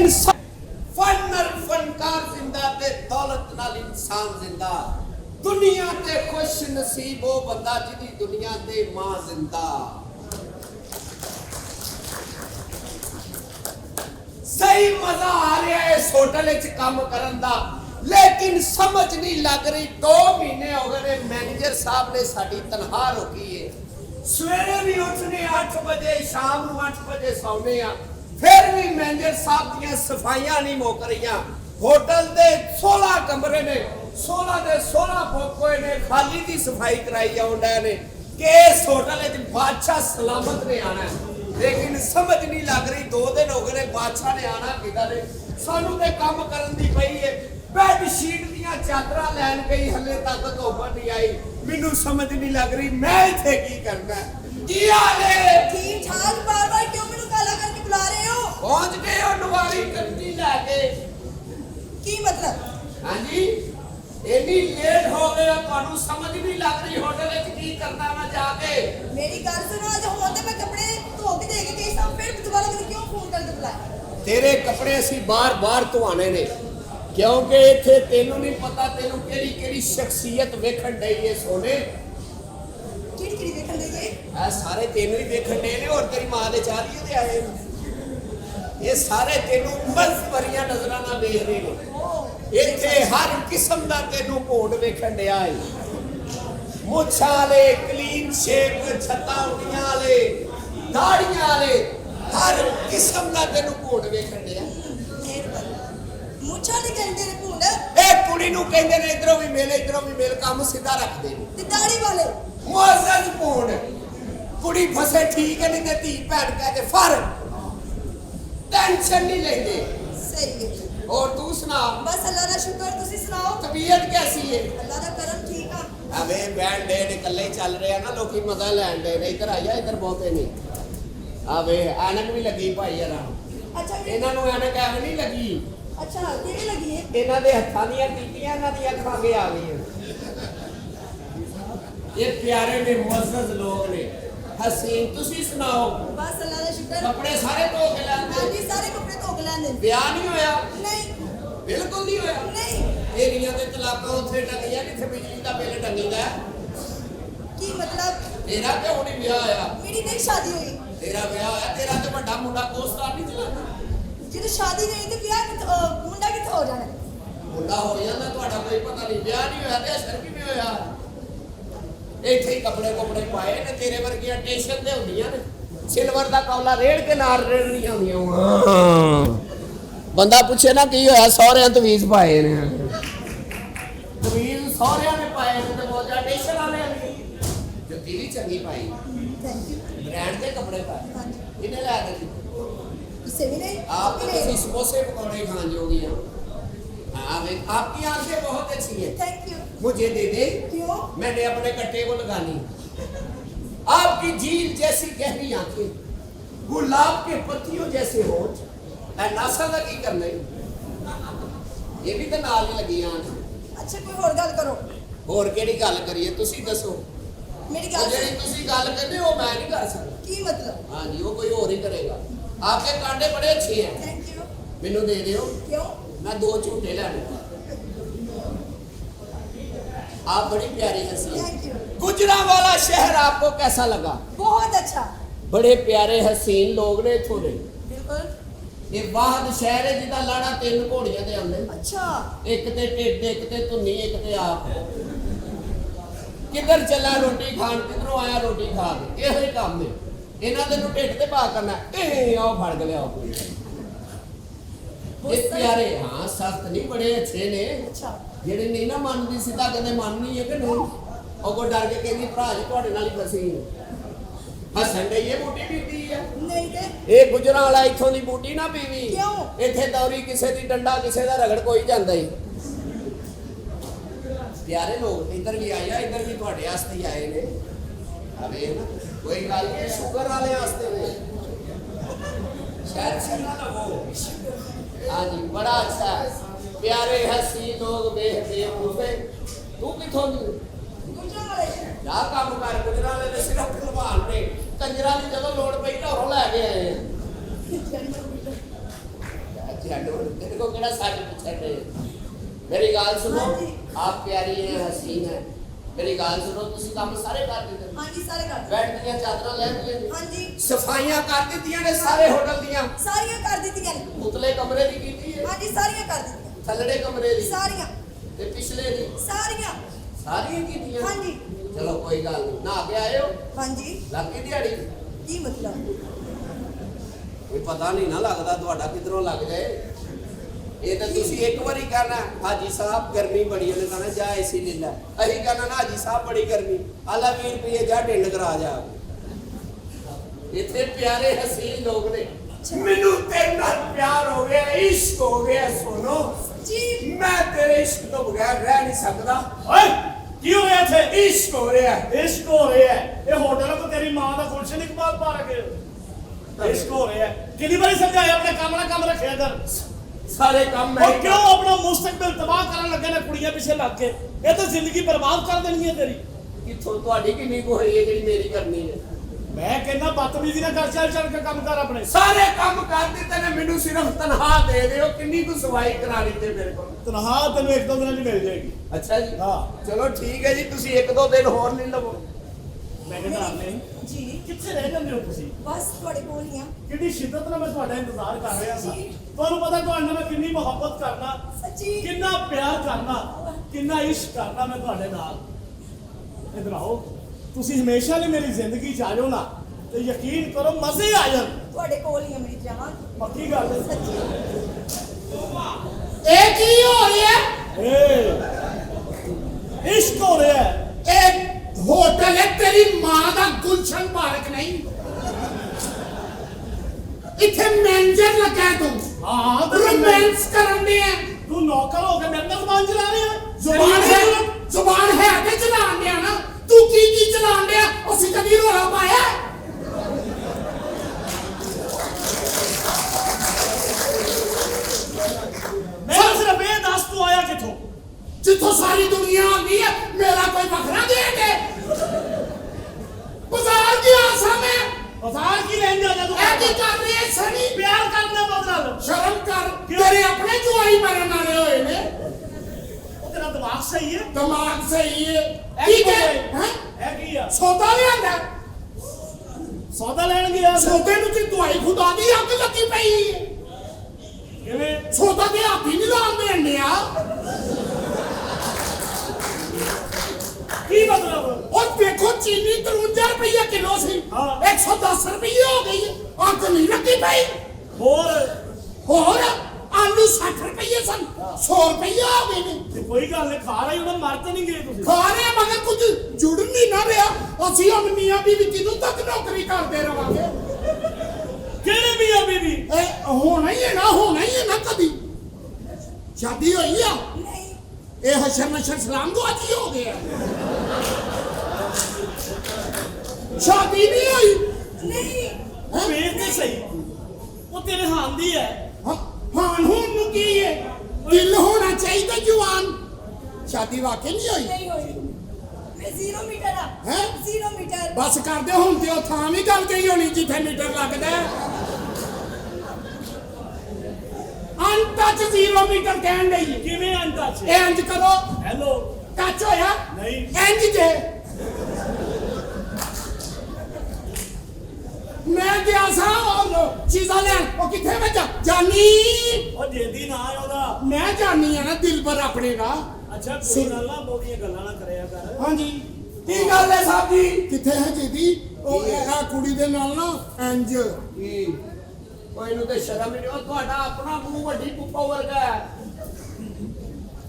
लेकिन फन नाल फनकार जिंदा ते दौलत नाल इंसान जिंदा। दुनिया ते खुश नसीब वो बंदा जिदी दुनिया ते मां जिंदा। सही मजा आ रहा है इस होटल च काम करन दा, लेकिन समझ नहीं लग रही। 2 महीने हो गए मैनेजर साहब ने साडी तनख्वाह रोकी है। सवेरे भी उठने 8 बजे, शाम को 8 बजे सौने आ, फिर भी मैनेजर साहब दी सफाइयां नहीं मुक रही। होटल दे 16 कमरे ने, 16 दे 16 बुक होए ने, खाली दी सफाई कराई आउंदा ने कि इस होटल च बादशाह सलामत ने आना है। लेकिन समझ नहीं लग रही। 2 दिन हो गए बादशाह ने आना किदा ने, सानू ते काम करन दी पई है। बेडशीट दियां चादरां लैन गई, हले तक धोबन नहीं आई। मैनू समझ नहीं लग रही मैं इत्थे की करना। की हाल है? ठीक ठाक। बार-बार क्यों मैनू काला करके बुला रहे हो? पहुंच गए हो नवारी कंटी लेके? की मतलब? हां जी, इतनी लेट हो गए, तुहानू समझ नहीं लग रही होटल विच की करना मैं जाके? मेरी गल सुनो, आज होते मैं कपड़े धो के दे के गई सां, फिर दोबारा तुम क्यों फोन करके बुलाया? तेरे कपड़े असी बार-बार धोआने ने, क्योंकि इत्थे तेनू नहीं पता तेनू केड़ी शख्सियत वेखण डई है। सोने किहड़ी देखण दे गए? आ सारे तेनू ही वेखण डे ने, और तेरी मां दे चारिये दे आए ने। ये सारे तेनू मस्त भरियां नजरां नाल वेख रहे ने। इत्थे हर किस्म दा तेनू घोट वेखण डिया है। मुच्छां वाले, क्लीन शेप, छत्तां उड़ियां वाले, दाड़ियां वाले, हर किस्म दा तेनू घोट वेखण डिया। मुच्छां नहीं कहंदे ने भूंड, ए कुड़ी नू कहंदे ने इधरों भी मिल काम सीधा रख दे। ते दाढ़ी वाले मुअज़्ज़ज़ भूंड। कुड़ी फसे ठीक है, नहीं ते धी भैन कह के फर। टेंशन नहीं लेंदे। सही है। और तू सुना? बस अल्लाह दा शुक्र, तुसी सुनाओ। तबीयत कैसी है? अल्लाह दा करम ठीक आ। अबे बैंड डे निकले चल रहे हैं ना, लोग मजा लैन दे ने। इधर आइया, इधर बहुते नहीं। अबे ऐनक भी लगी भाई यार। अच्छा इन्हां नू ऐनक ऐਵੇਂ नहीं लगी। अच्छा किहड़ी लगी है? इन्हां दे हत्थां दीयां कीतियां, इन्हां दी अखां अगे आ गईयां। ये प्यारे ने मुअज़्ज़ज़ लोग ने, हसीन। तुसी सुनाओ? बस अल्लाह दा शुक्र। कपड़े सारे धो के लैंदे? हां जी, सारे कपड़े धो के लैंदे। ब्याह नहीं होया? नहीं बिल्कुल नहीं होया। नहीं। तेरियां ते तलाकां उत्थे टंगियां जिथे बिजली दा बिल टंगीदा है। की मतलब? तेरा क्यों नहीं ब्याह होया? मेरी नहीं शादी हुई। तेरा ब्याह होया, तेरा ते बड़ा मुंडा कोस्टार नहीं चलाता। ਜਦੋਂ शादी नहीं तो ब्याह मुंडा कित्थे हो जाना? मुंडा हो जांदा, तुहाडा कोई पता नहीं। ब्याह नहीं होया ते असर किवें होया? ਇੱਥੇ ਹੀ ਕੱਪੜੇ ਪਾਏ ਨੇ। ਤੇਰੇ ਵਰਗੀਆਂ ਟੇਸ਼ਨ ਤੇ ਹੁੰਦੀਆਂ ਨੇ, ਸਿਲਵਰ ਦਾ ਕੌਲਾ ਰੇੜ ਕੇ ਨਾਲ ਰੇੜਨੀਆਂ ਹੁੰਦੀਆਂ। ਬੰਦਾ ਪੁੱਛੇ ਨਾ ਕੀ ਹੋਇਆ, ਸਹੁਰਿਆਂ ਤਵੀਜ਼ ਪਾਏ ਨੇ। ਤਵੀਜ਼ ਸਹੁਰਿਆਂ ਨੇ ਪਾਏ ਨੇ ਤੇ ਮੋਜਾ ਟੇਸ਼ਨ ਵਾਲਿਆਂ ਨੇ। ਜੁੱਤੀ ਵੀ ਚੰਗੀ ਪਾਈ, थैंक यू। ब्रांड के कपड़े पाए। किन्ने ला के दित्ते? इससे भी नहीं। आप तो किसी समोसे पकौड़े खान जोगी हो। हाँ, आपकी आंखें बहुत अच्छी हैं। Thank you. मुझे दे दे। क्यों? मैंने अपने कट्टे को लगानी। आपकी झील जैसी गहरी आंखें, गुलाब के पत्तियों जैसे होठ, नासा का की करना ये भी तो नाल ही लगी आंख। अच्छा कोई और गल करो। और केड़ी गल करिए तुसी दसो? मेरी वो गल जेड़ी तुसी गल करदे हो मैं नहीं कर सकता। की मतलब? हाँ जी, वो कोई और ही करेगा। आपके कांटे बड़े अच्छे हैं। Thank you. मैनू दे दियो, क्यों? मैं 2 झूठे लैने। आप बड़ी प्यारी हंसी। Thank you. गुजरांवाला शहर आपको कैसा लगा? बहुत अच्छा। बड़े प्यारे हसीन लोग ने इत्थों दे। बिल्कुल। ये वाहद शहर है जिदा लाड़ा 3 घोड़ियां दे आंदे। अच्छा। एक ते ढिड, एक ते धुन्नी, एक ते आप। किधर चला रोटी खान, किधरों आया रोटी खा के। इहो ही काम है इन्हां दे। नूं ढिड ते पा करना ए आओ फड़ के लियाओ। ये प्यारे, हाँ सख्त नहीं, बड़े अच्छे ने। अच्छा। जेड़े नहीं ना मनदी, सीधा कहंदे मन नहीं है कि नहीं। और कोई डर के कहंदी भरा जी तुहाडे नाल ही फसी। हसन डई है बूटी पीती है। नहीं ते ये गुजरांवाला इत्थों दी बूटी ना पीवी। क्यों? इत्थे दौरी किसे दी, डंडा किसे दा, रगड़ कोई जांदा ही। प्यारे लोग इधर भी आया, इधर भी तुहाडे वास्ते ही आए ने। अबे ना कोई गल नहीं, शुगर वाले वास्ते ने। शायद से ना लगो। हाँ जी, बड़ा अच्छा है। प्यारे हसी लोग बेवकूफे। तू किथों दी? गुजरांवाले। जा काम कर। गुजरांवाले दे सिर्फ भलवान ने, कंजरा दी जदों लोड़ पई ना हो लै के आए। तेरे को केड़ा साथ पूछे थे मेरी गाल सुनो हाँ जी। आप प्यारी है हसीन है मेरी गाल सुनो तुसी काम सारे कर देते हाँ जी सारे कर बैठ दियां चादरां ले दियां हाँ जी सफाइयां कर दित्तियां ने सारे होटल दियां सारियां कर दित्तियां ने उतले कमरे दी कीती है हाँ जी सारियां कर दित्तियां थल्लड़े कमरे दी सारियां ते पिछले दी सारियां सारियां कीतियां हाँ जी चलो कोई गल नहीं नहा के आए हो हाँ जी लग गई दिहाड़ी की मतलब कोई पता नहीं ना लगता ਤੁਹਾਡਾ ਕਿਧਰੋਂ ਲੱਗ ਜਾਏ ਇਹ ਤਾਂ ਤੁਸੀਂ ਇੱਕ ਵਾਰੀ ਕਹਿਣਾ ਹਾਜੀ ਸਾਹਿਬ ਗਰਮੀ ਬੜੀ ਉਹਨੇ ਕਹਿਣਾ ਜਾ ਏਸੀ ਲੈ ਲੈ ਅਸੀਂ ਕਹਿਣਾ ਨਾ ਹਾਜੀ ਸਾਹਿਬ ਬੜੀ ਗਰਮੀ ਆਲਾ 20 ਰੁਪਏ ਜਾ ਢਿੰਡ ਕਰਾ ਜਾ ਇੱਥੇ ਪਿਆਰੇ ਹਸੀਨ ਲੋਕ ਨੇ ਮੈਨੂੰ ਤੇਰੇ ਨਾਲ ਪਿਆਰ ਹੋ ਗਿਆ ਇਸ਼ਕ ਹੋ ਗਿਆ ਸੋਨੋ ਜੀ ਮੈਂ ਤੇਰੇ ਇਸ਼ਕ ਤੋਂ ਬਗੈਰ ਰਹਿ ਨਹੀਂ ਸਕਦਾ ਓਏ ਕੀ ਹੋ ਰਿਹਾ ਇੱਥੇ ਇਸ਼ਕ ਹੋ ਰਿਹਾ ਇਸ਼ਕ ਹੋ ਰਿਹਾ ਹੈ ਇਹ ਹੋਟਲ ਕੋ ਤੇਰੀ ਮਾਂ ਦਾ ਗੁਲਸ਼ਨ ਇਕਬਾਲ ਪਾਰਕ ਹੈ ਇਸ਼ਕ ਹੋ ਰਿਹਾ ਹੈ ਕਿੰਨੀ ਵਾਰੀ ਸਮਝਾਇਆ ਆਪਣੇ ਕੰਮ ਨਾਲ ਕੰਮ ਰੱਖਿਆ ਕਰ ਸਾਰੇ ਕੰਮ ਮੈਂ ਉਹ ਕਿਉਂ ਆਪਣਾ ਮੁਸਤਕਬਲ ਤਬਾਹ ਕਰਨ ਲੱਗੇ ਨੇ ਕੁੜੀਆਂ ਪਿੱਛੇ ਲੱਗ ਕੇ ਇਹ ਤਾਂ ਜ਼ਿੰਦਗੀ ਬਰਬਾਦ ਕਰ ਦੇਣੀ ਹੈ ਤੇਰੀ ਕਿੱਥੋਂ ਤੁਹਾਡੀ ਕਿੰਨੀ ਕੁ ਹੋਈ ਹੈ ਜਿਹੜੀ ਮੇਰੀ ਕਰਨੀ ਹੈ ਮੈਂ ਕਹਿੰਦਾ ਬਦਤਮੀਜ਼ੀ ਨਾਲ ਕਰ ਚੱਲ ਕੇ ਕੰਮ ਕਰ ਆਪਣੇ ਸਾਰੇ ਕੰਮ ਕਰ ਦਿੱਤੇ ਨੇ ਮੈਨੂੰ ਸਿਰਫ ਤਨਖਾਹ ਦੇ ਦਿਓ ਕਿੰਨੀ ਕੁ ਸਫਾਈ ਕਰਾ ਦਿੱਤੇ ਮੇਰੇ ਕੋਲ ਤਨਖਾਹ ਤੈਨੂੰ ਇੱਕ ਦੋ ਦਿਨਾਂ 'ਚ ਮਿਲ ਜਾਏਗੀ ਅੱਛਾ ਜੀ ਹਾਂ ਚਲੋ ਠੀਕ ਹੈ ਜੀ ਤੁਸੀਂ ਇੱਕ ਦੋ ਦਿਨ ਹੋਰ ਲੈ ਲਵੋ ਮੈਂ ਕਹਿੰਦਾ ਨਹੀਂ ਜੀ ਕਿੱਥੇ ਰਹਿ ਜਾਂਦੇ ਹੋ ਤੁਸੀਂ ਬਸ ਤੁਹਾਡੇ ਕੋਲ ਹੀ ਆ ਕਿੰਨੀ ਸ਼ਿੱਦਤ ਨਾਲ ਮੈਂ ਤੁਹਾਡਾ ਇੰਤਜ਼ਾਰ ਕਰ ਰਿਹਾ ਸੀ ਜੀ। ਤੁਹਾਨੂੰ ਪਤਾ ਤੁਹਾਡੇ ਨਾਲ ਮੈਂ ਕਿੰਨੀ ਮੁਹੱਬਤ ਕਰਨਾ ਸੱਚੀ ਕਿੰਨਾ ਪਿਆਰ ਕਰਨਾ ਕਿੰਨਾ ਇਸ਼ਕ ਕਰਨਾ ਮੈਂ ਤੁਹਾਡੇ ਨਾਲ ਇਧਰ ਆਓ ਤੁਸੀਂ ਹਮੇਸ਼ਾ ਲਈ ਮੇਰੀ ਜ਼ਿੰਦਗੀ 'ਚ ਆ ਜਾਓ ਨਾ ਤੇ ਯਕੀਨ ਕਰੋ ਮਜ਼ੇ ਆ ਜਾਣ ਤੁਹਾਡੇ ਕੋਲ ਹੀ ਆ ਮੇਰੀ ਜਾਨ ਪੱਕੀ ਗੱਲ ਹੈ ਸੱਚੀ ਇਹ ਕੀ ਹੋ ਰਿਹਾ ਏ ਇਸ਼ਕ ਹੋ ਰਿਹਾ ਹੈ ਇਹ ਹੋਟਲ ਹੈ ਤੇਰੀ ਮਾਂ ਦਾ ਗੁਲਸ਼ਨ ਪਾਰਕ ਨਹੀਂ ਇੱਥੇ ਮੈਨੇਜਰ ਲੱਗਾ ਤੂੰ ਹਾਂ ਤੇ ਰੋਮਾਂਸ ਕਰਨ ਦੇ ਆ ਤੂੰ ਨੌਕਰ ਹੋ ਕੇ ਮੇਰੇ ਨਾਲ ਜ਼ਬਾਨ ਚਲਾ ਰਿਹਾ ਜ਼ੁਬਾਨ ਹੈ ਤੇ ਚਲਾਣ ਡਿਆ ਨਾ ਤੂੰ ਕੀ ਚਲਾਣ ਡਿਆ ਅਸੀਂ ਕਦੀ ਰੋਲਾ ਪਾਇਆ ਮੈਂ ਸਿਰਫ ਇਹ ਦੱਸ ਤੂੰ ਆਇਆ ਕਿੱਥੋਂ ਜਿੱਥੋਂ ਸਾਰੀ ਦੁਨੀਆ ਆਉਂਦੀ ਹੈ ਮੇਰਾ ਕੋਈ ਵੱਖਰਾ ਗੇਟ ਹੈ ਬਾਜ਼ਾਰ ਦੀ ਆਸਾਂ ਮੈਂ ਬਾਜ਼ਾਰ ਕੀ ਲੈਣ ਜਾ ਤੂੰ ਇਹ ਕੀ ਕਰ ਰਹੀ ਹੈ ਸਣੀ ਪਿਆਰ ਕਰਨਾ ਬਦਲ ਸ਼ਰਮ ਕਰ ਤੇਰੇ ਆਪਣੇ ਜਵਾਈ ਮਰਨ ਵਾਲੇ ਹੋਏ ਨੇ ਉਹ ਤੇਰਾ ਦਿਮਾਗ ਸਹੀ ਹੈ ਦਿਮਾਗ ਸਹੀ ਹੈ ਇਹ ਠੀਕ ਕੀ ਹੈ ਹੈ ਹੈਂ? ਇਹ ਕੀ ਆ ਸੌਦਾ ਲਿਆਂਦਾ ਸੌਦਾ ਲੈਣ ਗਿਆ ਸੌਦੇ ਨੂੰ ਤੇ ਦਵਾਈ ਖੁਦਾ ਦੀ ਅੱਗ ਲੱਗੀ ਪਈ ਹੈ ਕਿਵੇਂ ਸੌਦਾ ਤੇ ਹੱਥ ਹੀ ਨਹੀਂ ਲਾਉਣ ਦੇਣ ਡਿਆ ਕੀ ਮਤਲਬ ਉਹ ਦੇਖੋ ਚੀਨੀ 53 ਰੁਪਏ ਕਿਲੋ ਸੀ ਹਾਂ। 110 ਰੁਪਏ ਹੋ ਗਈ ਹੈ। ਅੱਗ ਨਹੀਂ ਲੱਗੀ ਪਈ ਹੋਰ ਹੋਰ ਆਲੂ 60 ਰੁਪਏ ਸਨ 100 ਰੁਪਏ ਹੋ ਗਏ ਨੇ ਤੇ ਕੋਈ ਗੱਲ ਨਹੀਂ ਖਾ ਰਹੀ ਉਹਨਾਂ ਮਰ ਤੇ ਨਹੀਂ ਗਏ ਤੁਸੀਂ ਖਾ ਰਹੇ ਮਗਰ ਕੁਝ ਜੁੜ ਨਹੀਂ ਨਾ ਰਿਹਾ ਅਸੀਂ ਹੁਣ ਮੀਆਂ ਬੀਵੀ ਕਿਦੋਂ ਤੱਕ ਨੌਕਰੀ ਕਰਦੇ ਰਵਾਂਗੇ ਕਿਹੜੇ ਮੀਆਂ ਬੀਬੀ ਇਹ ਹੋਣਾ ਹੀ ਹੈ ਨਾ ਕਦੀ ਸ਼ਾਦੀ ਹੋਈ ਆ ਨਹੀਂ ਇਹ ਹਸ਼ਰ ਸਲਾਮ ਤੋਂ ਅੱਜ ਹੀ ਹੋ ਗਿਆ ਸ਼ਾਦੀ ਨਹੀਂ ਹੋਈ ਨਹੀਂ ਉਹ ਵੇਖ ਤੇ ਸਹੀ ਉਹ ਤੇਰੇ ਹਾਂ ਦੀ ਹੈ ਹਾਂ ਹੁਣ ਨੂੰ ਕੀ ਹੈ ਦਿਲ ਹੋਣਾ ਚਾਹੀਦਾ ਜਵਾਨ ਸ਼ਾਦੀ ਵਾਕਈ ਨਹੀਂ ਹੋਈ ਨਹੀਂ ਹੋਈ ਮੈਂ 0 ਮੀਟਰ ਆ ਹੈਂ? 0 ਮੀਟਰ ਬਸ ਕਰਦੇ ਹੁਣ ਤੇ ਉਹ ਥਾਂ ਵੀ ਗੱਲ ਕਹੀ ਹੋਣੀ ਜਿੱਥੇ ਮੀਟਰ ਲੱਗਦਾ ਹੈ ਅਨਟੱਚ 0 ਮੀਟਰ ਕਹਿਣ ਲਈ ਕਿਵੇਂ ਅੰਦਾ ਚ ਇਹ ਇੰਜ ਕਰੋ ਹੈਲੋ ਟੱਚ ਹੋਇਆ ਨਹੀਂ ਇੰਜ ਜੇ ਮੈਂ ਗਿਆ ਸਾਂ ਉਹ ਚੀਜ਼ਾਂ ਲੈਣ ਉਹ ਕਿੱਥੇ ਵਜਾ ਜਾਨੀ ਉਹ ਜੇਦੀ ਨਾ ਹੈ ਉਹਦਾ ਮੈਂ ਜਾਨੀ ਆ ਨਾ ਦਿਲ ਪਰ ਆਪਣੇ ਦਾ ਅੱਛਾ ਕੋਈ ਗੱਲ ਨਾ ਬਹੁਤੀਆਂ ਗੱਲਾਂ ਨਾ ਕਰਿਆ ਕਰ ਹਾਂਜੀ ਕੀ ਗੱਲ ਹੈ ਸਾਹਿਬ ਜੀ ਕਿੱਥੇ ਹੈ ਜੀਦੀ ਉਹ ਇਹ ਕੁੜੀ ਦੇ ਨਾਲ ਨਾ ਇੰਜ ਕੋਈ ਨੂੰ ਤੇ ਸ਼ਰਮ ਨਹੀਂ ਉਹ ਤੁਹਾਡਾ ਆਪਣਾ ਮੂੰਹ ਵੱਡੀ ਪੁੱਪਾ ਵਰਗਾ ਹੈ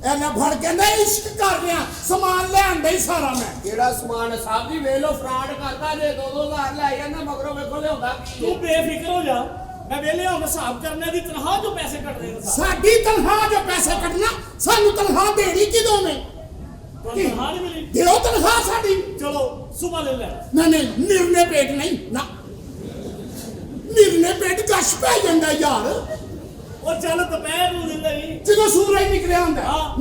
ਇਹ ਨਾ ਫੜ ਕੇ ਨਾ ਇਸ਼ਕ ਕਰ ਰਿਹਾ ਸਮਾਨ ਲੈਣ ਦਾ ਹੀ ਸਾਰਾ ਮੈਂ ਕਿਹੜਾ ਸਮਾਨ ਸਾਹਿਬ ਜੀ ਵੇਖ ਲੋ ਫਰਾਡ ਕਰਦਾ ਜੇ 2-2 ਹਜ਼ਾਰ ਲੈ ਜਾਂਦਾ ਮਗਰੋਂ ਵੇਖੋ ਲਿਆਉਂਦਾ ਕੀ ਤੂੰ ਬੇਫਿਕਰ ਹੋ ਜਾ ਮੈਂ ਵੇਲੇ ਹੁਣ ਹਿਸਾਬ ਕਰਨੇ ਦੀ ਤਨਖਾਹ ਜੋ ਪੈਸੇ ਕੱਟ ਰਹੇ ਹੋ ਸਾਡੀ ਤਨਖਾਹ ਜੋ ਪੈਸੇ ਕੱਢਣਾ ਸਾਨੂੰ ਤਨਖਾਹ ਦੇਣੀ ਕਿਦੋਂ ਨੇ ਤੁਹਾਨੂੰ ਤਨਖਾਹ ਨਹੀਂ ਮਿਲੀ ਦਿਓ ਤਨਖਾਹ ਸਾਡੀ ਚਲੋ ਸੁਬਾ ਲੈ ਲੈ ਨਹੀਂ ਨਿਰਨੇ ਪੇਟ ਨਹੀਂ ਨਾ ਨਿਰਨੇ ਪੇਟ ਗਸ਼ ਪੈ ਜਾਂਦਾ ਯਾਰ ਉਹ ਚੱਲ ਦੁਪਹਿਰ ਨੂੰ ਦਿੰਦਾ ਹੀ ਜਦੋਂ ਸੂਰਜ ਨਿਕਲਿਆ ਹੁੰਦਾ ਹਾਂ।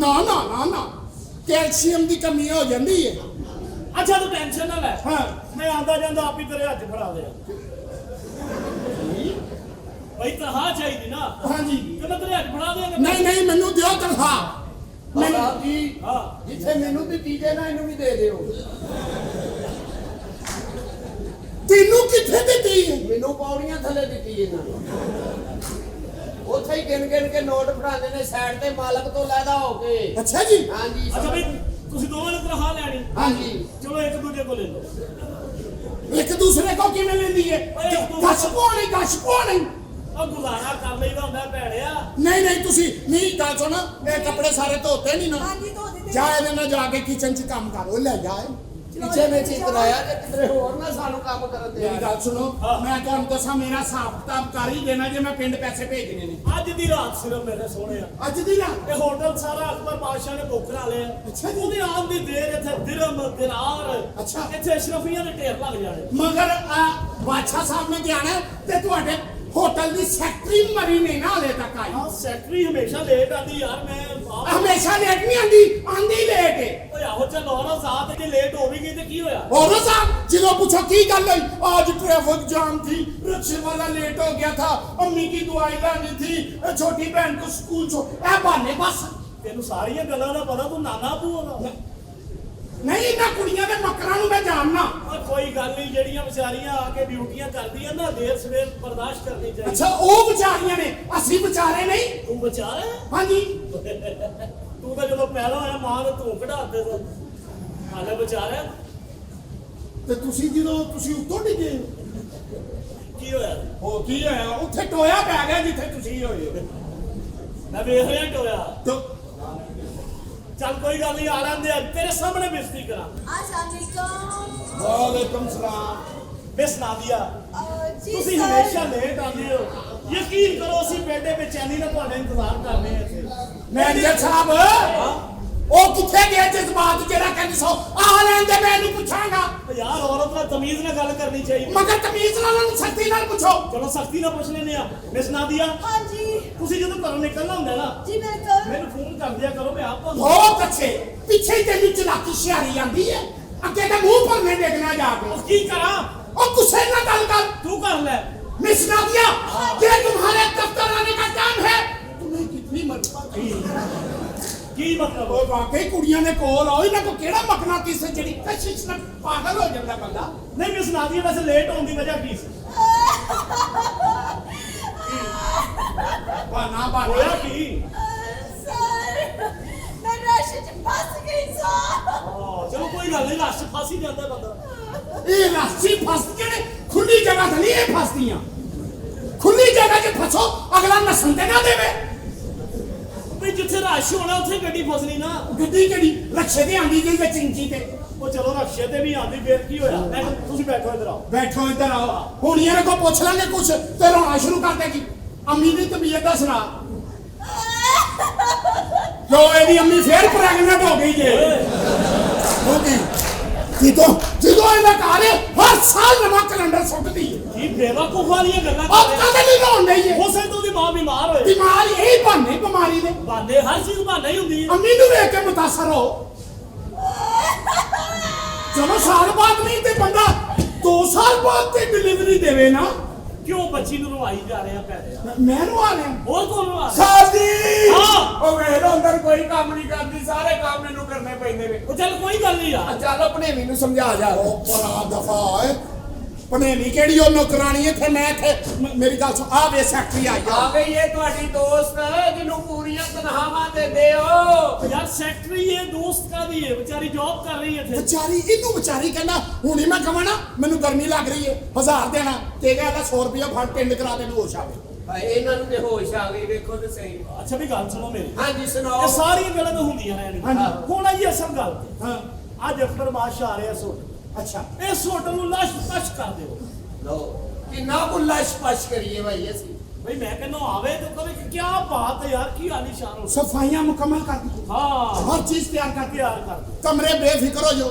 ਨਾ ਕੈਲਸ਼ੀਅਮ ਦੀ ਕਮੀ ਹੋ ਜਾਂਦੀ ਹੈ ਅੱਛਾ ਤੂੰ ਟੈਨਸ਼ਨ ਨਾ ਲੈ ਹਾਂ ਮੈਂ ਆਂਦਾ ਜਾਂਦਾ ਆਪ ਹੀ ਤੇਰੇ ਹੱਥ ਫੜਾ ਦੇ ਭਾਈ ਤਨਖਾਹ ਚਾਹੀਦੀ ਨਾ ਹਾਂਜੀ ਕਿ ਮੈਂ ਤੇਰੇ ਹੱਥ ਫੜਾ ਦਿਆਂਗਾ ਨਹੀਂ ਮੈਨੂੰ ਦਿਓ ਤਨਖਾਹ ਸਾਹਿਬ ਜੀ ਹਾਂ ਜਿੱਥੇ ਮੈਨੂੰ ਦਿੱਤੀ ਜੇ ਨਾ ਇਹਨੂੰ ਵੀ ਦੇ ਦਿਓ। ਤੈਨੂੰ ਕਿੱਥੇ ਦਿੱਤੀ ਹੈ ਮੈਨੂੰ ਪੌੜੀਆਂ ਥੱਲੇ ਦਿੱਤੀ ਇਹਨਾਂ ਨੇ। ਉੱਥੇ ਹੀ ਗਿਣ ਕੇ ਨੋਟ ਫੜਾਉਂਦੇ ਨੇ ਸਾਈਡ ਤੇ ਮਾਲਕ ਤੋਂ ਲੈਦਾ ਹੋ ਕੇ। ਅੱਛਾ ਜੀ ਹਾਂਜੀ ਅੱਛਾ ਭਾਈ ਤੁਸੀਂ ਦੋਵਾਂ ਨੇ ਤਨਖਾਹ ਲੈਣੀ ਹਾਂਜੀ ਚਲੋ ਇੱਕ ਦੂਜੇ ਕੋਲ ਲੈ ਲਓ ਇੱਕ ਦੂਸਰੇ ਕੋ ਕਿਵੇਂ ਲੈਂਦੀ ਹੈ ਦੱਸ ਕੋ ਨਹੀਂ ਉਹ ਗੁਜ਼ਾਰਾ ਕਰ ਲਈਦਾ ਹੁੰਦਾ ਭੈੜਿਆ ਨਹੀਂ ਤੁਸੀਂ ਨਹੀਂ ਗੱਲ ਸੁਣ ਇਹ ਕੱਪੜੇ ਸਾਰੇ ਧੋਤੇ ਨਹੀਂ ਨਾ ਹਾਂਜੀ ਧੋ ਦਿੱਤੇ ਜਾ ਇਹਦੇ ਨਾਲ ਜਾ ਕੇ ਕਿਚਨ 'ਚ ਕੰਮ ਕਰ ਉਹ ਲੈ ਜਾ ਪਿੱਛੇ ਵਿੱਚ ਹੀ ਕਰਾਇਆ ਜੇ ਕਿਧਰੇ ਹੋਰ ਨਾ ਸਾਨੂੰ ਕੰਮ ਕਰਨ ਦੇ। ਮੇਰੀ ਗੱਲ ਸੁਣੋ ਮੈਂ ਤੁਹਾਨੂੰ ਦੱਸਾਂ ਮੇਰਾ ਹਿਸਾਬ ਕਿਤਾਬ ਕਰ ਹੀ ਦੇਣਾ ਜੇ ਮੈਂ ਪਿੰਡ ਪੈਸੇ ਭੇਜਣੇ ਨੇ ਅੱਜ ਦੀ ਰਾਤ ਸਿਰਫ ਮੇਰੇ ਸੋਹਣਿਆ ਅੱਜ ਦੀ ਰਾਤ ਇਹ ਹੋਟਲ ਸਾਰਾ ਅਕਬਰ ਬਾਦਸ਼ਾਹ ਨੇ ਬੁੱਕ ਕਰਾ ਲਿਆ ਅੱਛਾ ਜੀ। ਉਹਦੇ ਆਉਣ ਦੀ ਦੇਰ ਇੱਥੇ ਦਿਰਮ ਦਿਨਾਰ ਅੱਛਾ। ਇੱਥੇ ਅਸ਼ਰਫੀਆਂ ਦੇ ਢੇਰ ਲੱਗ ਜਾਣੇ ਮਗਰ ਬਾਦਸ਼ਾਹ ਸਾਹਿਬ ਨੇ ਜਾਣਾ ਤੇ ਤੁਹਾਡੇ ਹੋਟਲ ਦੀ ਸੈਕਟਰੀ ਮਰੀ ਨੇ ਨਾ ਹਲੇ ਤੱਕ ਆਈ ਹਾਂ ਸੈਕਟਰੀ ਹਮੇਸ਼ਾ ਲੇਟ ਆਂਦੀ ਯਾਰ ਮੈਂ ਹਮੇਸ਼ਾ ਲੇਟ ਨਹੀਂ ਆਂਦੀ ਲੇਟ ਹੈ ਓਏ ਆਹੋ ਚੱਲ ਔਰ ਸਾਥ ਜੇ ਲੇਟ ਹੋ ਵੀ ਗਈ ਤੇ ਕੀ ਹੋਇਆ और साहब जिलो पूछो की गल हुई आज ट्रैफिक जाम थी रिक्शे वाला लेट हो गया था अम्मी की दवाई लानी थी छोटी बहन को स्कूल ए बहाने बस ਤੈਨੂੰ ਸਾਰੀਆਂ ਗੱਲਾਂ ਦਾ ਪਤਾ ਤੂੰ ਨਾਨਾ ਭੂਆ ਦਾ नहीं ना कुड़ियां दे मकरां नु मैं जानना ਓਏ ਕੋਈ ਗੱਲ ਨਹੀਂ ਜਿਹੜੀਆਂ ਵਿਚਾਰੀਆਂ ਆ ਕੇ ਡਿਊਟੀਆਂ ਕਰਦੀਆਂ ਨਾ ਦੇਰ ਸਵੇਰ ਬਰਦਾਸ਼ਤ ਕਰਨੀ ਚਾਹੀਦੀ अच्छा ओ बेचारियां ने असली बेचारे नहीं ਤੂੰ ਵਿਚਾਰ ਹੈ हां जी ਤੂੰ ਤਾਂ ਜਦੋਂ ਪੈਦਾ ਹੋਇਆ ਮਾਂ ਨੇ ਤੂੰ ਕਢਾਤੇ ਹਾਲੇ ਵਿਚਾਰ ਹੈ ਤੇ ਤੁਸੀਂ ਜਦੋਂ ਤੁਸੀਂ ਉੱਤੋਂ ਡਿੱਗੇ ਕੀ ਹੋਇਆ ਹੋ ਕੀ ਹੋਇਆ ਉੱਥੇ ਟੋਇਆ ਪੈ ਗਿਆ ਜਿੱਥੇ ਤੁਸੀਂ ਹੋਏ ਹੋ ਮੈਂ ਵੇਖ ਰਿਹਾ ਟੋਇਆ तो ਚੱਲ ਕੋਈ ਗੱਲ ਨਹੀਂ ਆ ਲੈਂਦੇ ਆ ਤੇਰੇ ਸਾਹਮਣੇ ਬੇਇੱਜ਼ਤੀ ਕਰਾਂ अस्सलाम वालेकुम सलाम ਮਿਸ ਨਾਦੀਆ जी ਤੁਸੀਂ सर ਹਮੇਸ਼ਾ ਲੇਟ ਆਉਂਦੇ ਹੋ ਯਕੀਨ ਕਰੋ ਅਸੀਂ ਬੇਟੇ ਬੇਚੈਨੀ ਨਾਲ ਤੁਹਾਡਾ ਇੰਤਜ਼ਾਰ ਕਰਨੇ ਆ ਇੱਥੇ मैनेजर साहब ਉਹ ਕਿੱਥੇ ਗਏ ਜਜ਼ਬਾਤ ਜਿਹੜਾ ਕਹਿੰਦੇ ਸੋ ਆ ਲੈਣ ਦੇ ਮੈਂ ਇਹਨੂੰ ਪੁੱਛਾਂਗਾ ਓ ਯਾਰ ਔਰਤ ਨਾਲ ਤਮੀਜ਼ ਨਾਲ ਗੱਲ ਕਰਨੀ ਚਾਹੀਦੀ ਮਗਰ ਤਮੀਜ਼ ਨਾਲ ਉਹਨੂੰ ਸਖਤੀ ਨਾਲ ਪੁੱਛੋ ਚਲੋ ਸਖਤੀ ਨਾਲ ਪੁੱਛ ਲੈਨੇ ਆ ਮਿਸ ਨਾਦੀਆ हाँ जी ਤੁਸੀਂ ਜਦੋਂ ਘਰੋਂ ਨਿਕਲਣਾ ਹੁੰਦਾ ਨਾ जी मैं कर ਮੈਨੂੰ ਫੋਨ ਕਰ ਦਿਆ ਕਰੋ ਮੈਂ ਆਪ ਤੁਹਾਨੂੰ ਬਹੁਤ ਅੱਛੇ ਪਿੱਛੇ ਹੀ ਤੈਨੂੰ ਚਲਾਕੀ ਸ਼ਿਆਰੀ ਆਂਦੀ ਹੈ ਅੱਗੇ ਤਾਂ ਮੂੰਹ ਪਰ ਨਹੀਂ ਦੇਖਣਾ ਜਾ ਕੇ ਕੀ ਕਰਾਂ ਉਹ ਗੁੱਸੇ ਨਾਲ ਗੱਲ ਕਰ ਤੂੰ ਕਰ ਲੈ मिस नादिया ये तुम्हारे दफ्तर आने का काम है तुम्हें कितनी मर्जी ਕੀ ਮਤਲਬ ਉਹ ਵਾਕਈ ਕੁੜੀਆਂ ਦੇ ਕੋਲ ਆਓ ਇਹਨਾਂ ਕੋ ਕਿਹੜਾ ਮਕਨਾ ਕਿਸ ਜਿਹੜੀ ਕਸ਼ਿਸ਼ ਨਾਲ ਪਾਗਲ ਹੋ ਜਾਂਦਾ ਬੰਦਾ ਨਹੀਂ ਮਿਸ ਨਾਦੀਆ ਵੈਸੇ ਲੇਟ ਹੋਣ ਦੀ ਵਜ੍ਹਾ ਕੀ ਸੀ ਬਾਨਾ ਹੋਇਆ ਬਾਨਾ ਕੀ सर मैं रश च फंस गई सर ਚਲੋ ਕੋਈ ਗੱਲ ਨਹੀਂ ਰਸ਼ ਫਸ ਹੀ ਜਾਂਦਾ ਬੰਦਾ ਇਹ ਰਾਸੀ ਫਸ ਜਿਹੜੇ ਖੁੱਲੀ ਜਗ੍ਹਾ ਤੇ ਨਹੀਂ ਇਹ ਫਸਦੀਆਂ ਖੁੱਲੀ ਜਗ੍ਹਾ 'ਚ ਫਸੋ ਅਗਲਾ ਨਸਣ ਤੇ ਨਾ ਦੇਵੇ ਵੀ ਜਿੱਥੇ ਰਸ਼ ਹੋਣਾ ਉੱਥੇ ਗੱਡੀ ਫਸਣੀ ਨਾ ਗੱਡੀ ਕਿਹੜੀ ਰਕਸ਼ੇ ਤੇ ਆਂਦੀ ਗਈ ਵਿੱਚ ਇੰਚੀ ਤੇ ਉਹ ਚਲੋ ਰਕਸ਼ੇ ਤੇ ਵੀ ਆਂਦੀ ਫੇਰ ਕੀ ਹੋਇਆ ਤੁਸੀਂ ਬੈਠੋ ਇੱਧਰ ਆਓ ਬੈਠੋ ਇੱਧਰ ਆਓ ਹੁਣ ਇਹਨਾਂ ਕੋ ਪੁੱਛ ਲਾਂਗੇ ਕੁਛ ਤੇ ਰੋਣਾ ਸ਼ੁਰੂ ਕਰ ਦੇਗੀ ਅੰਮੀ ਦੀ ਤਬੀਅਤ ਦਾ ਸੁਣਾ ਜੋ ਇਹਦੀ ਅੰਮੀ ਫੇਰ ਪ੍ਰੈਗਨੈਂਟ ਹੋ ਗਈ ਜੇ ਹੋ ਗਈ ਜਦੋਂ ਇਹਦਾ ਘਰ ਹਰ ਸਾਲ ਨਵਾਂ ਕੈਲੰਡਰ ਸੁੱਟਦੀ ਹੈ ਕੀ ਬੇਵਕੂਫ ਵਾਲੀਆਂ ਗੱਲਾਂ ਉਹ ਕਰ ਕਦੇ ਨਹੀਂ ਰੋਣ ਡਈ ਹੈ ਹੋ ਸਕਦਾ ਉਹਦੀ ਮਾਂ ਬਿਮਾਰ ਹੋਏ ਬਿਮਾਰੀ ਇਹ ਬਹਾਨੇ ਬਿਮਾਰੀ ਦੇ ਬਾਨੇ ਹਰ ਚੀਜ਼ ਬਹਾਨਾ ਹੀ ਹੁੰਦੀ ਹੈ ਅੰਮੀ ਨੂੰ ਵੇਖ ਕੇ ਮੁਤਾਸਰ ਹੋ ਚਲੋ ਸਾਲ ਬਾਅਦ ਨਹੀਂ ਤੇ ਬੰਦਾ 2 ਸਾਲ ਬਾਅਦ ਤੇ ਡਿਲੀਵਰੀ ਦੇਵੇ ਨਾ ਕਿਉਂ ਬੱਚੀ ਨੂੰ ਰਵਾਈ ਜਾ ਰਿਹਾ ਪੈ ਰਿਹਾ ਮੈਨੂੰ ਆ ਲਿਆ ਹੋਰ ਕੌਣ ਰਵਾ ਸਾਜੀ ਹਾਂ। ਉਹ ਵੇਖ ਅੰਦਰ ਕੋਈ ਕੰਮ ਨਹੀਂ ਕਰਦੀ ਸਾਰੇ ਕੰਮ ਮੈਨੂੰ ਕਰਨੇ ਪੈਂਦੇ ਨੇ ਉਹ ਚੱਲ ਕੋਈ ਗੱਲ ਨਹੀਂ ਯਾਰ ਚੱਲ ਆਪਣੇ ਮੈਨੂੰ ਸਮਝਾ ਜਾ। ਉਹ ਪਰਾ ਦਫਾ ਓਏ ਪਨੇਵੀ ਕਿਹੜੀ ਉਹ ਨੌਕਰਾਨੀ ਇੱਥੇ ਮੈਂ ਇੱਥੇ ਮੇਰੀ ਗੱਲ ਸੁਣ ਆ ਵੇ ਸੈਕਟਰੀ ਆਈ ਆ ਗਈ ਏ ਤੁਹਾਡੀ ਦੋਸਤ ਜਿਹਨੂੰ ਪੂਰੀਆਂ ਤਨਖਾਹਾਂ ਦਿੰਦੇ ਹੋ। ਯਾਰ ਸੈਕਟਰੀ ਇਹ ਦੋਸਤ ਕਾਦੀ ਹੈ ਵਿਚਾਰੀ ਜੌਬ ਕਰ ਰਹੀ ਹੈ ਇੱਥੇ ਵਿਚਾਰੀ ਇਹਨੂੰ ਵਿਚਾਰੀ ਕਹਿੰਦਾ ਹੁਣੀ ਮੈਂ ਕਹਾਂ ਨਾ ਮੈਨੂੰ ਗਰਮੀ ਲੱਗ ਰਹੀ ਹੈ 1000 ਦੇਣਾ ਤੇ ਕਹਿੰਦਾ 100 ਰੁਪਇਆ ਫੜ ਪਿੰਡ ਕਰਾ ਦੇ ਨੂੰ ਹੋਸ਼ ਆਵੇ ਭਾਈ ਇਹਨਾਂ ਨੂੰ ਤੇ ਹੋਸ਼ ਆ ਗਈ ਵੇਖੋ ਤੇ ਸਹੀ। ਅੱਛਾ ਵੀ ਗੱਲ ਸੁਣੋ ਮੇਰੀ ਹਾਂਜੀ ਸੁਣਾਓ। ਇਹ ਸਾਰੀਆਂ ਗੱਲਾਂ ਤਾਂ ਹੁੰਦੀਆਂ ਰਹਿਣਗੀਆਂ ਹਾਂਜੀ। ਹੁਣ ਆਈ ਅਸਲ ਗੱਲ ਤੇ। ਹਾਂ ਅੱਜ ਅਕਬਰ ਬਾਦਸ਼ਾਹ ਆ ਰਿਹਾ ਸੋਟ ਅੱਛਾ ਇਸ ਹੋਟਲ ਨੂੰ ਲਾਸ਼ ਤਸ਼ ਕਰ ਦਿਓ ਲੋ ਕਿੰਨਾ ਕੁੱਲਾ ਸਪਸ਼ ਕਰੀਏ ਭਾਈ ਅਸੀਂ। ਬਈ ਮੈਂ ਕਹਿੰਦਾ ਆਵੇ ਤੇ ਕਹੇ ਕਿ ਕੀ ਬਾਤ ਹੈ ਯਾਰ ਕੀ ਆਲੀਸ਼ਾਨ ਹੋ ਸਫਾਈਆਂ ਮੁਕੰਮਲ ਕਰ ਦਿੱਤੀ ਹਾਂ ਹਰ ਚੀਜ਼ ਤਿਆਰ ਕਰਕੇ ਤਿਆਰ ਕਰ ਦਿਓ। ਕਮਰੇ ਬੇਫਿਕਰ ਹੋ ਜਾਓ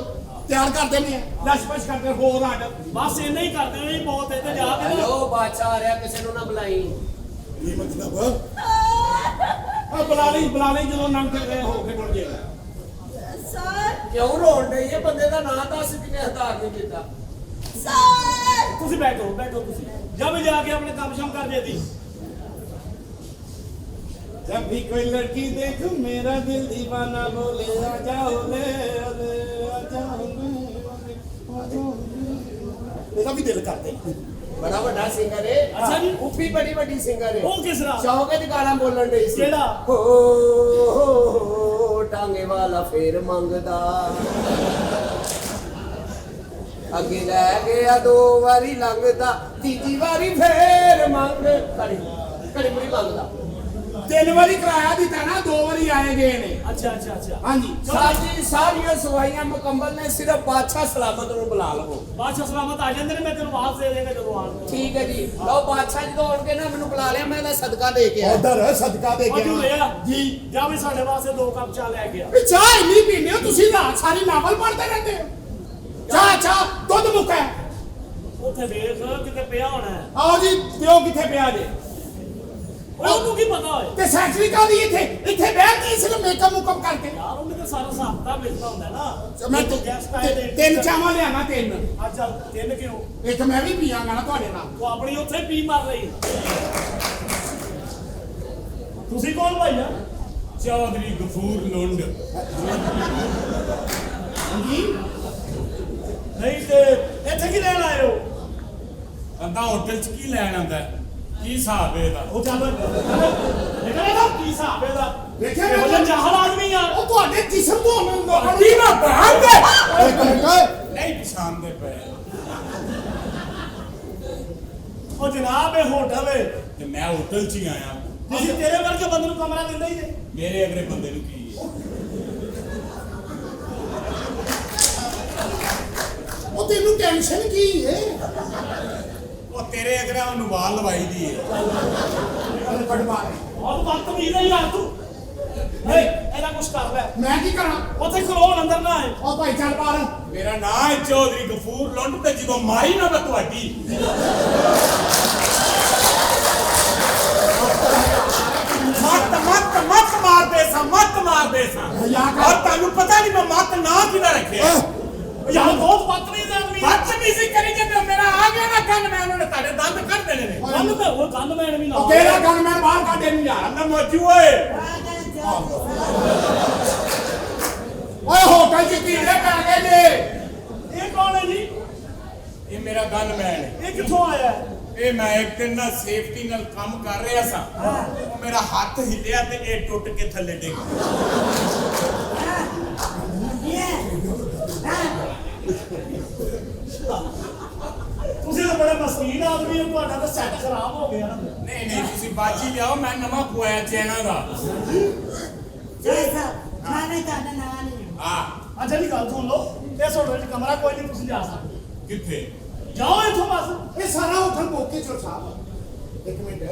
ਤਿਆਰ ਕਰ ਦੇਣੇ ਆ ਲਸ਼ਪਸ਼ ਕਰਦੇ ਹੋਰ ਆਰਡਰ ਬਸ ਇੰਨਾ ਹੀ ਕਰਦੇ ਹੋ ਜੀ ਬਹੁਤ ਹੈ ਤੇ ਜਾ ਕੇ ਨਾ ਹੈਲੋ ਬਾਦਸ਼ਾਹ ਆ ਰਿਹਾ ਕਿਸੇ ਨੂੰ ਨਾ ਬੁਲਾਈ। ਇਹ ਮਤਲਬ ਆ ਬੁਲਾ ਲਈ ਜਦੋਂ ਨੰਗ ਕੇ ਹੋ ਕੇ ਟੁੱਟ ਜਾਏਗਾ सर ਕਿਉਂ ਰੋਣ ਡਈ ਏ ਬੰਦੇ ਦਾ ਨਾਂ ਦੱਸ ਕਿਨੇ ਹਜ਼ਾਰ ਨਹੀਂ ਦਿੱਤਾ। सर ਤੁਸੀਂ ਬੈਠੋ ਤੁਸੀਂ ਜਾ ਵੀ ਜਾ ਕੇ ਆਪਣੇ ਕੰਮ ਸ਼ਮ ਕਰ ਦੇਦੀ जब भी कोई लड़की देखूं मेरा दिल दीवाना बोले आ जाओ ले आ जाओ मेरा भी दिल करते बड़ा ਵੱਡਾ ਸਿੰਗਰ ਹੈ ਅੱਛਾ ਜੀ। ਉਫੀ ਬੜੀ ਵੱਡੀ ਸਿੰਗਰ ਹੈ ਉਹ ਕਿਸ ਤਰ੍ਹਾਂ? ਚੌਕੇ ਦੀ ਗਾਣਾ ਬੋਲਣ ਡਈ ਸੀ ਕਿਹੜਾ? ਹੋ ਟਾਂਗੇ ਵਾਲਾ ਫੇਰ ਮੰਗਦਾ ਅੱਗੇ ਲੈ ਗਿਆ 2 ਵਾਰੀ ਲੰਘਦਾ ਤੀਜੀ ਵਾਰੀ ਫੇਰ ਮੰਗ ਕੜੀ ਕੜੀ ਮੁੜੀ ਮੰਗਦਾ 3 ਵਾਰੀ ਕਿਰਾਇਆ ਦਿੱਤਾ ਨਾ 2 ਵਾਰੀ ਆਏ ਗਏ ਨੇ ਅੱਛਾ ਅੱਛਾ ਅੱਛਾ ਹਾਂਜੀ ਸਾਡੀ ਸਾਰੀਆਂ ਸਵਾਈਆਂ ਮੁਕੰਮਲ ਨੇ ਸਿਰਫ ਬਾਦਸ਼ਾਹ ਸਲਾਮਤ ਨੂੰ ਬੁਲਾ ਲਵੋ ਬਾਦਸ਼ਾਹ ਸਲਾਮਤ ਆ ਜਾਂਦੇ ਨੇ ਮੈਂ ਤੈਨੂੰ ਆਵਾਜ਼ ਦੇ ਦੇਗਾ ਜਦੋਂ ਆਉਣ ਠੀਕ ਹੈ ਜੀ ਲਓ ਬਾਦਸ਼ਾਹ ਜਦੋਂ ਆਉਣਗੇ ਨਾ ਮੈਨੂੰ ਬੁਲਾ ਲਿਆ ਮੈਂ ਇਹਦਾ ਸਦਕਾ ਦੇ ਕੇ ਆਇਆ ਉਧਰ ਸਦਕਾ ਦੇ ਉਹ ਜੂ ਕੇ ਲਿਆ ਜੀ ਜਾ ਵੀ ਸਾਡੇ ਵਾਸਤੇ 2 ਕੱਪ ਚਾਹ ਲੈ ਗਿਆ ਵੀ ਚਾਹ ਨਹੀਂ ਪੀਂਦੇ ਹੋ ਤੁਸੀਂ ਰਾਤ ਸਾਰੀ ਨਾਵਲ ਪੜ੍ਹਦੇ ਰਹਿੰਦੇ ਹੋ ਚਾਹ ਦੁੱਧ ਮੁੱਕਾ ਹੈ। ਉੱਥੇ ਵੇਖ ਕਿਤੇ ਪਿਆ ਹੋਣਾ ਹੈ ਆਓ ਜੀ ਦਿਓ ਕਿੱਥੇ ਪਿਆ ਜੇ ਓਏ ਉਹਨੂੰ ਕੀ ਪਤਾ ਹੋਏ ਤੇ ਸੈਕਟਰੀ ਕਾਦੀ ਇੱਥੇ ਬੈਠ ਕੇ ਸਿਰਫ ਮੇਕਅਪ ਮੁਕਮ ਕਰਕੇ ਯਾਰ ਉਹਨੇ ਤਾਂ ਸਾਰਾ ਹਿਸਾਬ ਮਿਲਦਾ ਹੁੰਦਾ ਨਾ ਮੈਂ ਤੂੰ ਗੈਸਟ ਆਏ ਨੇ 3 ਚਾਵਾਂ ਲਿਆਣਾ 3 ਅੱਜ ਚੱਲ 3 ਕਿਉਂ ਇੱਕ ਮੈਂ ਵੀ ਪੀਆਂਗਾ ਨਾ ਤੁਹਾਡੇ ਨਾਲ ਤੂੰ ਆਪਣੀ ਉੱਥੇ ਪੀ ਮਾਰ ਲਈ ਤੁਸੀਂ ਕੌਣ ਭਾਈਆ ਚੌਧਰੀ ਗਫੂਰ ਲੁੰਡ ਹਾਂਜੀ ਨਹੀਂ ਤੇ ਇੱਥੇ ਕੀ ਲੈਣ ਆਏ ਹੋ ਕਹਿੰਦਾ ਹੋਟਲ 'ਚ ਕੀ ਲੈਣ ਆਂਦਾ ਕੀ ਹਿਸਾਬ ਹੈ ਇਹਦਾ ਉਹ ਚੱਲ ਨਿਕਲੇ ਨਾ ਕੀ ਹਿਸਾਬ ਹੈ ਦਾ ਵੇਖਿਆ ਇਹੋ ਜਿਹਾ ਜਾਹਲ ਆਦਮੀ ਆ ਉਹ ਤੁਹਾਡੇ ਜਿਸਮ ਤੋਂ ਲੋਕਾਂ ਨੂੰ ਕੀ ਨਾ ਬਾਹਰ ਦੇ ਇੱਕ ਮਿੰਟ ਨਹੀਂ ਪਛਾਣਦੇ ਪਏ ਉਹ ਜਨਾਬ ਇਹ ਹੋਟਲ ਹੈ ਤੇ ਮੈਂ ਹੋਟਲ 'ਚ ਹੀ ਆਇਆ ਅਸੀਂ ਤੇਰੇ ਵਰਗੇ ਬੰਦੇ ਨੂੰ ਕਮਰਾ ਦਿੰਦੇ ਹੀ ਨੇ ਮੇਰੇ ਅਗਲੇ ਬੰਦੇ ਨੂੰ ਕੀ ਹੈ ਉਹ ਤੈਨੂੰ ਟੈਨਸ਼ਨ ਕੀ ਹੈ ਉਹ ਤੇਰੇ ਅਗਲੇ ਉਹਨੂੰ ਵਾਲ ਲਵਾਈ ਦੀ ਹੈ ਅਰੇ ਬੜਮਾਰ ਬਹੁਤ ਬਦਤਮੀਜ਼ ਹੈ ਯਾਰ ਤੂੰ ਨਹੀਂ ਇਹਦਾ ਕੁਛ ਕਰ ਲੈ ਮੈਂ ਕੀ ਕਰਾਂ ਉੱਥੇ ਖਲੋਣ ਅੰਦਰ ਨਾ ਆਏ ਉਹ ਭਾਈ ਚੱਲ ਬਾਹਰ ਮੇਰਾ ਨਾਂ ਹੈ ਚੌਧਰੀ ਗਫੂਰ ਲੁੰਡ ਤੇ ਜਦੋਂ ਮਾਰੀ ਨਾ ਮੈਂ ਤੁਹਾਡੀ ਮੱਤ ਮਾਰਦੇ ਸਾਂ ਔਰ ਤੁਹਾਨੂੰ ਪਤਾ ਨਹੀਂ ਮੈਂ ਮੱਤ ਨਾਂ ਕਿਹਦਾ ਰੱਖਿਆ ਯਾਰ ਬਹੁਤ ਬਦਤਮੀਜ਼ ਆਦਮੀ ਹੈ ਬਦਤਮੀਜ਼ੀ ਕਰੀ ਜਦੋਂ ਮੇਰਾ ਆ ਗਿਆ ਨਾ ਕੰਨ ਮੈਂ ਉਹਨਾਂ ਨੇ ਤੁਹਾਡੇ ਦੰਦ ਕੱਢ ਦੇਣੇ ਨੇ ਕੰਨ ਤੇ ਉਹ ਕੰਨ ਮੈਨ ਵੀ ਨਾ ਉਹ ਤੇਰਾ ਗਨ ਮੈਂ ਬਾਹਰ ਕੱਢੇ ਨਹੀਂ ਯਾਰ ਅੰਦਰ ਮੋਚੂ ਓਏ ਓਏ ਹੋਟਲ ਚ ਕੀੜੇ ਪੈ ਗਏ ਨੇ ਇਹ ਕੌਣ ਹੈ ਜੀ ਇਹ ਮੇਰਾ ਗਨ ਮੈਨ ਹੈ ਇਹ ਕਿੱਥੋਂ ਆਇਆ ਹੈ? ਇਹ ਮੈਂ ਇੱਕ ਦਿਨ ਨਾ ਸੇਫਟੀ ਨਾਲ ਕੰਮ ਕਰ ਰਿਹਾ ਸਾਂ ਉਹ ਮੇਰਾ ਹੱਥ ਹਿੱਲਿਆ ਤੇ ਇਹ ਟੁੱਟ ਕੇ ਥੱਲੇ ਡਿੱਗ ਗਿਆ ਤੁਸੀਂ ਤਾਂ ਬੜੇ ਮਸਕੀਨ ਆਦਮੀ ਹੋ ਤੁਹਾਡਾ ਤਾਂ ਸੈੱਟ ਖਰਾਬ ਹੋ ਗਿਆ ਨਾ ਨਹੀਂ ਤੁਸੀਂ ਬਾਜੀ ਲਿਆਓ ਮੈਂ ਨਵਾਂ ਪਵਾਇਆ ਚੈਨਾ ਦਾ ਆ ਅੱਛਾ ਜੀ ਗੱਲ ਸੁਣ ਲਓ ਇਸ ਹੋਟਲ 'ਚ ਕਮਰਾ ਕੋਈ ਨਹੀਂ ਤੁਸੀਂ ਜਾ ਸਕਦੇ ਕਿੱਥੇ ਜਾਓ ਇੱਥੋਂ ਬਸ ਇਹ ਸਾਰਾ ਹੋਟਲ ਮੋਕੇ ਚੋਰ ਸਾਹਿਬ ਇੱਕ ਮਿੰਟ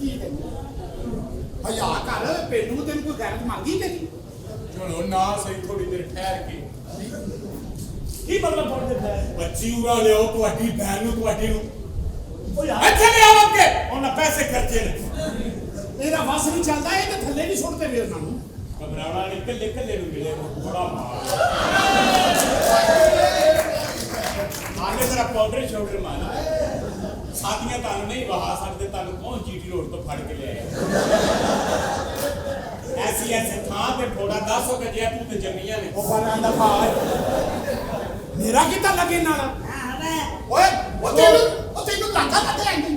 ਕੀ ਤੈਨੂੰ ਹਯਾ ਕਰ ਪਿੰਡੂ ਤੈਨੂੰ ਕੋਈ ਗੈਰਤ ਮੰਗੀ ਤੇਰੀ ਚਲੋ ਨਾ ਸਹੀ ਥੋੜੀ ਦੇਰ ਠਹਿਰ ਕੇ ਕੀ ਮਤਲਬ ਪੜਦੇ ਪਏ ਬੱਚੀ ਉਰਾ ਲਿਆਓ ਤੁਹਾਡੀ ਭੈਣ ਨੂੰ ਤੁਹਾਡੀ ਨੂੰ ਉਹ ਯਾਰ ਇੱਥੇ ਲਿਆਓ ਅੱਗੇ ਉਹਨਾਂ ਪੈਸੇ ਖਰਚੇ ਨੇ ਇਹਦਾ ਵਸ ਨਹੀਂ ਚੱਲਦਾ ਇਹ ਤੇ ਥੱਲੇ ਨਹੀਂ ਸੁੱਟਦੇ ਵੀ ਉਹਨਾਂ ਨੂੰ ਘਬਰਾਉਣਾ ਨਹੀਂ ਕੱਲੇ ਨੂੰ ਮਿਲੇ ਬੜਾ ਮਾਰ ਆਨੇ ਤੇਰਾ ਪਾਊਡਰ ਸ਼ਾਊਡਰ ਮਾਰ ਸਾਥੀਆਂ ਤੁਹਾਨੂੰ ਨਹੀਂ ਵਹਾ ਸਕਦੇ ਤੁਹਾਨੂੰ ਕੌਣ ਜੀਟੀ ਰੋਡ ਤੋਂ ਫੜ ਕੇ ਲਿਆਇਆ ਐਸੀ ਥਾਂ ਤੇ ਥੋੜਾ 10 ਹੋ ਗਿਆ ਤੂੰ ਤੇ ਜੰਮੀਆਂ ਨੇ ਉਹ ਬਾਰਾਂ ਦਾ ਭਾਰ ਮੇਰਾ ਕਿੱਦਾਂ ਲੱਗੇ ਨਾਲ ਓਏ ਉਹ ਤੈਨੂੰ ਲਾਗਾ ਪਤਾ ਐਂਦੀ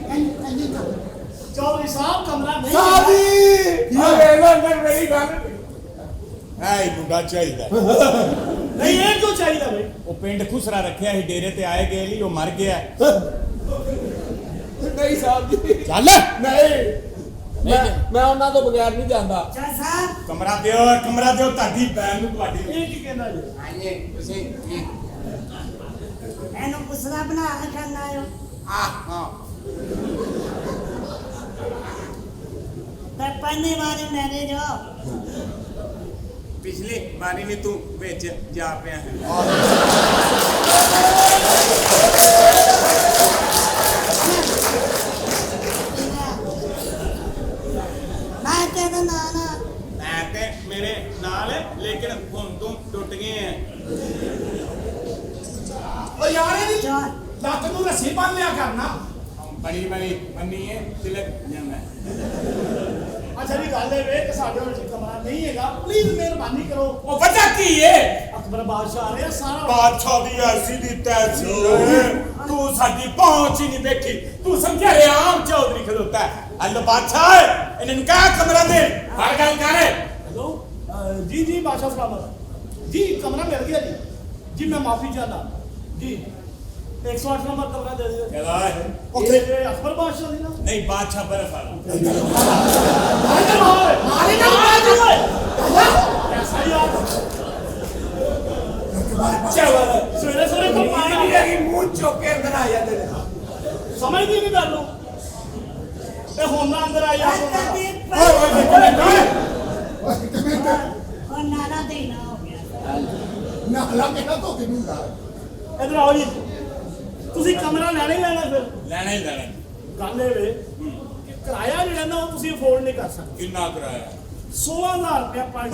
ਚੌਧਰੀ ਸਾਹਿਬ ਕਮਰਾ ਨਹੀਂ ਸਾਦੀ ਅਰੇ ਮੇਰੀ ਗੱਲ ਐ ਮੁੰਡਾ ਚਾਹੀਦਾ ਨਹੀਂ ਇਹ ਕਿਉਂ ਚਾਹੀਦਾ ਬਈ ਉਹ ਪਿੰਡ ਖੁਸਰਾ ਰੱਖਿਆ ਸੀ ਡੇਰੇ ਤੇ ਆਏ ਗਏ ਲਈ ਉਹ ਮਰ ਗਿਆ ਨਹੀਂ ਸਾਹਿਬ ਜੀ ਚੱਲ ਨਹੀਂ ਮੈਂ ਉਹਨਾਂ ਤੋਂ ਬਗੈਰ ਨਹੀਂ ਜਾਂਦਾ ਕਮਰਾ ਦਿਓ ਤੁਹਾਡੀ ਭੈਣ ਨੂੰ ਤੁਹਾਡੀ ਨੂੰ। ਇਹ ਕੀ ਕਹਿੰਦਾ ਜੀ ਆਈਏ ਤੁਸੀਂ ਇਹਨੂੰ ਪੁੱਛਦਾ ਬਣਾ ਕੇ ਖਾਣਾ ਆਇਓ ਹਾਂ ਤੇ ਪੰਨੇ ਵਾਲੇ ਮੈਨੇ ਜੋ ਪਿਛਲੀ ਵਾਰੀ ਨੇ ਤੂੰ ਵਿੱਚ ਜਾ ਪਿਆ ਹੈ ਮੈਂ ਤੇਰਾ ਨਾਨਾ ਮੈਂ ਤੇ ਮੇਰੇ ਨਾਲ ਲੇਕਿਨ ਹੁਣ ਤੂੰ ਟੁੱਟ ਗਏ ਹੈ ਓ ਯਾਰ ਇਹਦੀ ਚੋਰ ਲੱਤ ਨੂੰ ਰੱਸੀ ਬੰਨ ਲਿਆ ਕਰਨਾ ਬੜੀ ਬਣੀ ਬੰਨੀ ਹੈ ਤਿਲਕ ਜਾਂਦਾ ਹੈ। ਅੱਛਾ ਜੀ ਗੱਲ ਇਹ ਵੇ ਕਿ ਸਾਡੇ ਵਿੱਚ ਕਮਰਾ ਨਹੀਂ ਹੈਗਾ ਪਲੀਜ਼ ਮਿਹਰਬਾਨੀ ਕਰੋ ਉਹ ਪਤਾ ਕੀ ਏ ਅਕਬਰ ਬਾਦਸ਼ਾਹ ਆ ਰਿਹਾ ਸਾਰਾ ਬਾਦਸ਼ਾਹ ਦੀ ਐਸੀ ਦੀ ਤੈਸੀ ਏ ਤੂੰ ਸਾਡੀ ਪਹੁੰਚ ਹੀ ਨਹੀਂ ਦੇਖੀ ਤੂੰ ਸਮਝਿਆ ਰਿਆਮ ਚੌਧਰੀ ਖਲੋਤਾ ਹੈ ਅੱਲੋ ਬਾਦਸ਼ਾਹ ਇਹਨਾਂ ਨੂੰ ਕਹਾ ਕਮਰਾ ਦੇ ਹਰ ਗੱਲ ਕਰ हेलो जी जी बादशाह सलामत जी कमरा मिल गया जी मैं माफी चाहता जी 108 नंबर कमरा दे दीजिए कहला है ओके अकबर बादशाह दी ना नहीं बादशाह बर्फ वाला मारे ना ऐसा यार चलो सवेरे सवेरे तो मारा ਮੂੰਹ ਚੁੱਕ ਕੇ ਅੰਦਰ ਆ ਜਾਂਦੇ ਨੇ समझदी नहीं गल ए हुन ना अंदर आई और नाना देना हो गया ਨਾਲਾ ਕਿਹੜਾ ਧੋ ਕੇ ਨੂੰ ਗਾ इधर आओ जी ਤੁਸੀਂ ਕਮਰਾ ਲੈਣਾ ਹੀ ਲੈਣਾ ਫਿਰ ਲੈਣਾ ਹੀ ਲੈਣਾ ਗੱਲ ਇਹ ਵੇ ਕਿ ਕਿਰਾਇਆ ਜਿਹੜਾ ਨਾ ਉਹ ਤੁਸੀਂ ਅਫੋਰਡ ਨਹੀਂ ਕਰ ਸਕਦੇ ਕਿੰਨਾ ਕਰਾਇਆ 16000 ਰੁਪਏ ਪਰ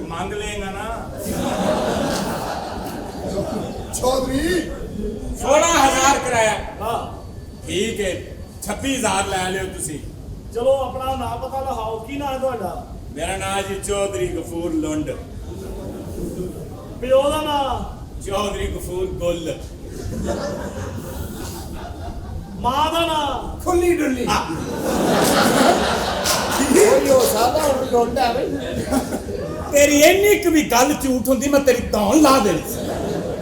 ਮੰਗ ਲੇਗਾ ਨਾ ਚੌਧਰੀ 16000 ਕਰਾਇਆ ਹਾਂ ਠੀਕ ਹੈ 26000 ਲੈ ਲਿਓ ਤੁਸੀਂ ਚਲੋ ਆਪਣਾ ਨਾਮ ਪਤਾ ਲਹਾਓ ਕੀ ਨਾਮ ਹੈ ਤੁਹਾਡਾ ਮੇਰਾ ਨਾਮ ਜੀ ਚੌਧਰੀ ਗਫੂਰ ਲੁੰਡ ਪਿਓ ਦਾ ਨਾਮ ਚੌਧਰੀ ਗਫੂਰ ਗੁੱਲ ਮਾਂ ਦਾ ਨਾਮ ਖੁੱਲੀ ਡੁੱਲੀ ਕੋਈ ਹੋ ਸਕਦਾ ਹੁਣ ਡੋਂਡਾ ਵੇ ਤੇਰੀ ਇੰਨੀ ਕੁ ਵੀ ਗੱਲ ਝੂਠ ਹੁੰਦੀ ਮੈਂ ਤੇਰੀ ਧੌਣ ਲਾ ਦੇਣੀ ਸੀ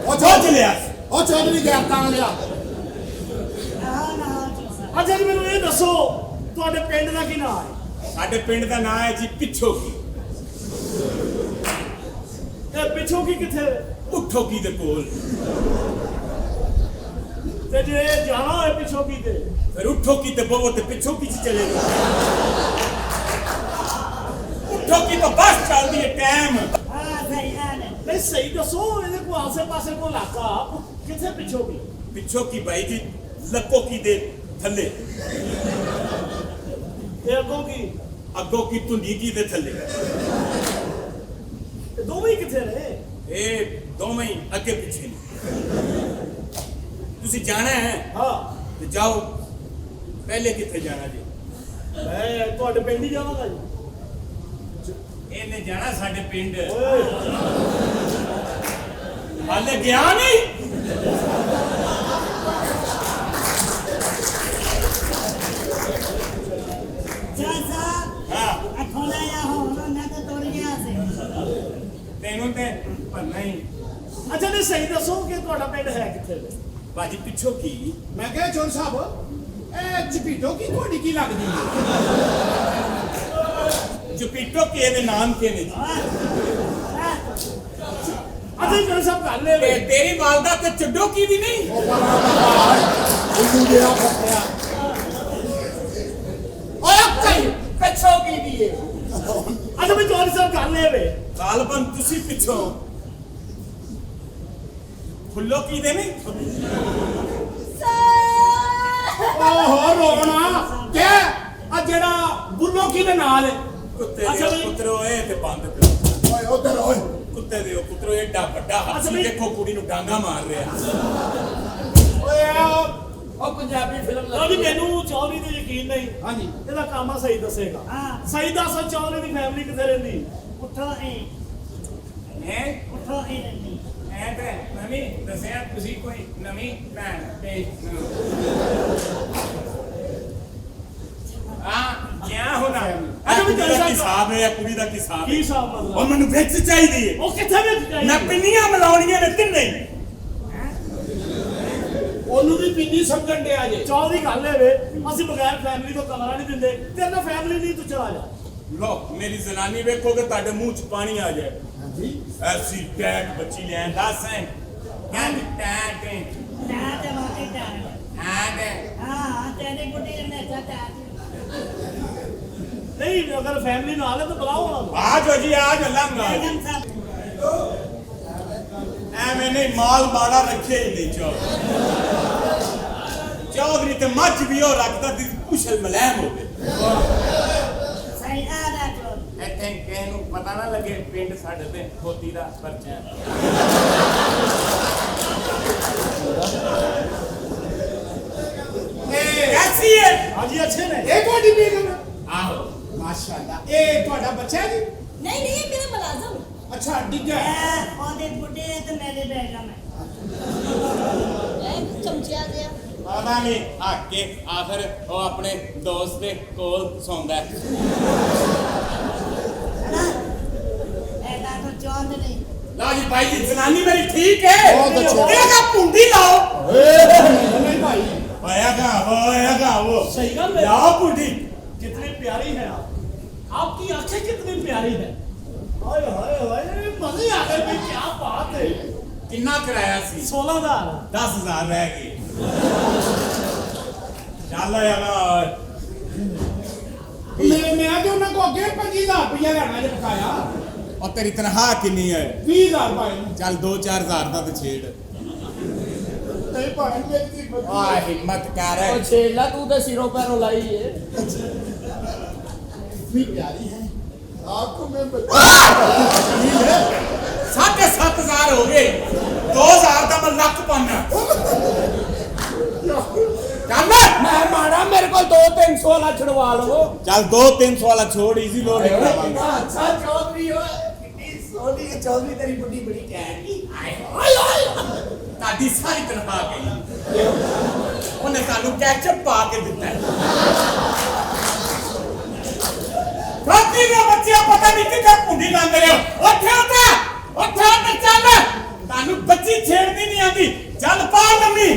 ਉਹ ਸੋਚ ਲਿਆ ਉਹ ਚੌਧਰੀ ਗਿਆ ਤਾਂ ਲਿਆ ਅੱਛਾ ਜੀ ਮੈਨੂੰ ਇਹ ਦੱਸੋ ਤੁਹਾਡੇ ਪਿੰਡ ਦਾ ਕੀ ਨਾਮ ਹੈ ਸਾਡੇ ਪਿੰਡ ਦਾ ਨਾਮ ਹੈ ਜੀ ਪਿੱਛੋਕੀ ਇਹ ਪਿੱਛੋਂ ਕੀ ਕਿੱਥੇ ਉੱਠੋਕੀ ਦੇ ਕੋਲ ਤੇ ਜੇ ਜਾਣਾ ਹੋਏ ਪਿੱਛੋਂ ਕੀ ਤੇ ਫਿਰ ਉੱਠੋਕੀ ਤੇ ਬਵੋ ਤੇ ਪਿੱਛੋਕੀ ਚ ਚਲੇ ਜਾਓ ਉੱਠੋਕੀ ਤੋਂ ਬੱਸ ਚੱਲਦੀ ਹੈ ਟਾਈਮ ਨਹੀਂ ਸਹੀ ਦੱਸੋ ਇਹਦੇ ਕੋਲ ਆਸੇ ਪਾਸੇ ਕੋਈ ਇਲਾਕਾ ਕਿੱਥੇ ਪਿੱਛੋਂ ਕੀ ਪਿੱਛੋਕੀ ਬਾਈ ਜੀ ਲੱਕੋਕੀ ਦੇ ਥੱਲੇ ਇਹ ਅੱਗੋਂ ਕੀ ਅੱਗੋਂ ਕੀ ਧੁੰਦੀਕੀ ਦੇ ਥੱਲੇ ਇਹ ਦੋਵੇਂ ਹੀ ਕਿੱਥੇ ਨੇ ਇਹ ਦੋਵੇਂ ਹੀ ਅੱਗੇ ਪਿੱਛੇ ਨੇ ਤੁਸੀਂ ਜਾਣਾ ਹੈ ਹਾਂ ਤੇ ਜਾਓ ਪਹਿਲੇ ਕਿੱਥੇ ਜਾਣਾ ਜੀ ਮੈਂ ਤੁਹਾਡੇ ਪਿੰਡ ਹੀ ਜਾਵਾਂਗਾ ਜੀ ਇਹਨੇ ਜਾਣਾ ਸਾਡੇ ਪਿੰਡ ਓਏ ਹਾਲੇ ਗਿਆ ਨਹੀਂ ਹਾਂ ਤੈਨੂੰ ਤੇ ਪਰ ਨਹੀਂ ਅੱਛਾ ਨਹੀਂ ਸਹੀ ਦੱਸੋ ਕਿ ਤੁਹਾਡਾ ਪਿੰਡ ਹੈ ਕਿੱਥੇ ਵੇ ਬਾਜੀ ਪਿੱਛੋਂ ਕੀ ਮੈਂ ਕਿਹਾ ਚੋਰ ਸਾਹਿਬ ਇਹ ਚਪੀਟੋ ਕੀ ਤੁਹਾਡੀ ਕੀ ਲੱਗਦੀ ਹੈ ਜੁਪੀਟੋ ਕੇ ਦੇ ਨਾਮ ਕੇ ਨੇ ਜੀ ਅੱਛਾ ਜੀ ਸਭ ਕਰ ਲੈ ਤੇ ਤੇਰੀ ਵਾਲਦਾ ਤੇ ਚੱਡੋ ਕੀ ਦੀ ਨਹੀਂ ਉਹਨੂੰ ਜਿਹੜਾ ਫੱਟਿਆ ਓਏ ਕਈ ਪਿੱਛੋਂ ਕੀ ਦੀਏ ਅੱਛਾ ਵੀ ਚੌਧਰੀ ਸਾਹਿਬ ਕਰ ਲੈ ਵੇ ਤਾਲਬਨ ਤੁਸੀਂ ਪਿੱਛੋਂ ਖੁੱਲੋ ਕੀ ਦੇ ਨਹੀਂ ਓਹੋ ਰੋਣਾ ਕਿ ਆ ਜਿਹੜਾ ਬੁੱਲੋ ਕੀ ਦੇ ਨਾਲ ਹੈ ਕੁੱਤੇ ਅੱਛਾ ਦੇ ਵੀ- ਪੁੱਤਰੋ ਇਹ ਤੇ ਬੰਦ ਕਰੋ ਓਏ ਉਧਰ ਓਏ ਕੁੱਤੇ ਦੇ ਪੁੱਤਰੋ ਏਡਾ ਵੱਡਾ ਅੱਛਾ ਹਾਥੀ ਵੀ- ਦੇਖੋ ਕੁੜੀ ਨੂੰ ਡਾਂਗਾ ਮਾਰ ਰਿਹਾ ਓਏ ਉਹ ਪੰਜਾਬੀ ਫਿਲਮ ਚੌਧਰੀ ਮੈਨੂੰ ਚੌਧਰੀ ਤੇ ਯਕੀਨ ਨਹੀਂ ਹਾਂਜੀ ਇਹਦਾ ਕੰਮ ਆ ਸਹੀ ਦੱਸੇਗਾ ਹਾਂ। ਸਹੀ ਦੱਸ ਚੌਧਰੀ ਦੀ ਫੈਮਿਲੀ ਕਿੱਥੇ ਰਹਿੰਦੀ ਹੈ ਐ ਤੇ ਨਵੀਂ ਦੱਸਿਆ ਤੁਸੀਂ ਕੋਈ ਨਵੀਂ ਭੈਣ ਤੇ ਕਿਆ ਹੋਣਾ ਅੱਛਾ ਵੀ ਕੁੜੀ ਦਾ ਕੀ ਹਿਸਾਬ ਹੈ ਕੁੜੀ ਦਾ ਕੀ ਹਿਸਾਬ ਕੀ ਹੈ ਹਿਸਾਬ ਮਤਲਬ ਉਹ ਮੈਨੂੰ ਵਿੱਚ ਚਾਹੀਦੀ ਹੈ ਉਹ ਕਿੱਥੇ ਵਿੱਚ ਜਾਈ ਨਾ ਪਿੰਨੀਆਂ ਮਿਲਾਉਣੀਆਂ ਨੇ ਤਿੰਨੇ ਹੀ ਉਹਨੂੰ ਵੀ ਪਿੰਨੀ ਸਮਝਣ ਡਿਆ ਜੇ ਚੌਧਰੀ ਕਰ ਲੈ ਵੇ ਅਸੀਂ ਬਗੈਰ ਫੈਮਿਲੀ ਤੋਂ ਕਮਰਾ ਨਹੀਂ ਦਿੰਦੇ ਤੇਰੇ ਨਾਲ ਫੈਮਿਲੀ ਨਹੀਂ ਤੂੰ ਚਲਾ ਜਾ ਲੋ ਮੇਰੀ ਜ਼ਨਾਨੀ ਵੇਖੋਗੇ ਤੁਹਾਡੇ ਮੂੰਹ 'ਚ ਪਾਣੀ ਆ ਜਾਏ ਹਾਂਜੀ ਐਸੀ ਟੈਕ ਬੱਚੀ ਲੈਣ ਦੱਸ ਹੈ ਕਹਿੰਦੀ ਟੈਕ ਨਹੀਂ ਅਗਰ ਫੈਮਿਲੀ ਨਾਲ ਹੈ ਤਾਂ ਬੁਲਾਓ ਉਹਨਾਂ ਨੂੰ ਆ ਜਾਓ ਜੀ ਆ ਜਾਓ ਲੰਘਾ ਐਵੇਂ ਨਹੀਂ ਮਾਲ ਬਾੜਾ ਰੱਖਿਆ ਹੀ ਨਹੀਂ ਚੌਧਰੀ ਤੇ ਮੱਝ ਵੀ ਉਹ ਰੱਖਦਾ ਦੀ ਕੁਸ਼ਲ ਮਲੈਮ ਹੋਵੇ ਇੱਥੇ ਕਿਸੇ ਨੂੰ ਪਤਾ ਨਾ ਲੱਗੇ ਪਿੰਡ ਸਾਡੇ ਤੇ ਖੋਤੀ ਦਾ ਪਰਚਾ कैसी है हाँ जी अच्छे ने ਇਹ ਤੁਹਾਡੀ ਬੇਗਮ ਹੈ आहो ਮਾਸ਼ਾਅੱਲਾ ਇਹ ਤੁਹਾਡਾ ਬੱਚਾ ਹੈ ਜੀ ਨਹੀਂ ਨਹੀਂ ਇਹ ਮੇਰਾ ਮੁਲਾਜ਼ਮ ਅੱਛਾ ਡਿੱਗਾ ਹੈ। ਉਹਦੇ ਬੁੱਢੇ ਤੇ ਮੇਰੇ ਬੈਗਮ ਹੈ ਇਹ ਚਮਚਿਆ ਜਿਹਾ ਪਤਾ ਨਹੀਂ ਹੱਕ ਕੇ ਆਖਰ ਉਹ ਆਪਣੇ ਦੋਸਤ ਦੇ ਕੋਲ ਸੌਂਦਾ ਹੈ। ਇਹਦਾ ਤਾਂ ਚਾਹੁੰਦੇ ਨਹੀਂ ਲਓ ਜੀ ਭਾਈ ਜੀ ਜਨਾਨੀ ਮੇਰੀ ਠੀਕ ਹੈ ਬਹੁਤ ਅੱਛਾ। ਇਹਦਾ ਪੁੰਡੀ ਲਾਓ नहीं भाई आया वो सही गल है। लाओ पुंडी कितनी प्यारी है आप आपकी आंखें कितनी प्यारी है हाय हाय हाय मजे आ गए भाई क्या बात है किन्ना कराया सी 16,000 10,000 रह गए चल यार मैं तो उन्हें को अगे 25,000 रुपया लेना जो बकाया और तेरी तनख्वाह कितनी है 20,000 भाई चल 2-4 हज़ार का तो छेड़ नहीं भाई मेरी आ हिम्मत कर ਉਹ ਛੇਲਾ ਤੂੰ ਤੇ ਸਿਰੋਂ ਪੈਰੋਂ ਲਾਈ ਏ इतनी प्यारी है आपको मैं 7,500 हो गए 2,000 का मैं लख पाना चल ਮੈਂ ਮਾੜਾ ਮੇਰੇ ਕੋਲ 2-300 ਵਾਲਾ ਛੜਵਾ ਲਵੋ चल 2-300 वाला छोड़ इजी लोड करावांगे ਅੱਛਾ ਚੌਧਰੀ ਓਏ ਕਿੰਨੀ ਸੋਹਣੀ ਹੈ ਚੌਧਰੀ ਤੇਰੀ ਬੁੱਢੀ ਬੜੀ ਘੈਂਟ ਕੀ ਹਾਏ ਹਾਏ ताड़ी सारी तनख्वाह गई उन्हें सानू कैचअप पा के दिता है राती दे बच्चे पता नहीं किथे पुंडी लांदे रहे उठे उठे चल तानू बच्ची छेड़नी नहीं आती चल पा लम्मी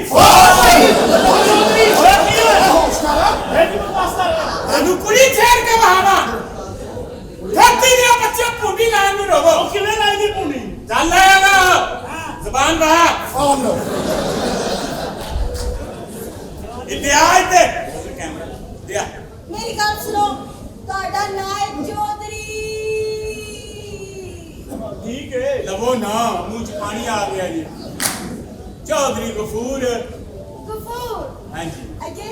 तानू कुड़ी छेड़ के बहाना राती दे बच्चे पुंडी लान में रहो किवें लाई दी पुंडी चल आएगा जबान बहा इतिहास कैमरा दिया ਮੇਰੀ ਗੱਲ ਸੁਣੋ ਤੁਹਾਡਾ ਨਾਮ ਹੈ ਚੌਧਰੀ ठीक है लवो ना मुंह च पानी आ गया जी चौधरी गफूर ਗਫੂਰ हाँ जी ਅੱਗੇ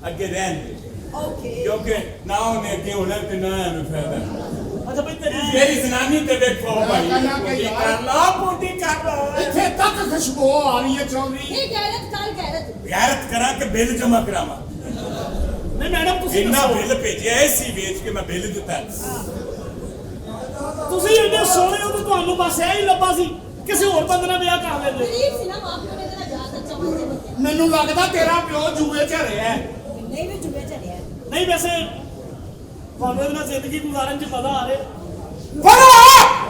अगे रहन दे ਓਕੇ क्योंकि ना उन्हें अगे होना ते ना है फायदा अच्छा भाई तेरी मेरी जनानी ते देखो भाई करना क्या पूरी यार? कर लो पूरी कर लो इतने तक खुशबू आ रही है चौधरी ਇਹ ਗੈਰਤ ਕਰ ਗੈਰਤ गैरत करा के बिल जमा करावा नहीं मैडम ਤੁਸੀਂ इन्ना ਦੱਸੋ। बिल भेजिया ऐसी बेच के मैं बिल दिता ਤੁਸੀਂ ਇੰਨੇ ਸੋਹਣੇ ਹੋ ਤਾਂ ਤੁਹਾਨੂੰ ਬਸ ਇਹ ਹੀ ਲੱਭਾ ਸੀ ਕਿਸੇ ਹੋਰ ਬੰਦੇ ਨਾਲ ਵਿਆਹ ਕਰ ਲੈਂਦੇ ਗਰੀਬ ਸੀ ਨਾ ਮਾਂ ਪਿਓ ਨੇ ਤੇਰਾ ਵਿਆਹ ਸੱਚਾ ਮੰਨਦੇ ਨੇ ਮੈਨੂੰ ਲੱਗਦਾ ਤੇਰਾ ਪਿਓ ਜੂਏ ਚ ਰਿਹਾ ਹੈ ਨਹੀਂ ਵੀ ਜੁਵੇ ਚੜਿਆ ਨਹੀਂ ਵੈਸੇ ਤੁਹਾਨੂੰ ਇਹਦੇ ਨਾਲ ਜ਼ਿੰਦਗੀ ਗੁਜ਼ਾਰਨ ਚ ਮਜ਼ਾ ਆ ਰਿਹਾ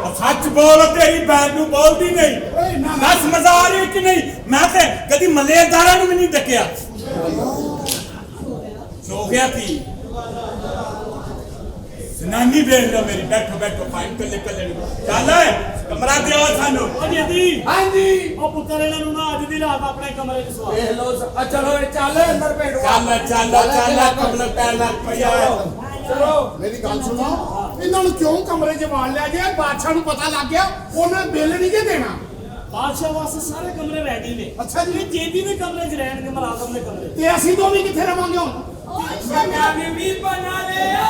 और सच बोल तेरी बैन नु बोलती नहीं ओए ना दस मजा आ रही कि नहीं मैं ते कदी मलेदारा नु भी नहीं डकिया सो गया थी जनानी देख लो मेरी बैठो बैठो फाइन कले कले चल कमरा दियो सानू ਉਹ ਜੀਦੀ ਹਾਂਜੀ ਉਹ ਪੁੱਤਰ ਇਹਨਾਂ ਨੂੰ ਨਾ ਅੱਜ ਦੀ ਰਾਤ ਆਪਣੇ ਕਮਰੇ 'ਚ ਸਵਾ ਦੇਖ ਲੋ ਚਲੋ ਇਹ ਚੱਲ ਅੰਦਰ ਭੇਡਵਾ चल कमला पैर लग पया ਚਲੋ ਮੇਰੀ ਗੱਲ ਸੁਣੋ ਇਹਨਾਂ ਨੂੰ ਕਿਉਂ ਕਮਰੇ 'ਚ ਵਾੜ ਲਿਆ ਗਿਆ ਬਾਦਸ਼ਾਹ ਨੂੰ ਪਤਾ ਲੱਗ ਗਿਆ ਉਹਨੇ ਬਿੱਲ ਨਹੀਂ ਜੇ ਦੇਣਾ ਬਾਦਸ਼ਾਹ ਵਾਸਤੇ ਸਾਰੇ ਕਮਰੇ ਰੈਡੀ ਨੇ ਅੱਛਾ ਜੀ। ਇਹ ਜੇਦੀ ਦੇ ਕਮਰੇ 'ਚ ਰਹਿਣਗੇ ਮਲਾਜ਼ਮ ਦੇ ਕਮਰੇ 'ਚ ਤੇ ਅਸੀਂ ਦੋਵੇਂ ਕਿੱਥੇ ਰਵਾਂਗੇ ਹੁਣ ਓਏ ਸ਼ਾਨਾ ਵੀ ਬਣਾ ਲਿਆ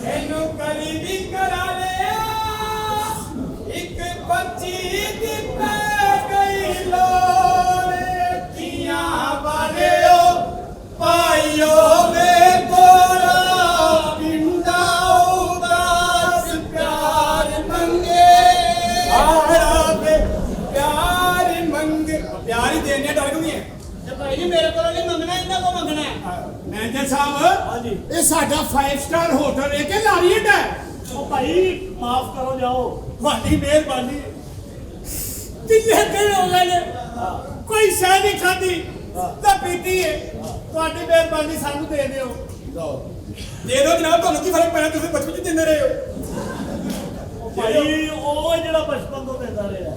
ਇਹਨੂੰ ਕਲੀ ਵੀ ਕਰਾ ਲਿਆ ਇੱਕ ਬੱਚੀ ਦੀ ਪੈ ਗਈ ਲੋਰੇ ਕੀਆਂ ਵਾਲਿਓ ਪਾਈਓ ਵੇ ਕੋਰਾ ਪਿੰਡਾ ਉਦਾਸ ਪਿਆਰ ਮੰਗੇ ਆੜਾ ਵੇ ਪਿਆਰ ਮੰਗੇ ਪਿਆਰ ਹੀ ਦੇਣੇ ਡਰ ਗਈ ਹੈ ਤੇ ਭਾਈ ਜੀ ਮੇਰੇ ਕੋਲੋਂ ਨਹੀਂ ਮੰਗਣਾ ਇਹਨਾਂ ਕੋਲ ਮੰਗਣਾ ਹੈ ਮੈਨੇਜਰ ਸਾਹਿਬ ਹਾਂਜੀ ਇਹ ਸਾਡਾ 5 ਸਟਾਰ ਹੋਟਲ ਹੈ ਕਿ ਲਾਰੀਅਟ ਹੈ ਉਹ ਭਾਈ ਮਾਫ ਕਰੋ ਜਾਓ ਤੁਹਾਡੀ ਮਿਹਰਬਾਨੀ ਕਿੰਨੇ ਦਿਨ ਹੋ ਗਏ ਨੇ ਕੋਈ ਸ਼ੈ ਨਹੀਂ ਖਾਦੀ ਤਾਂ ਪੀਤੀ ਹੈ ਤੁਹਾਡੀ ਮਿਹਰਬਾਨੀ ਸਾਨੂੰ ਦੇ ਦਿਓ ਦੇ ਦੋ ਜਨਾਬ ਤੁਹਾਨੂੰ ਕੀ ਫਰਕ ਪੈਣਾ ਤੁਸੀਂ ਬਚਪਨ ਚ ਦਿੰਦੇ ਰਹੇ ਹੋ ਉਹ ਭਾਈ ਉਹ ਜਿਹੜਾ ਬਚਪਨ ਤੋਂ ਦਿੰਦਾ ਰਿਹਾ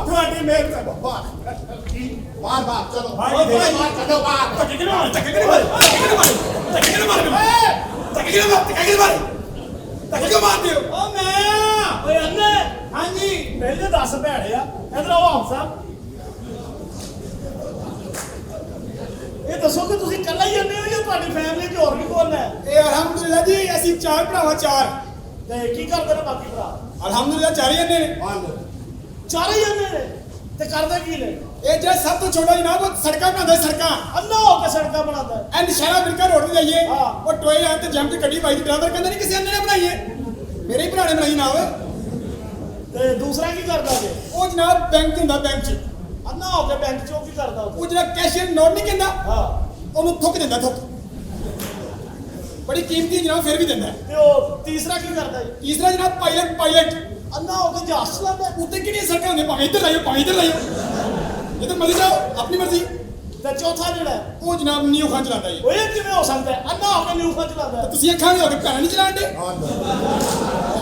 ਤੁਹਾਡੀ ਮਿਹਰਬਾਨੀ ਬਾਰ ਬਾਰ ਚਲੋ ਭਾਈ ਦੇ ਬਾਰ ਚਲੋ ਬਾਰ ਧੱਕੇ ਕਿਹਨੇ ਮਾਰ ਧੱਕੇ ਕਿਹਨੇ ਮਾਰ ਧੱਕੇ ਕਿਹਨੇ ਮਾਰ ਧੱਕੇ ਕਿਹਨੇ ਮਾਰ ਧੱਕੇ ਕਿਹਨੇ ਮਾਰ ਧੱਕੇ ਕਿਉਂ ਮਾਰਦੇ ਹੋ ਓ ਮੈਂ ਓਏ ਅੰਨੇ ਹਾਂਜੀ ਪਹਿਲੇ 10 ਭੈੜੇ ਆ ਇਧਰ ਆਓ ਆਪ ਸਾਹਿਬ ਇਹ ਦੱਸੋ ਕਿ ਤੁਸੀਂ ਇਕੱਲਾ ਹੀ ਜਾਂਦੇ ਹੋ ਜਾਂ ਤੁਹਾਡੀ ਫੈਮਿਲੀ 'ਚ ਹੋਰ ਵੀ ਕੋਲ ਹੈ ਇਹ ਅਲਹਮਦੁਲਿਲਾ ਜੀ ਅਸੀਂ ਚਾਰ ਭਰਾਵਾਂ ਚਾਰ ਤੇ ਕੀ ਕਰਦੇ ਨੇ ਬਾਕੀ ਭਰਾ ਅਲਹਮਦੁਲਿਲਾ ਚਾਰ ਹੀ ਨੇ ਚਾਰੇ ਜਾਂਦੇ ਨੇ ਤੇ ਕਰਦੇ ਕੀ ਨੇ? ਇਹ ਜਿਹੜਾ ਸਭ ਤੋਂ ਛੋਟਾ ਜਨਾਬ ਉਹ ਸੜਕਾਂ ਬਣਾਉਂਦਾ ਸੜਕਾਂ। ਅੰਨਾ ਹੋ ਕੇ ਸੜਕਾਂ ਬਣਾਉਂਦਾ ਹੈ। ਐ ਨਿਸ਼ਾਨਾ ਬਿਲਕਾ ਰੋਡ ਤੇ ਜਾਈਏ ਹਾਂ। ਉਹ ਟੋਏ ਆਂ ਤੇ ਜੰਮ ਕੇ ਗੱਡੀ ਬਾਈ ਦੀ ਡਰਾਈਵਰ ਕਹਿੰਦਾ ਨਹੀਂ ਕਿਸੇ ਅੰਨੇ ਨੇ ਬਣਾਈਏ, ਮੇਰੇ ਹੀ ਭਰਾਣੇ ਬਣਾਈ ਨਾ ਹੋਵੇ। ਤੇ ਦੂਸਰਾ ਕੀ ਕਰਦਾ ਜੇ? ਉਹ ਜਨਾਬ ਬੈਂਕ ਹੁੰਦਾ, ਬੈਂਕ 'ਚ ਅੰਨਾ ਹੋ ਕੇ ਬੈਂਕ ਚੋਂ ਕੀ ਕਰਦਾ ਉਹ ਜਿਹੜਾ ਕੈਸ਼ੀਅਰ ਨੋਟ ਨਹੀਂ ਕਹਿੰਦਾ ਹਾਂ। ਉਹਨੂੰ ਥੁੱਕ ਦਿੰਦਾ, ਥੁੱਕ। ਬੜੀ ਕੀਮਤੀ ਜਨਾਬ ਫਿਰ ਵੀ ਦਿੰਦਾ। ਤੇ ਉਹ ਤੀਸਰਾ ਕੀ ਕਰਦਾ ਜੀ? ਤੀਸਰਾ ਜਨਾਬ ਪਾਇਲਟ, ਪਾਇਲਟ ਅੰਨਾ ਹੋ ਕੇ ਜਹਾਜ਼ ਚਲਾਉਂਦਾ ਹੈ। ਉੱਤੇ ਕਿਹੜੀਆਂ ਸੜਕਾਂ ਹੁੰਦੀਆਂ, ਭਾਵੇਂ ਇੱਧਰ ਲਾਇਓ ਭਾਵੇਂ ਇੱਧਰ ਲਾਇਓ, ਜਿੱਧਰ ਮਰਜ਼ੀ ਜਾਓ ਆਪਣੀ ਮਰਜ਼ੀ। ਤੇ ਚੌਥਾ ਜਿਹੜਾ ਹੈ, ਉਹ ਜਨਾਬ ਨਿਊ ਖਾਨ ਚਲਾਉਂਦਾ ਜੀ। ਉਹ ਇਹ ਕਿਵੇਂ ਹੋ ਸਕਦਾ ਹੈ? ਅੰਨਾ ਹੋ ਕੇ ਨਿਊ ਖਾਨ ਚਲਾਉਂਦਾ ਹੈ। ਤੁਸੀਂ ਅੱਖਾਂ ਨਹੀਂ ਹੋ ਕੇ ਭੈਣਾਂ ਨਹੀਂ ਚਲਾਉਂਦੇ।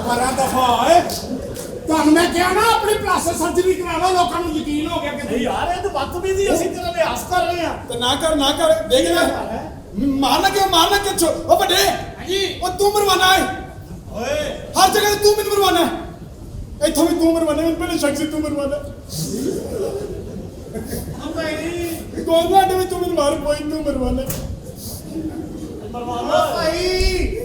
ਪਰਾਂ ਦਫਾ ਓਏ, ਤੁਹਾਨੂੰ ਮੈਂ ਕਿਹਾ ਨਾ ਆਪਣੀ ਪਲਾਸਟਿਕ ਸਰਜਰੀ ਕਰਾ ਲਓ, ਲੋਕਾਂ ਨੂੰ ਯਕੀਨ ਹੋ ਗਿਆ ਕਿ ਨਹੀਂ ਯਾਰ ਇਹ ਤਾਂ ਬਦਤਮੀਜ਼ੀ, ਅਸੀਂ ਤੇਰਾ ਲਿਹਾਜ਼ ਕਰ ਰਹੇ ਹਾਂ। ਤੇ ਨਾ ਕਰ, ਨਾ ਕਰ। ਦੇਖ ਲੈ ਮਾਰਨਾ ਕਿਉਂ, ਮਾਰਨਾ ਕਿਉਂ? ਉਹ ਵੱਡੇ ਹਾਂਜੀ ਉਹ ਤੂੰ ਮਰਵਾਨਾ ਹੈ, ਓਏ ਹਰ ਜਗ੍ਹਾ ਤੇ ਤੂੰ ਮੈਨੂੰ ਮਰਵਾਨਾ ਹੈ। ਇੱਥੋਂ ਵੀ ਤੂੰ ਮਰਵਾਨਾ, ਮੈਨੂੰ ਪਹਿਲੇ ਸ਼ੱਕ ਸੀ ਤੂੰ ਮਰਵਾਨਾ। ਭਾਈ ਗੋਲਵਾਡੇ ਵੀ ਤੂੰ ਮੈਨੂੰ ਮਾਰ, ਕੋਈ ਤੂੰ ਮਰਵਾਨਾ। ਮਰਵਾਨਾ ਭਾਈ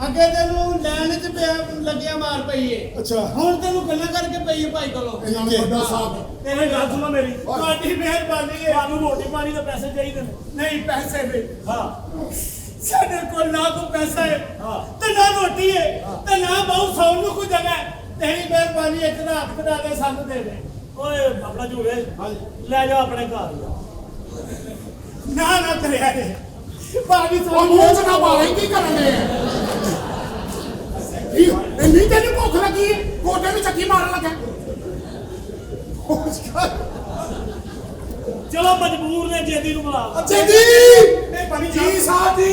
ਅੱਗੇ ਤੈਨੂੰ ਲੈਣ ਚ ਪਿਆ ਲੱਗਿਆ ਮਾਰ ਪਈਏ, ਅੱਛਾ ਹੁਣ ਤੈਨੂੰ ਗੱਲਾਂ ਕਰਕੇ ਪਈਏ ਭਾਈ ਕੋਲੋਂ। ਇਹਨਾਂ ਨੂੰ ਵੱਡਾ ਸਾਹਿਬ ਤੇਰੇ ਗੱਲ ਸੁਣੋ ਮੇਰੀ, ਤੁਹਾਡੀ ਮਿਹਰਬਾਨੀ ਹੈ। ਤੁਹਾਨੂੰ ਰੋਟੀ ਪਾਣੀ ਦੇ ਪੈਸੇ ਚਾਹੀਦੇ ਨੇ। ਨਹੀਂ ਪੈਸੇ ਦੇ, ਹਾਂ ਸਾਡੇ ਕੋਲ ਨਾ ਕੋਈ ਪੈਸਾ ਹੈ ਹਾਂ। ਤੇ ਨਾ ਰੋਟੀ ਹੈ ਤੇ ਨਾ ਬਹੁਤ ਸੌਣ ਨੂੰ ਕੋਈ ਜਗ੍ਹਾ ਹੈ। ਤੇਰੀ ਮਿਹਰਬਾਨੀ ਇੱਕ ਰਾਤ ਕਢਾ ਕੇ ਸਾਨੂੰ ਦੇ ਦੇ। ਓਏ ਬਾਬਾ ਜੂਰੇ ਲੈ ਜਾ ਆਪਣੇ ਘਰ। ਨਾ ਕਰਿਆ ਰੇ ਭਾਜੀ ਉਹ ਮੂੰਹ ਚ ਨਾ ਮਾਰੇ, ਕੀ ਕਰਨ ਦੇ ਇੰਨੀ ਤੈਨੂੰ ਭੁੱਖ ਲੱਗੀ ਹੈ, ਗੋਡੇ ਨੂੰ ਚੱਕੀ ਮਾਰਨ ਲੱਗਾ। ਚਲੋ ਮਜਬੂਰ ਨੇ ਜੇਦੀ ਨੂੰ ਬੁਲਾ। ਜੇਦੀ ਜੀ ਸਾਹਿਬ ਜੀ,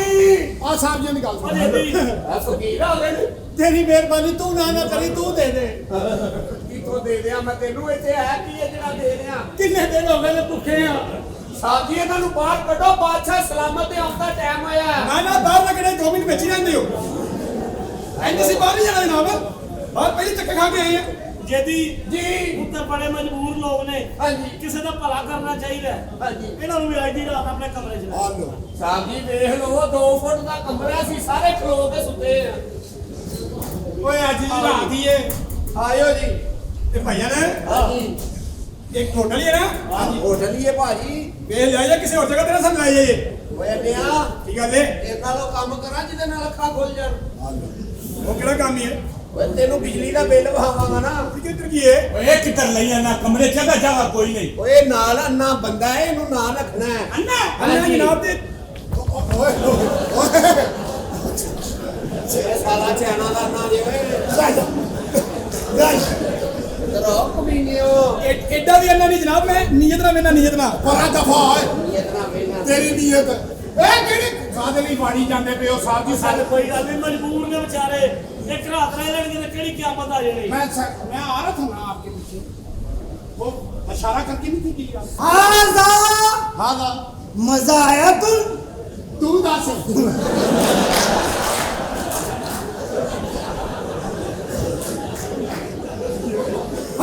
ਆ ਸਾਹਿਬ ਜੀ ਦੀ ਗੱਲ ਓ ਸੁਣ। ਜੇਦੀ ਆ ਫਕੀਰ ਆ ਗਏ ਨੇ। ਤੇਰੀ ਮਿਹਰਬਾਨੀ, ਤੂੰ ਨਾ ਕਰੀ, ਤੂੰ ਦੇ ਦੇ। ਕਿੱਥੋਂ ਦੇ ਦਿਆਂ ਮੈਂ ਤੈਨੂੰ? ਇੱਥੇ ਹੈ ਕੀ ਹੈ ਜਿਹੜਾ ਦੇ ਦਿਆਂ? ਕਿੰਨੇ ਦਿਨ ਹੋ ਗਏ ਨੇ ਭੁੱਖੇ ਆ। ਸਾਹਿਬ ਜੀ ਇਹਨਾਂ ਨੂੰ ਬਾਹਰ ਕੱਢੋ, ਬਾਦਸ਼ਾਹ ਸਲਾਮਤ ਤੇ ਆਉਂਦਾ ਟਾਈਮ ਆਇਆ। ਨਾ ਨਾ ਬਾਹਰ ਲੱਗਣੇ 2 ਮਿੰਟ ਵਿੱਚ ਹੀ ਰਹਿੰਦੇ ਹੋ। ਐਂ ਸੀ ਬਾਹਰ ਨਹੀਂ ਜਾਣਾ ਜਨਾਬ, ਬਾਹਰ ਪਹਿਲੀ ਧੱਕੇ ਖਾ ਕੇ ਆਏ ਆ। ਜੇਦੀ ਜੀ ਉੱਤੇ ਬੜੇ ਮਜਬੂਰ ਲੋਕ ਨੇ, ਹਾਂਜੀ ਕਿਸੇ ਦਾ ਭਲਾ ਕਰਨਾ ਚਾਹੀਦਾ ਹੈ। ਹਾਂਜੀ ਇਹਨਾਂ ਨੂੰ ਵੀ ਅੱਜ ਦੀ ਰਾਤ ਆਪਣੇ ਕਮਰੇ 'ਚ ਲੈ। ਸਾਹਿਬ ਜੀ ਵੇਖ ਲਓ, 2 ਫੁੱਟ ਦਾ ਕਮਰਾ ਸੀ, ਸਾਰੇ ਖਲੋ ਕੇ ਸੁੱਤੇ ਆ। ਓਏ ਅੱਜ ਦੀ ਰਾਤ ਹੀ ਏ। ਆਇਓ ਜੀ। ਤੇ ਭਾਈਆ ਨੇ ਹਾਂਜੀ ਇੱਕ ਹੋਟਲ ਹੀ ਹੈ ਨਾ, ਹਾਂਜੀ ਹੋਟਲ ਹੀ ਹੈ ਭਾਜੀ। ਵੇਖ ਲਿਆ ਜਾਂ ਕਿਸੇ ਹੋਰ ਜਗ੍ਹਾ ਤੇ ਨਾ ਸਾਨੂੰ ਲੈ ਜਾਈਏ। ਓਏ ਨਿਆ ਕੀ ਗੱਲ ਏ? ਇਹ ਨਾਲੋਂ ਕੰਮ ਕਰਾਂ ਜਿਹਦੇ ਨਾਲ ਅੱਖਾਂ ਖੁੱਲ ਜਾਣ। ਉਹ ਕਿਹੜਾ ਕੰਮ ਹੀ ਹੈ? ਓਏ ਤੈਨੂੰ ਬਿਜਲੀ ਦਾ ਬਿੱਲ ਵਹਾਵਾਂਗਾ ਨਾ। ਕਿੱਧਰ ਕੀ ਏ? ਓਏ ਕਿੱਧਰ ਲਈ ਆਣਾ ਕਮਰੇ ਚ ਜਗ੍ਹਾ ਕੋਈ ਨਹੀਂ। ਓਏ ਨਾਲ ਅੰਨਾ ਬੰਦਾ ਹੈ, ਇਹਨੂੰ ਨਾਲ ਰੱਖਣਾ ਹੈ। ਅੰਨਾ ਅੰਨਾ ਜਨਾਬ ਤੇ ਇਹ ਸਾਲਾ ਚਾਣਾ ਦਾ ਅੰਨਾ ਜੇ ਓਏ। ਤਰੋ ਕਮੀਨਿਓ ਐਡਾ ਵੀ ਅੰਨਾ ਨਹੀਂ ਜਨਾਬ, ਮੈਂ ਨੀਅਤ ਨਾਲ ਵੇਨਾ, ਨੀਅਤ ਨਾਲ। ਪਰਾਂ ਦਫਾ ਹੋਏ, ਇਤਨਾ ਵੇਨਾ ਤੇਰੀ ਨੀਅਤ ਇਹ ਕਿਹੜੀ ਕਾਦੇ ਲਈ ਵਾੜੀ ਜਾਂਦੇ ਪਏ ਹੋ ਸਾਹਿਬ ਜੀ? ਸਾਡੇ ਕੋਈ ਗੱਲ ਨਹੀਂ, ਮਜਬੂਰ ਨੇ ਵਿਚਾਰੇ। ਇੱਕ ਰਾਤ ਰਹਿ ਲੈਣਗੇ ਤੇ ਕਿਹੜੀ ਕਿਆਮਤ ਆ ਜਾਣੀ। मैं आ रहा था ना आपके पीछे, वो इशारा करके नहीं थी कि आजा हाँ हाँ मजा आया तू दास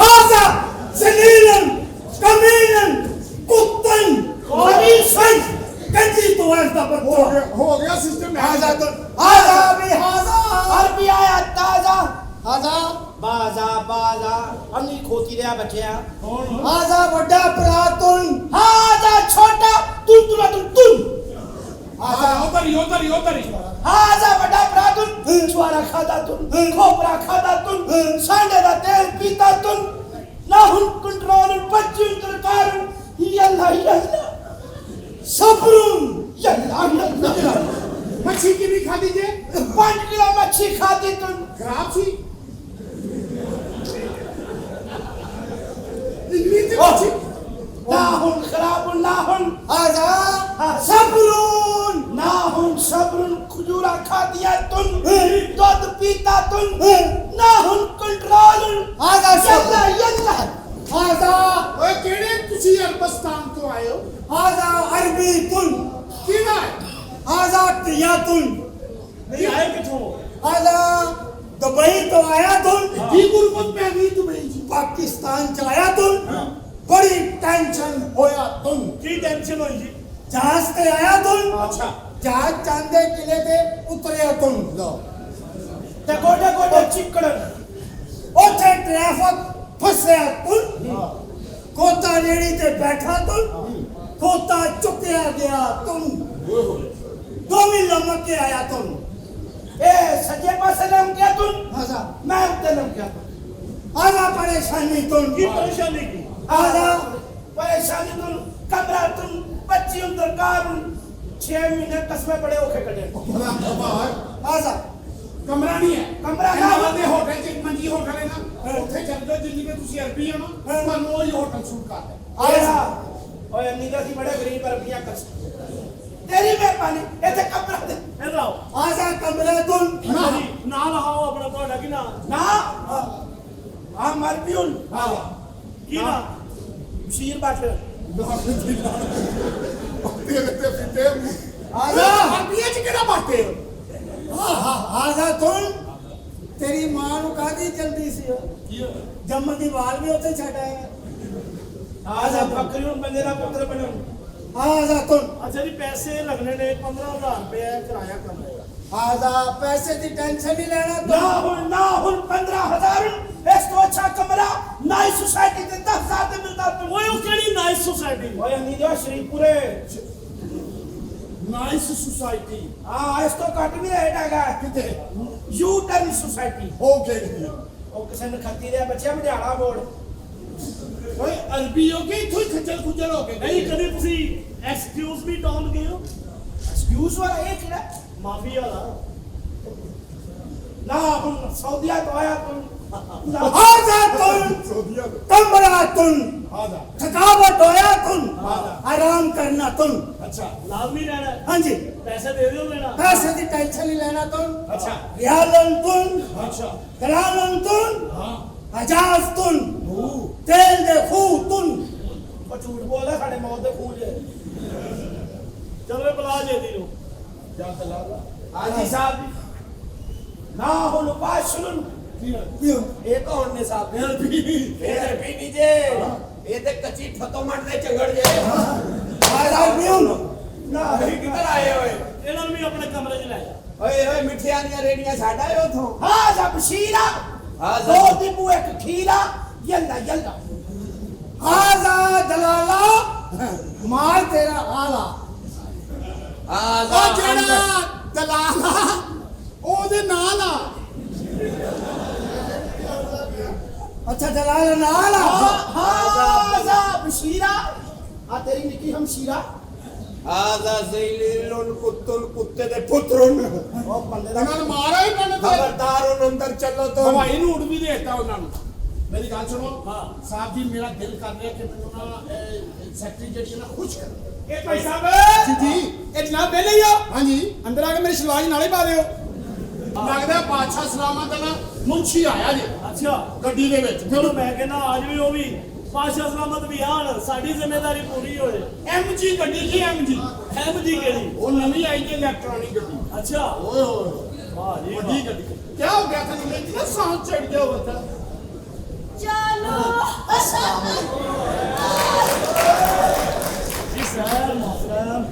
आजा जलीलन कमीलन कुत्तन खबीसन कंजी तो ऐसा बच्चा हो गया सिस्टम आजा तो आजा भी आजा अरबी आया ताजा आजा बाजा बाजा अन्नी खोती रहा बच्चा आजा बड़ा प्रातुन आजा छोटा तुल तुला तुल तुल उधर ही आजा बड़ा प्रातुन छुआरा खाता तुन खोपरा खाता तुन सांडे दा तेल पीता तुन नाहुन कंट्रोल बच्चुन तरकार यल्ला सब्रुन यल्ला मच्छी की भी खा दीजिए। 5 किलो मच्छी खाती तुम खराब सी नाहुन खराबुन नाहुन आजा सब्रुन नाहुन सब्रुन खजूरा खाती है तुम दूध पीता तुम नाहुन कंट्रोल आजा यल्ला यल्ला आजा ओए केड़े तुसी अरबस्तान तो आए हो? आजा अरबी तुम किना आजा तियातुन नहीं आए किथों? आजा दुबई तो आया तुम की गुरबत में गई दुबई जी? पाकिस्तान च आया तुम बड़ी टेंशन होया तुम की टेंशन हुई जी? जहाज ते आया तुम अच्छा जहाज चांदे किले ते उतरे तुम ते गोडे गोडे चिकड़ ओथे ट्रैफिक फसया तुम ਕੋਤਾ ਰੇੜੀ ਤੇ ਬੈਠਾ ਤੂੰ ਕੋਤਾ ਚੁੱਕਿਆ ਗਿਆ ਤੂੰ ਦੋਵੇਂ ਲਮਕ ਕੇ ਆਇਆ ਤੂੰ ए सजे पासे लम गया तुम आजा मैं उत्ते लम गया आजा परेशानी तुम ਕੀ ਪਰੇਸ਼ਾਨੀ ਕੀ आजा परेशानी तुम कमरा तुम बच्ची अंदर कार 6 महीने कसमे बड़े होके कटे आजा ਕਮਰਾ ਨਹੀਂ ਹੈ ਕਮਰਾ ਨਾ ਇਹਨਾਂ ਦੇ ਹੋਟਲ ਚ ਇੱਕ ਮੰਜੀ ਹੋਟਲ ਹੈ ਨਾ ਉੱਥੇ ਚੱਲ ਜਾਓ ਦਿੱਲੀ ਵਿੱਚ ਤੁਸੀਂ ਅਰਬੀ ਹੋ ਨਾ ਤੁਹਾਨੂੰ ਉਹ ਹੀ ਹੋਟਲ ਸੂਟ ਕਰਦਾ आजा ओए निगा सी बड़े गरीब रुपया कर तेरी मेहरबानी इथे कमरा दे ਇੱਧਰ ਆਓ आजा कमरे तुम ਅੱਛਾ ਜੀ ਨਾਂ ਲਹਾਓ ਆਪਣਾ ਤੁਹਾਡਾ ਕੀ ਨਾਂ ना आ मर भी उन ਕੀ ਨਾਂ बशीर बाट ਤੇਰੇ ਤੇ ਫਿੱਟੇ आजा ਅਰਬੀਏ ਚ ਕਿਹੜਾ ਬਾਟੇ ਹੋ आजा तुम तेरी मां नु कादी जल्दी सी जम्मन दी वाल भी उते छड़ आया आजा बकरी उन बंदे दा पुत्र बनो आजा तुम ਅੱਛਾ ਜੀ ਪੈਸੇ ਲੱਗਣੇ ਨੇ 15000 ਰੁਪਏ ਕਿਰਾਇਆ ਕਮਰੇ ਦਾ आजा पैसे की टेंशन नहीं लेना ना हुन 15000 इस तो अच्छा कमरा नाई सोसाइटी दे 10000 दे मिलदा तुम ਓਏ ਉਹ ਕਿਹੜੀ ਨਾਈਸ ਸੁਸਾਇਟੀ ओए नहीं जो श्रीपुरे ਨਾਈਸ ਸੁਸਾਇਟੀ हां इस तो कट भी रेट हैगा ਕਿਤੇ यू टर्न सोसाइटी ਹੋ ਗਈ ओ किसे ने खत्ती दे बच्चे मडियाला बोर्ड ਓਏ ਅਰਬੀ ਹੋ ਗਈ ਇੱਥੋਂ ਹੀ ਖੱਜਲ ਖੁੱਜਲ ਹੋ ਕੇ ਨਹੀਂ ਕਦੇ ਤੁਸੀਂ ਐਕਸਕਿਊਜ਼ ਮੀ ਟਾਊਨ ਗਏ ਹੋ एक्सक्यूज वाला एक है ਮਾਫੀ ਵਾਲਾ ना हुन सऊदीया तो आया तुम ਆਜਾ ਤੁਮ ਸੋਧੀਆ कमरा तुम ਆਜਾ थकावट होया तुम आराम करना तुम ਅੱਛਾ ਲਾਜ਼ਮੀ ਰਹਿਣਾ ਹੈ। हाँ जी ਪੈਸੇ ਦੇ ਦਿਓ ਲੈਣਾ पैसे की टेंशन नहीं लेना तुम ਅੱਛਾ रियालन तुम ਅੱਛਾ करालन तुम ਹਾਂ हजाज तुम तेल दे खूह तुम ਉਹ ਝੂਠ ਬੋਲਦਾ ਸਾਡੇ ਮੌਤ ਦੇ ਖੂਹ ਜੇ ਚਲੋ ਇਹ ਬੁਲਾ ਜੇ ਦੀ ਲੋ ਜਾ ਤਲਾ ਹਾਜੀ ਸਾਹਿਬ ਨਾ ਹੁਣ ਬਾਸ਼ਲਨ ਇਹ ਕੌਣ ਨੇ ਸਾਹਿਬ ਇਹ ਅਰਬੀ ਨਹੀਂ ਜੇ ਇਹ ਤੇ ਕੱਚੀ ਫਤੋਮਟ ਦੇ ਚੰਗੜ ਜੇ ਆਜ਼ਾ ਬਿਉਨ ਨਾ ਤੁਸੀਂ ਕਿੱਧਰ ਆਏ ਹੋਏ ਇਹਨਾਂ ਨੂੰ ਵੀ ਆਪਣੇ ਕਮਰੇ 'ਚ ਲੈ ਜਾ ਓਏ ਓਏ ਮਿੱਠੀਆਂ ਦੀਆਂ ਰੇੜੀਆਂ ਸਾਡਾ ਏ ਉਥੋਂ ਆਜ਼ਾ ਬਸ਼ੀਰਾ ਆਜ਼ਾ। ਦੋ ਦਿਬੂ ਇੱਕ ਖੀਰਾ ਯੱਲਾ ਯੱਲਾ ਆਜ਼ਾ ਦਲਾਲਾ ਮਾਰ ਤੇਰਾ ਆਲਾ ਆਜ਼ਾ ਉਹ ਜਿਹੜਾ ਦਲਾਲ ਆ ਉਹਦੇ ਨਾਲ ਆ अच्छा दलाल नाल आजा बशीरा आ तेरी निकी हमशीरा ਆਜ਼ਾ ਜ਼ੈਲੀਲੁਨ ਕੁੱਤੁਲ ਕੁੱਤੇ ਦੇ ਪੁੱਤਰੁਨ ओ बंदे दा ਉਹਨਾਂ ਨੂੰ ਮਾਰਾ ਹੀ ਪੈਣਾ ਤੇ ਖਬਰਦਾਰ ਉਹ ਅੰਦਰ ਚੱਲੋ ਤੋਂ ਹਵਾਈ ਰੂਟ ਵੀ ਦੇਤਾ ਉਹਨਾਂ ਨੂੰ ਮੇਰੀ ਗੱਲ ਸੁਣੋ ਹਾਂ। ਸਾਹਿਬ ਜੀ ਮੇਰਾ ਦਿਲ ਕਰ ਰਿਹਾ ਕਿ ਮੈਨੂੰ ਨਾ ਸੈਕਟਰੀ ਜਿਹੜੀ ਨਾ ਖੁਸ਼ ਕਰ ਇਹ ਭਾਈ ਸਾਹਿਬ ਜੀ ਇਹ ਜਨਾਬ ਪਹਿਲੇ ਹੀ ਆ ਹਾਂਜੀ ਅੰਦਰ ਆ ਕੇ ਮੇਰੀ ਸ਼ਲਾਜ ਨਾਲੇ ਪਾ ਦਿਓ ਲੱਗਦਾ ਬਾਦਸ਼ਾਹ ਸਲਾਮਾਂ ਦਾ ਨਾ ਮੁੰਸ਼ੀ ਆਇਆ ਜੀ ਅੱਛਾ ਗੱਡੀ ਦੇ ਵਿੱਚ ਚਲੋ ਮੈਂ ਕਹਿੰਦਾ ਅੱਜ ਵੀ ਉਹ ਵੀ ਪਾਸ਼ਾ ਸਲਾਮਤ ਵੀ ਆਣ ਸਾਡੀ ਜ਼ਿੰਮੇਵਾਰੀ ਪੂਰੀ ਹੋਏ ਐਮਜੀ ਗੱਡੀ ਕੀ ਐਮਜੀ ਐਮ ਜੀ ਕਿਹੜੀ ਉਹ ਨਵੀਂ ਆਈ ਜੀ ਇਲੈਕਟ੍ਰੋਨਿਕ ਗੱਡੀ ਅੱਛਾ ਓਏ ਹੋਏ ਵਾਹ ਜੀ ਵੱਡੀ ਗੱਡੀ ਕੀ ਹੋ ਗਿਆ ਤੁਹਾਨੂੰ ਇਤਨਾ ਸਾਹ ਚੜ ਗਿਆ ਹੋਤਾ ਚਲੋ ਜੀ ਸਰ ਮੁਹਤਰਮ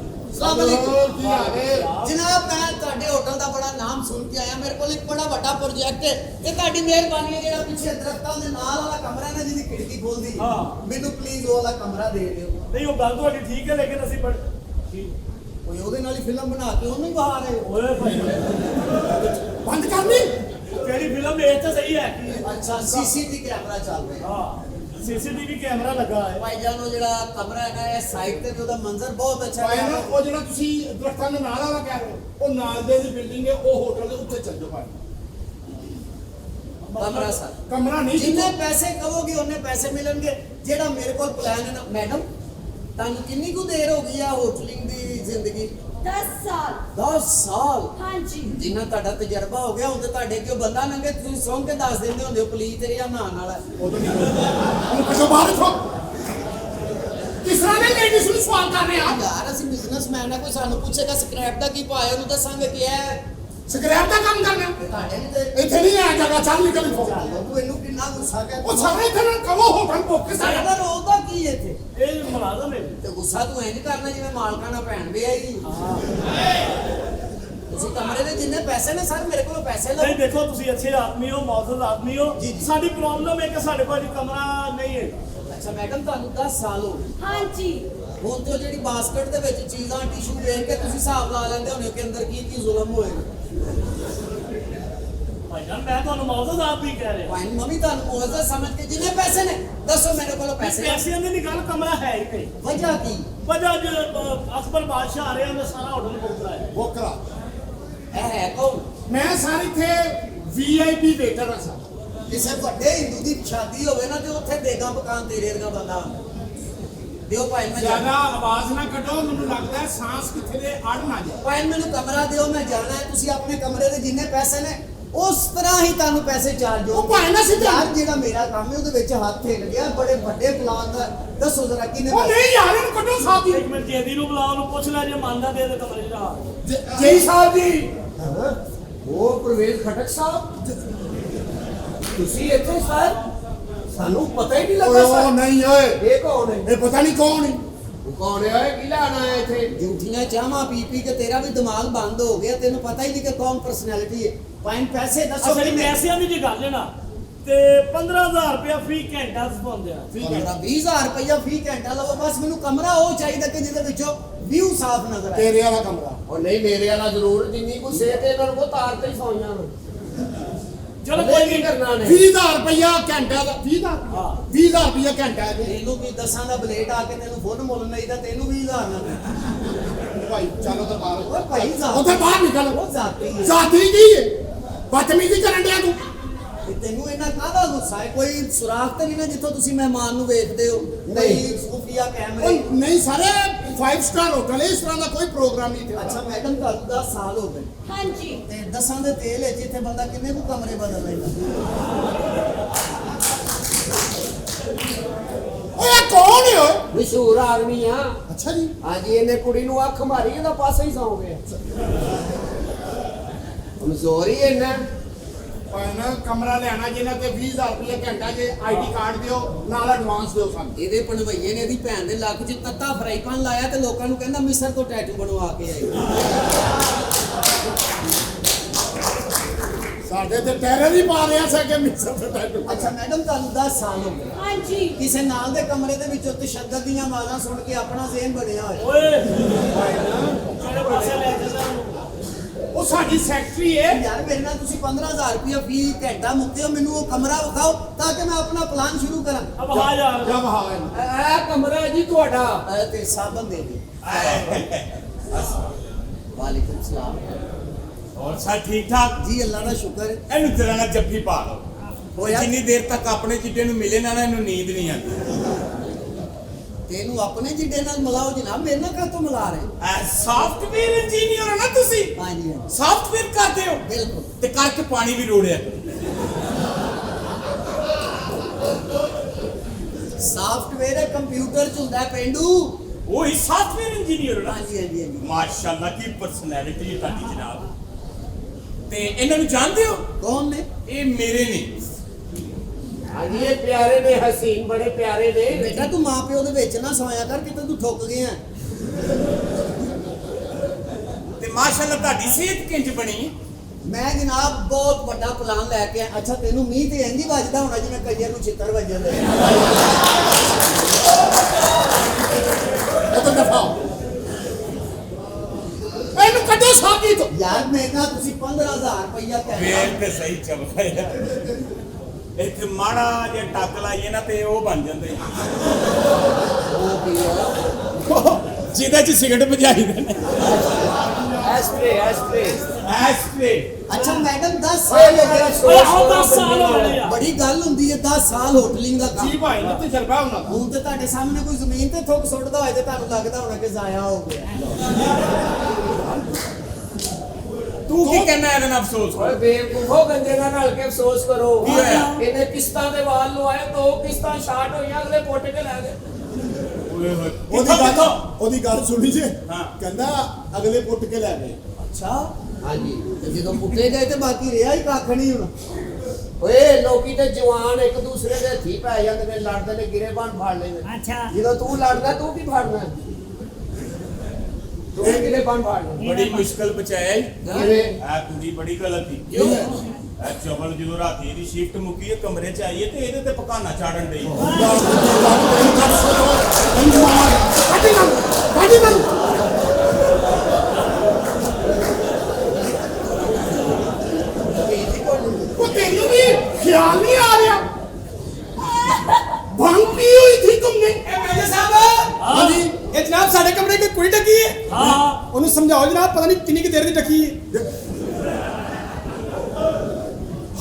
ਕੀ ਹਾਲ ਹੈ ਜਨਾਬ ਮੈਂ ਤੁਹਾਡੇ ਹੋਟਲ ਦਾ ਬੜਾ ਨਾਮ ਸੁਣ ਕੇ ਆਇਆ ਮੇਰੇ ਕੋਲ ਇੱਕ ਬੜਾ ਵੱਡਾ ਪ੍ਰੋਜੈਕਟ ਹੈ ਇਹ ਤੁਹਾਡੀ ਮਿਹਰਬਾਨੀ ਹੈ ਜਿਹੜਾ ਪਿੱਛੇ ਦਰਖਤਾਂ ਦੇ ਨਾਲ ਵਾਲਾ ਕਮਰਾ ਹੈ ਨਾ ਜਿਹਦੀ ਖਿੜਕੀ ਖੋਲਦੀ ਹਾਂ। ਮੈਨੂੰ ਪਲੀਜ਼ ਉਹ ਵਾਲਾ ਕਮਰਾ ਦੇ ਦਿਓ ਨਹੀਂ ਉਹ ਗੱਲ ਤੁਹਾਡੀ ਠੀਕ ਹੈ ਲੇਕਿਨ ਅਸੀਂ ਬੜ ਕੋਈ ਉਹਦੇ ਨਾਲ ਹੀ ਫਿਲਮ ਬਣਾ ਕੇ ਉਹਨੂੰ ਹੀ ਬਾਹਰ ਰਹੇ ਹੋ ਓਏ ਭਾਈ ਬੰਦ ਕਰਨੀ ਕਿਹੜੀ ਫਿਲਮ ਇਹ ਤਾਂ ਸਹੀ ਹੈ ਅੱਛਾ ਸੀਸੀਟੀਵੀ ਕੈਮਰਾ ਚੱਲ ਰਿਹਾ ਹਾਂ ਸੀਸੀਟੀਵੀ ਕੈਮਰਾ ਲੱਗਾ ਹੈ ਭਾਈ ਜਾਨ ਉਹ ਜਿਹੜਾ ਕਮਰਾ ਹੈਗਾ ਇਹ ਸਾਈਡ ਤੇ ਵੀ ਉਹਦਾ ਮੰਜ਼ਰ ਬਹੁਤ ਅੱਛਾ ਭਾਈ ਨਾ ਹੈ ਉਹ ਜਿਹੜਾ ਤੁਸੀਂ ਦਰਖਤਾਂ ਦੇ ਨਾਲ ਵਾਲਾ ਕਹਿ ਰਹੇ ਹੋ ਉਹ ਨਾਲ ਦੇ ਦੀ ਬਿਲਡਿੰਗ ਹੈ ਉਹ ਹੋਟਲ ਦੇ ਉੱਤੇ ਚੱਲ ਜਾਓ ਭਾਈ ਕਮਰਾ ਸਰ ਕਮਰਾ ਨਹੀਂ ਜਿੰਨੇ ਪੈਸੇ ਕਹੋਗੇ ਉਹਨੇ ਪੈਸੇ ਮਿਲਣਗੇ ਜਿਹੜਾ ਮੇਰੇ ਕੋਲ ਪਲਾਨ ਹੈ ਨਾ ਮੈਡਮ ਤੁਹਾਨੂੰ ਕਿੰਨੀ ਕੁ ਦੇਰ ਹੋ ਗਈ ਆ ਹੋਟਲਿੰਗ ਦੀ ਜ਼ਿੰਦਗੀ 10 ਸਾਲ 10 ਸਾਲ ਹਾਂਜੀ ਜਿੰਨਾ ਤੁਹਾਡਾ ਤਜਰਬਾ ਹੋ ਗਿਆ ਹੁਣ ਤੇ ਤੁਹਾਡੇ ਕਿਉਂ ਬੰਦਾ ਨੰਗੇ ਤੁਸੀਂ ਸੌਂ ਕੇ ਦੱਸ ਦਿੰਦੇ ਹੁੰਦੇ ਹੋ ਪਲੀਜ਼ ਤੇ ਜਾਂ ਨਹਾਉਣ ਵਾਲਾ ਉਹਨੂੰ ਕਿਸੋਂ ਬਾਹਰ ਥੋ ਕਿਸ ਤਰ੍ਹਾਂ ਦੇ ਲੇਡੀਜ਼ ਨੂੰ ਸਵਾਲ ਕਰ ਰਹੇ ਆ ਯਾਰ ਅਸੀਂ ਬਿਜ਼ਨਸਮੈਨ ਆ ਕੋਈ ਸਾਨੂੰ ਪੁੱਛੇਗਾ ਸਕ੍ਰੈਪ ਦਾ ਕੀ ਪਾਇਆ ਉਹਨੂੰ ਦੱਸਾਂਗੇ ਕਿ ਇਹ ਸਕ੍ਰੈਪ ਦਾ ਕੰਮ ਕਰਨਾ ਤੁਹਾਡੇ ਨਹੀਂ ਤੇ ਇੱਥੇ ਨਹੀਂ ਆ ਜਗਾ ਚੱਲ ਨਿਕਲ ਇੱਥੋਂ ਤੂੰ ਇਹਨੂੰ ਕਿੰਨਾ ਗੁੱਸਾ ਕਰ ਉਹ ਸਾਰੇ ਇੱਥੇ ਨਾ ਕਵੋ ਹੋਟਲ ਬੁੱਕ ਕੇ ਸਾਡਾ ਤਾਂ ਰੋਦਾ ਕੀ ਹੈ ਇੱਥੇ ਇਹ ਮੁਲਾਜ਼ਮ ਹੈ ਤੇ ਗੁੱਸਾ ਤੂੰ ਇੰਜ ਕਰਨਾ ਜਿਵੇਂ ਮਾਲਕਾਂ ਨਾਲ ਭੈਣ ਵੀ ਆਈ ਤੁਸੀਂ ਕਮਰੇ ਦੇ ਜਿੰਨੇ ਪੈਸੇ ਨੇ ਸਰ ਮੇਰੇ ਕੋਲੋਂ ਪੈਸੇ ਲਓ ਨਹੀਂ ਦੇਖੋ ਤੁਸੀਂ ਅੱਛੇ ਆਦਮੀ ਹੋ ਮੌਜੂਦ ਆਦਮੀ ਹੋ ਜੀ, ਜੀ। ਸਾਡੀ ਪ੍ਰੋਬਲਮ ਹੈ ਕਿ ਸਾਡੇ ਕੋਲ ਕਮਰਾ ਨਹੀਂ ਹੈ ਅੱਛਾ ਮੈਡਮ ਤੁਹਾਨੂੰ 10 ਸਾਲ ਹੋ ਗਏ ਹਾਂਜੀ ਹੁਣ ਤੇ ਉਹ ਜਿਹੜੀ ਬਾਸਕਟ ਦੇ ਵਿੱਚ ਚੀਜ਼ਾਂ ਟਿਸ਼ੂ ਵੇਖ ਕੇ ਤੁਸੀਂ ਹਿਸਾਬ ਲਾ ਲੈਂਦੇ ਹੋਣੇ ਕਿ ਅੰਦਰ ਕੀ ਕੀ ਜ਼ੁਲਮ ਹੋਏਗਾ। ਭਾਈ ਜਾਨ ਮੈਂ ਤੁਹਾਨੂੰ ਮੌਜੂਦ ਆਪ ਵੀ ਕਹਿ ਰਿਹਾ ਭਾਈ ਮੰਮੀ ਤੁਹਾਨੂੰ ਮੌਜੂਦ ਸਮਝ ਕੇ ਜਿੰਨੇ ਪੈਸੇ ਨੇ ਦੱਸੋ ਮੇਰੇ ਕੋਲ ਪੈਸੇ ਪੈਸਿਆਂ ਦੀ ਨਹੀਂ ਗੱਲ, ਕਮਰਾ ਹੈ ਹੀ ਨਹੀਂ। ਵਜ੍ਹਾ ਕੀ ਵਜ੍ਹਾ ਅਕਬਰ ਬਾਦਸ਼ਾਹ ਆ ਰਿਹਾ, ਮੈਂ ਸਾਰਾ ਹੋਟਲ ਬੁੱਕ ਕਰਾਇਆ। ਬੋਕਰਾ ਇਹ ਹੈ ਕੌਣ? ਮੈਂ ਸਾਰੇ ਇੱਥੇ ਵੀਆਈਪੀ ਵੇਟਰ ਹਾਂ ਸਰ। ਕਿਸੇ ਵੱਡੇ ਹਿੰਦੂ ਦੀ ਸ਼ਾਦੀ ਹੋਵੇ ਨਾ ਤੇ ਉੱਥੇ ਦੇਗਾ ਮਕਾਨ ਤੇਰੇ ਵਰਗਾ ਬੰਦਾ ਦਿਓ ਭਾਈ ਮੈਂ ਜ਼ਿਆਦਾ ਆਵਾਜ਼ ਨਾ ਕੱਢੋ, ਮੈਨੂੰ ਲੱਗਦਾ ਹੈ ਸਾਹ ਕਿੱਥੇ ਦੇ ਅੜ ਨਾ ਜਾਏ। ਭਾਈ ਮੈਨੂੰ ਕਮਰਾ ਦਿਓ, ਮੈਂ ਜਾਣਾ ਹੈ। ਤੁਸੀਂ ਆਪਣੇ ਕਮਰੇ ਦੇ ਜਿੰਨੇ ਪੈਸੇ ਨੇ ਉਸ ਤਰ੍ਹਾਂ ਹੀ ਤੁਹਾਨੂੰ ਪੈਸੇ ਚਾਰਜ ਹੋ। ਉਹ ਭਾਈ ਨਾ ਸਿੱਧਾ- ਯਾਰ ਜਿਹੜਾ ਮੇਰਾ ਕੰਮ ਹੈ ਉਹਦੇ ਵਿੱਚ ਹੱਥ ਹਿੱਲ ਗਿਆ, ਬੜੇ ਵੱਡੇ ਪਲਾਨ ਦਾ ਦੱਸੋ ਜ਼ਰਾ ਕਿੰਨੇ ਉਹ ਨਹੀਂ ਯਾਰ ਇਹਨੂੰ ਕੱਢੋ ਸਾਥੀ। ਇੱਕ ਮਿੰਟ ਜੇਦੀ ਨੂੰ ਬੁਲਾ, ਉਹਨੂੰ ਪੁੱਛ ਲੈ ਜੇ ਮੰਨਦਾ ਦੇ ਕਮਰੇ ਦਾ। ਜੈ ਸਾਹਿਬ ਜੀ। ਉਹ ਪ੍ਰਵੇਸ਼ ਖਟਕ ਸਾਹਿਬ ਤੁਸੀਂ ਇੱਥੇ ਸਰ ਸਾਨੂੰ ਪਤਾ ਹੀ ਨਹੀਂ ਲੱਗਾ ਓਏ ਉਹ ਸਰ ਨਹੀਂ ਓਏ, ਇਹ ਕੌਣ ਹੈ ਇਹ ਪਤਾ ਨਹੀਂ ਕੌਣ ਹੈ। ਉਹ ਕੌਣ ਹੈ ਕੀ ਲੈਣ ਆਇਆ ਇੱਥੇ ਝੂਠੀਆਂ ਚਾਹਾਂ ਪੀ ਪੀ ਕੇ ਤੇਰਾ ਵੀ ਦਿਮਾਗ ਬੰਦ ਹੋ ਗਿਆ, ਤੈਨੂੰ ਪਤਾ ਹੀ ਨਹੀਂ ਕਿ ਕੌਣ ਪਰਸਨੈਲਿਟੀ ਹੈ। ਭਾਈ ਪੈਸੇ ਦੱਸੋ ਅਸਲ ਕਿੰਨੇ? ਪੈਸਿਆਂ ਦੀ ਜੇ ਗੱਲ ਹੈ ਨਾ ਤੇ 15000 ਰੁਪਇਆ ਫੀ ਘੰਟਾ ਸਪਾਉਂਦੇ ਆ। 20,000 ਰੁਪਇਆ ਫੀ ਘੰਟਾ ਲਵੋ, ਬਸ ਮੈਨੂੰ ਕਮਰਾ ਉਹ ਚਾਹੀਦਾ ਕਿ ਜਿਹਦੇ ਵਿੱਚੋਂ ਵਿਊ ਸਾਫ਼ ਨਜ਼ਰ ਆਏ। ਤੇਰੇ ਵਾਲਾ ਕਮਰਾ। ਉਹ ਨਹੀਂ ਮੇਰੇ ਵਾਲਾ ਜ਼ਰੂਰ ਜਿੰਨੀ ਕੋ ਸਿਹਤ ਇਹਨਾਂ ਨੂੰ ਕੋ ਤਾਰ ਤੇ ਹੀ ਸੌਈਆਂ ਨੇ ਚਲੋ ਕੋਈ ਕੋਈ ਨਹੀਂ ਨਹੀਂ, ਕਰਨਾ ਨੇ 20000 ਰੁਪਇਆ ਘੰਟਾ ਦਾ। 20000 ਹਾਂ 20000 ਰੁਪਇਆ ਘੰਟਾ ਹੈ ਜੀ। ਤੈਨੂੰ ਵੀ ਦਸਾਂ ਦਾ ਬਲੇਟ ਆ ਕੇ ਤੈਨੂੰ ਫੁੱਲ ਮੁੱਲ ਨਹੀਂ ਤਾਂ ਤੈਨੂੰ 20,000 ਨਾ ਦੇ। ਭਾਈ ਚਲੋ ਤਾਂ ਬਾਹਰ। ਓਏ ਭਾਈ ਉੱਥੇ ਬਾਹਰ ਨਿਕਲ। ਉਹ ਜਾਤੀ ਹੈ। ਸਾਥੀ ਕੀ ਹੈ? ਬਦਤਮੀਜ਼ੀ ਕਰਨ ਡਿਆ ਤੂੰ। ਤੇ ਤੈਨੂੰ ਇਹਨਾਂ ਕਾਹਦਾ ਗੁੱਸਾ ਹੈ? ਕੋਈ ਸੁਰਾਖ ਤਾਂ ਨਹੀਂ ਨਾ ਜਿੱਥੋਂ ਤੁਸੀਂ ਮਹਿਮਾਨ ਨੂੰ ਵੇਖਦੇ ਹੋ? ਨਹੀਂ ਖੁਫੀਆ ਕੈਮਰੇ। ਓਏ ਨਹੀਂ ਸਾਰੇ 5 ਸਟਾਰ ਹੋਟਲ ਹੈ, ਇਸ ਤਰ੍ਹਾਂ ਦਾ ਕੋਈ ਪ੍ਰੋਗਰਾਮ ਨਹੀਂ ਅੱਛਾ ਇੱਥੇ। ਮੈਡਮ ਤੁਹਾਨੂੰ 10 ਸਾਲ ਹੋ ਗਏ ਹਾਂਜੀ ਤੇ ਦਸਾਂ ਦੇ ਤੇਲ ਵਿੱਚ ਇੱਥੇ ਬੰਦਾ ਕਿੰਨੇ ਕੁ ਕਮਰੇ ਬਦਲ ਲੈਂਦਾ? ਓਏ ਇਹ ਕੌਣ ਹੈ ਓਏ? ਮਸ਼ਹੂਰ ਆਦਮੀ ਆ ਅੱਛਾ ਜੀ। ਹਾਂਜੀ ਇਹਨੇ ਕੁੜੀ ਨੂੰ ਅੱਖ ਮਾਰੀ ਇਹਦਾ ਪਾਸੇ ਹੀ ਸੌਂ ਗਿਆ ਕਮਜ਼ੋਰ ਹੀ ਇੰਨਾ ਪਰ ਕਮਰਾ ਲੈਣਾ ਜਿਹਨਾਂ ਤੇ 20000 ਰੁਪਇਆ ਘੰਟਾ ਜੇ ਆਈਡੀ ਕਾਰਡ ਦਿਓ ਨਾਲ ਐਡਵਾਂਸ ਦਿਓ ਸਾਨੂੰ। ਇਹਦੇ ਪਣਵਈਏ ਨੇ ਇਹਦੀ ਭੈਣ ਦੇ ਲੱਕ 'ਚ ਤੱਤਾ ਫਰਾਈ ਪਾਨ ਲਾਇਆ ਤੇ ਲੋਕਾਂ ਨੂੰ ਕਹਿੰਦਾ ਮਿਸਰ ਤੋਂ ਟੈਟੂ ਬਣਵਾ ਕੇ ਆਏ। ਸਾਡੇ ਤੇ ਟੈਰਰ ਹੀ ਪਾ ਰਿਹਾ ਸੀ ਕਿ ਮਿਕਸਰ ਤੇ ਟੈਟੂ। ਅੱਛਾ ਮੈਡਮ ਤੁਹਾਨੂੰ 10 ਸਾਲ ਹੋ ਗਏ ਹਾਂਜੀ ਕਿਸੇ ਨਾਲ ਦੇ ਕਮਰੇ ਦੇ ਵਿੱਚੋਂ ਤਸ਼ੱਦਦ ਦੀਆਂ ਆਵਾਜ਼ਾਂ ਸੁਣ ਕੇ ਆਪਣਾ ਜ਼ਿਹਨ ਬਣਿਆ ਹੋਇਆ। ਓਏ ਕਿਹੜੇ ਪਾਸੇ ਲੈ ਚੱਲਦਾ ਉਹਨੂੰ? ਉਹ ਸਾਡੀ ਸੈਕਟਰੀ ਹੈ। ਯਾਰ ਮੇਰੇ ਨਾਲ ਤੁਸੀਂ 15,000 ਰੁਪਇਆ ਫੀ ਘੰਟਾ ਮੁੱਕਦੇ ਹੋ, ਮੈਨੂੰ ਉਹ ਕਮਰਾ ਵਿਖਾਓ ਤਾਂ ਕਿ ਮੈਂ ਆਪਣਾ ਪਲਾਨ ਸ਼ੁਰੂ ਕਰਾਂ। ਅਬ ਆ ਯਾਰ ਜਬ ਹਾਂ ਇਹ ਕਮਰਾ ਜੀ ਤੁਹਾਡਾ ਇਹ ਤੇ ਸਾਬਨ ਦੇ ਦੇ। ਵਾਲੇਕੁਮ ਸਲਾਮ ਔਰ ਸਭ ਠੀਕ ਠਾਕ? ਜੀ, ਅੱਲਾ ਦਾ ਸ਼ੁਕਰ ਹੈ। ਇਹਨੂੰ ਤੇਰਾ ਨਾਲ ਜੱਫੀ ਪਾ ਲਓ। ਹੋਇਆ? ਜਿੰਨੀ ਦੇਰ ਤੱਕ ਆਪਣੇ ਚਿੱਟੇ ਨੂੰ ਮਿਲੇ ਨਾ ਇਹਨੂੰ ਨੀਂਦ ਨਹੀਂ ਆਉਂਦੀ। ਤੈਨੂੰ ਆਪਣੇ ਜਿੱਡੇ ਨਾਲ ਮਿਲਾਓ ਜਨਾਬ, ਮੇਰੇ ਨਾਲ ਕਾਹਤੋਂ ਮਿਲਾ ਰਹੇ? ਸੌਫਟਵੇਅਰ ਇੰਜੀਨੀਅਰ ਹੋ ਨਾ ਤੁਸੀਂ? ਹਾਂਜੀ ਸੌਫਟਵੇਅਰ ਕਰਦੇ ਹੋ ਬਿਲਕੁਲ। ਤੇ ਕਰਕੇ ਪਾਣੀ ਵੀ ਰੋੜਿਆ। ਸਾਫਟਵੇਅਰ ਹੈ, ਕੰਪਿਊਟਰ ਚ ਹੁੰਦਾ ਹੈ ਪੇਂਡੂ। ਉਹੀ ਸੌਫਟਵੇਅਰ ਇੰਜੀਨੀਅਰ ਹੋ ਨਾ? ਹਾਂਜੀ ਹਾਂਜੀ ਹਾਂਜੀ। ਮਾਸ਼ਾਅੱਲਾ ਕੀ ਪਰਸਨੈਲਿਟੀ ਹੈ ਤੁਹਾਡੀ ਜਨਾਬ। ਤੇ ਇਹਨਾਂ ਨੂੰ ਜਾਣਦੇ ਹੋ? ਕੌਣ ਨੇ? ਇਹ ਮੇਰੇ ਨੇ। ਹਾਂਜੀ ਇਹ ਪਿਆਰੇ ਨੇ ਹਸੀਨ ਬੜੇ ਪਿਆਰੇ ਨੇ ਬੇਟਾ ਤੂੰ ਮਾਂ ਪਿਓ ਦੇ ਵਿੱਚ ਨਾ ਸੋਇਆ ਕਰ, ਕਿਤੇ ਤੂੰ ਠੁੱਕ ਗਿਆ। ਤੇ ਮਾਸ਼ਾਅੱਲਾ ਤੁਹਾਡੀ ਸਿਹਤ ਕਿੰਜ ਬਣੀ? ਮੈਂ ਜਨਾਬ ਬਹੁਤ ਵੱਡਾ ਪਲਾਨ ਲੈ ਕੇ ਆਇਆ। ਅੱਛਾ ਤੈਨੂੰ ਮੀਂਹ ਤੇ ਇੰਜ ਹੀ ਵੱਜਦਾ ਹੋਣਾ ਜਿਵੇਂ ਕਈਆਂ ਨੂੰ ਛਿੱਤਰ ਵੱਜਦੇ। ਉਹ ਤਾਂ ਦਫਾਓ। ਇਹਨੂੰ ਕੱਢੋ ਸਾਥੀ ਤੋਂ। ਯਾਰ ਮੇਰੇ ਨਾਲ ਤੁਸੀਂ 15,000 ਰੁਪਇਆ ਕਹਿੰਦੇ ਵੇਲ ਤੇ ਸਹੀ ਚਮਕਿਆ। ਇੱਥੇ ਮਾੜਾ ਜਿਹਾ ਟੱਕ ਲਾਈਏ ਨਾ ਤੇ ਉਹ ਬਣ ਜਾਂਦੇ ਜਿਹਦੇ ਚ ਸਿਗਰਟ ਭਜਾਈਦੇ ਨੇ। ਐਸਟਰੇ। ਅੱਛਾ ਮੈਡਮ 10 ਸਾਲ ਹੋ ਗਏ। ਓਏ ਆਹ 10 ਸਾਲ ਹੋ ਗਏ ਆ। ਬੜੀ ਗੱਲ ਹੁੰਦੀ ਹੈ 10 ਸਾਲ ਹੋਟਲਿੰਗ ਦਾ ਜੀ ਕੰਮ। ਭਾਈ ਨੇ ਤਜਰਬਾ ਉਹਨਾਂ ਦਾ। ਹੁਣ ਤੇ ਤੁਹਾਡੇ ਸਾਹਮਣੇ ਕੋਈ ਜ਼ਮੀਨ ਤੇ ਥੁੱਕ ਸੁੱਟਦਾ ਹੋਏ ਤੇ ਤੁਹਾਨੂੰ ਲੱਗਦਾ ਹੋਣਾ ਕਿ ਜ਼ਾਇਆ ਹੋ ਗਿਆ। ਤੂੰ ਕੀ ਕਹਿਣਾ ਇਹਦਾ ਨਾਲ ਅਫਸੋਸ ਓਏ ਕਰ? ਬੇਵਕੂਫੋ ਗੰਜੇ ਨਾਲ ਰਲ ਕੇ ਅਫਸੋਸ ਕਰੋ ਕੀ ਹੋਇਆ? ਇਹਨੇ ਕਿਸ਼ਤਾਂ ਦੇ ਵਾਲ ਲਵਾਏ 2 ਕਿਸ਼ਤਾਂ ਸ਼ਾਰਟ ਹੋਈਆਂ ਅਗਲੇ ਪੁੱਟ ਕੇ ਲੈ ਗਏ ਓਏ ਹੋਏ ਉਹਦੀ ਗੱਲ ਸੁਣੀ ਜੇ। ਹਾਂ। ਕਹਿੰਦਾ ਅਗਲੇ ਪੁੱਟ ਕੇ ਲੈ ਗਏ। ਅੱਛਾ ਹਾਂਜੀ ਤੇ ਜਦੋਂ ਪੁੱਟੇ ਗਏ ਤੇ ਬਾਕੀ ਰਿਹਾ ਹੀ ਕੱਖ ਨਹੀਂ ਹੁਣ। ਓਏ ਲੋਕੀ ਤੇ ਜਵਾਨ ਇੱਕ ਦੂਸਰੇ ਦੇ ਹੱਥੀ ਪੈ ਜਾਂਦੇ ਨੇ ਲੜਦੇ ਨੇ ਗਿਰੇਬਾਨ ਫੜ ਲੈਂਦੇ ਅੱਛਾ ਜਦੋਂ ਤੂੰ ਲੜਦਾ ਤੂੰ ਕੀ ਫੜਨਾ ਤੂੰ ਕਿਲੇ ਬੰਦ ਫਾੜ ਬੜੀ ਮੁਸ਼ਕਲ ਬਚਾਇਆ ਈ। ਕਿਵੇਂ ਆ ਕੁੜੀ ਬੜੀ ਗਲਤ ਸੀ ਕਿਉਂ ਇਹ ਚਵਲ ਜਦੋਂ ਰਾਤੀ ਦੀ ਸ਼ਿਫਟ ਮੁੱਕੀ ਹੈ ਕਮਰੇ ਚ ਆਈਏ ਤੇ ਇਹਦੇ ਤੇ ਪਕਾਨਾ ਚਾੜਨ ਡਈ ਉਹ ਤੈਨੂੰ ਵੀ ਖਿਆਲ ਨਹੀਂ ਆ ਰਿਹਾ ਭੰਗ ਪੀ ਹੋਈ ਥੀ ਤੁਮਨੇ मैनेजर साहब हाँ जी। ये जनाब साढ़े कमरे की कुड़ी टकी है हाँ उन्हें समझाओ जनाब पता नहीं कितनी की देर की टकी है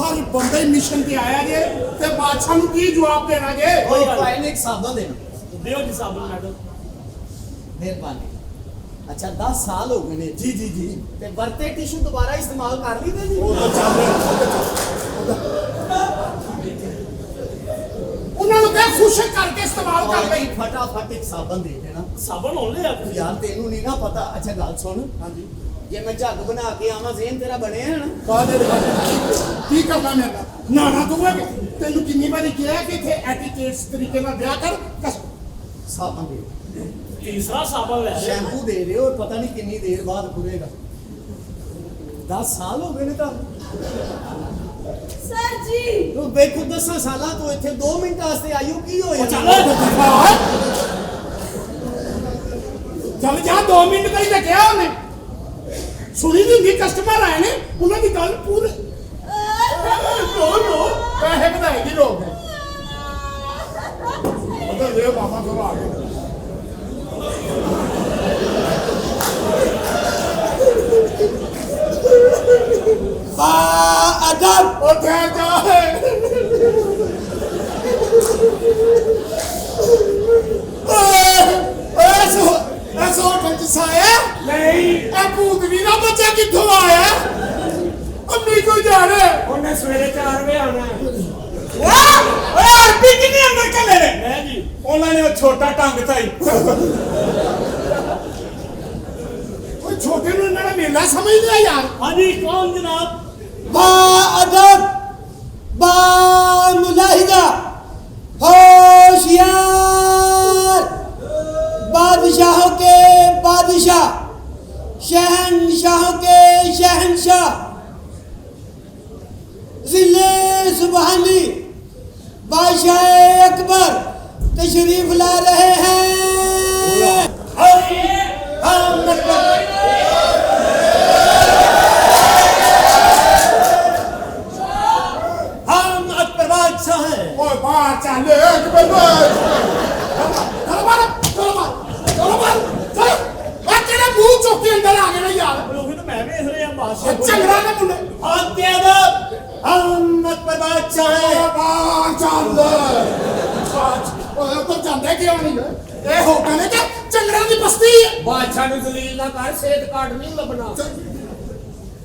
ਹਰ ਬੰਦੇ ਮਿਸ਼ਨ ਤੇ ਆਇਆ ਜੇ ਤੇ ਬਾਦਸ਼ਾਹ ਨੂੰ ਕੀ ਜਵਾਬ ਦੇਣਾ ਜੇ ਕੋਈ ਭਾਈ ਨੇ ਇੱਕ ਸਾਬਣ ਦੇਣਾ ਦਿਓ ਜੀ ਸਾਬਣ ਮੈਡਮ ਮਿਹਰਬਾਨੀ अच्छा 10 साल हो गए ने ਜੀ ਜੀ ਜੀ ਤੇ ਵਰਤੇ ਟਿਸ਼ੂ ਦੁਬਾਰਾ ਇਸਤੇਮਾਲ ਕਰ ਲਈਦੇ ਜੀ ਉਹ ਤਾਂ ਚੱਲ ਉਹਨਾਂ ਨੂੰ ਕਹਿ ਖੁਸ਼ ਕਰਕੇ ਇਸਤੇਮਾਲ ਕਰ ਲਈ ਫਟਾਫਟ ਇੱਕ ਸਾਬਣ ਦੇ ਦੇਣਾ ਸਾਬਣ ਹੋਣੇ ਆ ਤੁਸੀਂ ਯਾਰ ਤੈਨੂੰ ਨਹੀਂ ਨਾ ਪਤਾ ਅੱਛਾ ਗੱਲ ਸੁਣ ਹਾਂਜੀ ਜੇ ਮੈਂ ਝੱਗ ਬਣਾ ਕੇ ਆਵਾਂ ਜ਼ੇਨ ਤੇਰਾ ਬਣਿਆ ਹੈ ਨਾ ਕਾਹਦੇ ਕੀ ਕਰਨਾ ਮੇਰੇ ਨਾਲ ਨਾ ਤੂੰ ਹੈ ਤੈਨੂੰ ਕਿੰਨੀ ਵਾਰੀ ਕਿਹਾ ਕਿ ਇੱਥੇ ਐਟੀਕੇਟਸ ਤਰੀਕੇ ਨਾਲ ਵਿਆਹ ਕਰ ਸਾਬਣ ਦੇ ਤੀਸਰਾ ਸਾਬਣ ਲੈ ਰਹੇ ਸ਼ੈਂਪੂ ਦੇ ਰਹੇ ਹੋ ਪਤਾ ਨਹੀਂ ਕਿੰਨੀ ਦੇਰ ਬਾਅਦ ਖੁੱਲੇਗਾ 10 ਸਾਲ ਹੋ ਗਏ ਨੇ ਤਾਂ ਸਰ ਜੀ ਤੂੰ ਵੇਖੋ 10 ਸਾਲਾਂ ਤੋਂ ਇੱਥੇ 2 ਮਿੰਟ ਵਾਸਤੇ ਆਇਓ ਕੀ ਹੋਇਆ ਚੱਲ ਜਾ 2 ਮਿੰਟ ਦਾ ਹੀ ਤਾਂ ਕਿਹਾ ਉਹਨੇ ਸੁਣੀ ਨਹੀਂ ਹੁੰਦੀ ਕਸਟਮਰ ਆਏ ਨੇ ਉਹਨਾਂ ਦੀ ਗੱਲ ਪੂਰੀ ਰੋ ਪੈਸੇ ਵਧਾਏ ਦੀ ਲੋਕ ਮਤਲਬ ਇਹ ਮਾਮਾ ਤੋਂ ਆ ਗਏ अदब ਉਹ ਠਹਿਰ ਜਾ ਐਸ ਹੋਟਲ ਚ ਸਾਇਆ ਨਹੀਂ ਇਹ ਭੂਤ ਵੀ ਨਾ ਬੱਚਾ ਕਿੱਥੋਂ ਆਇਆ ਅੰਮੀ ਕੋਈ ਜਾਣੇ ਉਹਨੇ ਸਵੇਰੇ 4 ਵਜੇ ਆਉਣਾ ਓਏ ਆਰਪੀ ਕਿੰਨੇ ਅੰਦਰ ਕੱਲੇ ਨੇ ਮੈਂ ਜੀ ਉਹਨਾਂ ਨੇ ਉਹ ਛੋਟਾ ਟੰਗ ਤਾਈ ਉਹ ਛੋਟੇ ਨੂੰ ਇਹਨਾਂ ਨੇ ਮੇਲਾ ਸਮਝ ਲਿਆ ਯਾਰ हाँ जी कौन जनाब अदब बा मुलाहिदा होशियार बादशाहों के बादशाह शहनशाहों के शहनशाह जिले सुबहानी बादशाह अकबर तशरीफ ला रहे हैं हम अकबर बादशाह हैं ਓਏ ਬਾਹਰ ਚੱਲ ਇੱਕ ਮਿੰਟ ਚਲੋ ਬਾਹਰ ਚਲੋ ਆ ਕਿਹੜਾ ਮੂੰਹ ਚੁੱਕ ਕੇ ਅੰਦਰ ਆ ਗਏ ਨੇ ਯਾਰ लोग तो मैं भी इसलिए हम ਉਹ बादशाह ਚੰਗਰਾ ਦੇ ਮੁੰਡੇ अदब हम अकबर बादशाह ਓਏ हैं ਬਾਹਰ ਚੱਲ ਓਏ ਉੱਧਰ ਜਾਂਦੇ ਕਿਉਂ ਨਹੀਂ ਇਹ ਹੋਟਲ ਹੈ ਕਿ ਚੰਗਰਾ ਦੀ ਬਸਤੀ ਹੈ ਬਾਦਸ਼ਾਹ ਨੂੰ ਜ਼ਲੀਲ ਨਾ ਕਰ ਸਿਹਤ ਕਾਰਡ ਨਹੀਂ ਲੱਭਣਾ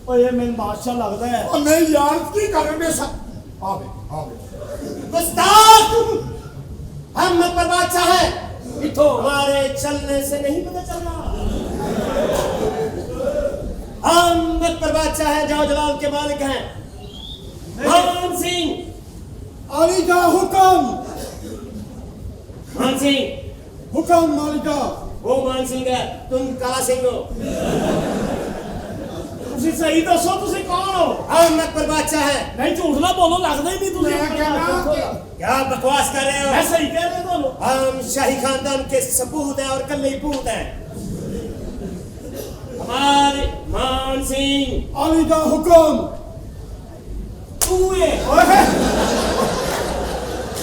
और ये मेरे बादशाह लगता है ਉਹ ਨਹੀਂ ਯਾਰ ਕੀ ਕਰਨਗੇ ਸਭ ਆਵੇ गुस्ताख हम अकबर बादशाह हैं इथो हमारे चलने से नहीं पता चल रहा हम अकबर बादशाह हैं जाओ जलाल के मालिक हैं मान सिंह अली का हुक्म मान सिंह हुक्म मालिका वो मान सिंह है तुम काला सिंह हो ਤੁਸੀਂ ਸਹੀ ਦੱਸੋ ਤੁਸੀਂ ਕੌਣ ਹੋ हम अकबर बादशाह हैं ਨਹੀਂ ਝੂਠ ਨਾ ਬੋਲੋ ਲੱਗਦਾ ਹੀ ਨਹੀਂ ਤੁਸੀਂ ਮੈਂ ਕਹਿੰਦਾ क्या बकवास कर रहे ਮੈਂ हो ਸਹੀ ਕਹਿ ਰਿਹਾ ਤੁਹਾਨੂੰ हम शाही खानदान के सपूत हैं और कल्ले पूत हैं हमारे मान सिंह अली का हुक्म ਤੂੰ ਇਹ ਓਏ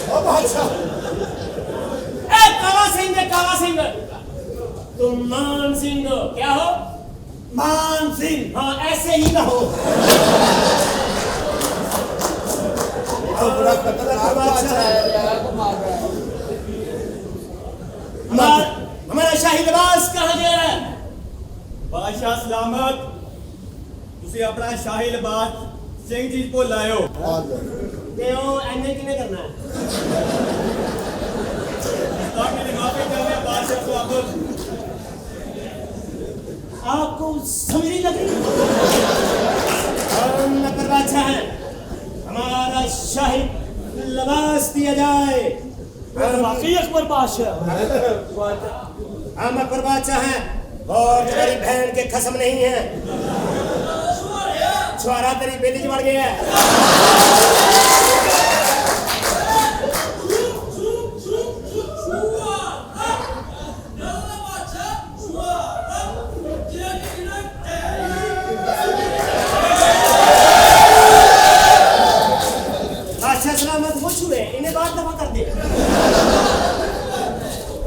ਉਹ ਬਾਦਸ਼ਾਹ ए काला सिंह तुम मान सिंह हो क्या हो मान सिंह हाँ ऐसे ही ना हो ਬੜਾ ਖਤਰਨਾਕ ਬਾਦਸ਼ਾਹ ਹੈ ਯਾਰ ਕਮਾਲ ਹੈ हमारा शाही लिबास कहाँ गया है ਬਾਦਸ਼ਾਹ ਸਲਾਮਤ ਤੁਸੀਂ ਆਪਣਾ ਸ਼ਾਹੀ ਲਿਬਾਸ ਸਿੰਘ ਜੀ ਭੁੱਲ ਆਇਓ क्यों एने किने करना है ਤਾਂ ਮੇਰੀ ਮਾਫੀ ਚਾਹੁੰਦੇ ਹਾਂ ਬਾਦਸ਼ਾਹ ਸਲਾਮਤ आपको समझ नहीं लग रही हम अकबर बादशाह हैं हमारा शाही लिबास दिया जाए ਵਾਕਈ ਅਕਬਰ ਬਾਦਸ਼ਾਹ हम अकबर बादशाह हैं और तुम्हारी बहन के खसम नहीं है। छुआरा तेरी बेटी च बढ़ गया है। बादशाह सलामत हो छुए, इन्हें बात दफा कर दे।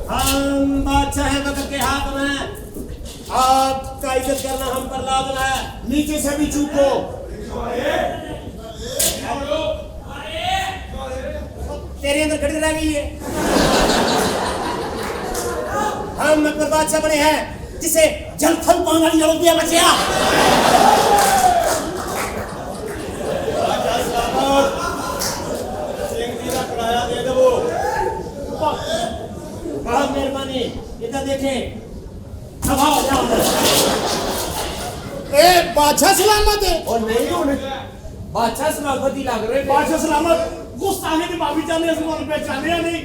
हम बादशाह है वक्त के हाथ में, आपका इज्जत करना हम पर लाज़िम है। नीचे से भी चूको। तेरे अंदर घड़ी रह गई है। हम अकबर बादशाह बने हैं जिसे जल थल पानी वाली जरूरत दिया बचिया। बादशाह सलामत सिंह जी का किराया दे दो। बहुत मेहरबानी, इधर देखें। अब आओ जाओ। ए बादशाह सलामत है। और नहीं तो बादशाह सलामत ही लग रहे ने। बादशाह सलामत गुस्ताखी की माफी चाहते हैं, तुम्हारे पहचाने या नहीं?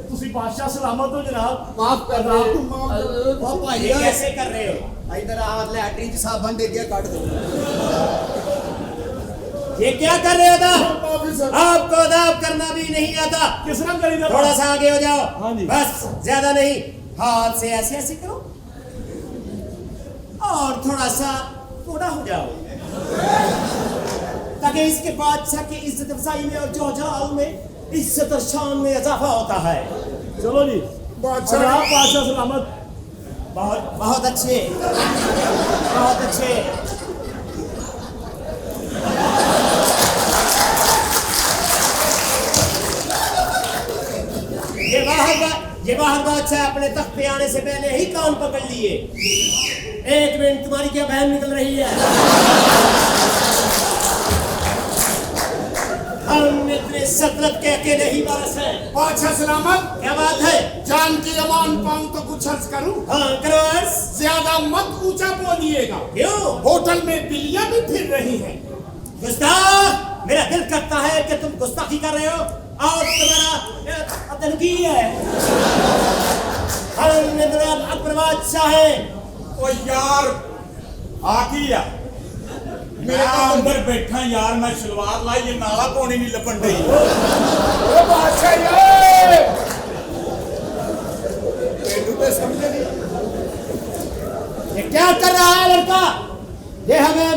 तुसी बादशाह सलामत हो जनाब। माफ करना। ओ भाई ये कैसे कर रहे हो? इधर हाथ लैटरी च साबन दे दिया काट दो। ये क्या कर रहे हो था? माफी सर। आपको अदाब करना भी नहीं आता। किस रंग करी था? थोड़ा सा आगे हो जाओ। हाँ जी। बस ज्यादा नहीं, हाथ से ऐसे ऐसे करो और थोड़ा सा थोड़ा हो जाओ, ताकि इसके बादशाह की इज्जत अफजाई में और जोजाल में इज्जत और शान में इजाफा होता है। चलो जी बादशाह जनाब, बादशाह सलामत। बहुत बहुत अच्छे, बहुत अच्छे। ये बाहर बादशाह अपने तख्त पे आने से पहले ही कान पकड़ लिए। एक मिनट, तुम्हारी क्या बहन निकल रही है? हम इतने सतरत के अकेले ही वारिस हैं। बादशाह सलामत, क्या बात है? जान की अमान पाऊं तो कुछ अर्ज करूं? हाँ करो अर्ज। ज्यादा मत ऊंचा बोलिएगा। क्यों? होटल में बिल्लियां भी फिर रही हैं। गुस्ताख, मेरा दिल करता है कि तुम गुस्ताखी कर रहे हो और तुम्हारा तनकी है। हम अकबर बादशाह हैं। ओ यार आ गया। मैं अंदर बैठा यार, मैं सलवार लाई, ये नाला पौनी नहीं लपन रही। ओ बादशाह ये पेटू पे समझे नहीं। ये क्या कर रहा है लड़का? ये हमें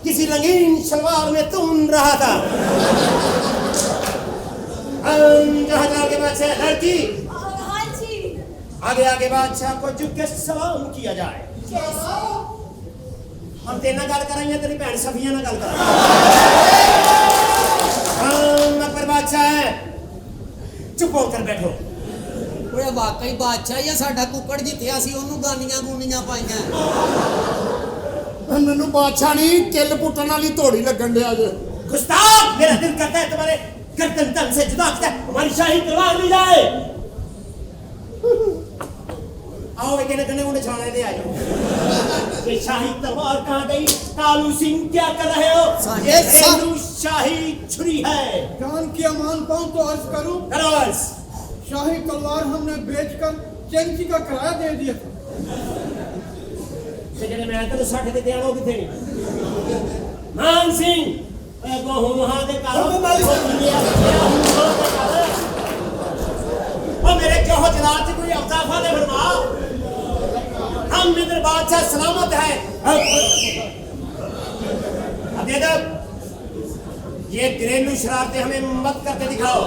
किसी रंगीन सलवार में तून रहा था। हम जहाँ जाके बादशाह लड़की हाँ जी। आगे आगे बादशाह को झुक के सलाम किया जाए। हम तेरे नाल गल करांगे, तेरी भैन सफिया नाल गल करांगे। हम अकबर बादशाह है, चुप होकर बैठो। ओए वाकई बादशाह या साडा कुकड़ जिੱਤਿਆ ਸੀ ਉਹਨੂੰ ਗਾਨੀਆਂ ਗੂਨੀਆਂ ਪਾਈਆਂ। ਮੈਨੂੰ ਬਾਦਸ਼ਾਹ ਨਹੀਂ ਕਿੱਲ ਪੁੱਟਣ ਵਾਲੀ ਧੋੜੀ ਲੱਗਣ ਡਿਆ ਜੇ। गुस्ताख, मेरा दिल करता है तुम्हारे गर्दन तन से जुदा कर हमारी शाही तलवार ली जाए। आओ एक ने उन्हें छाने दे आयो। ये शाही तलवार कहाँ गई? कालू सिंह क्या कर रहे हो? ये घरेलू शाही छुरी है। जान की अमान पाऊं तो अर्ज करूं, करो अर्ज। शाही तलवार हमने बेचकर चेंची का किराया दे दिया था। जेडे मैं तेन 60 दे दिया वो किथे मान सिंह बहु वहां दे कालो और मेरे क्यों जलाल से कोई अवताफा दे फरमा। हम इधर बादशाह सलामत है। अब ये घरेलू शरारतें हमें मत करके दिखाओ।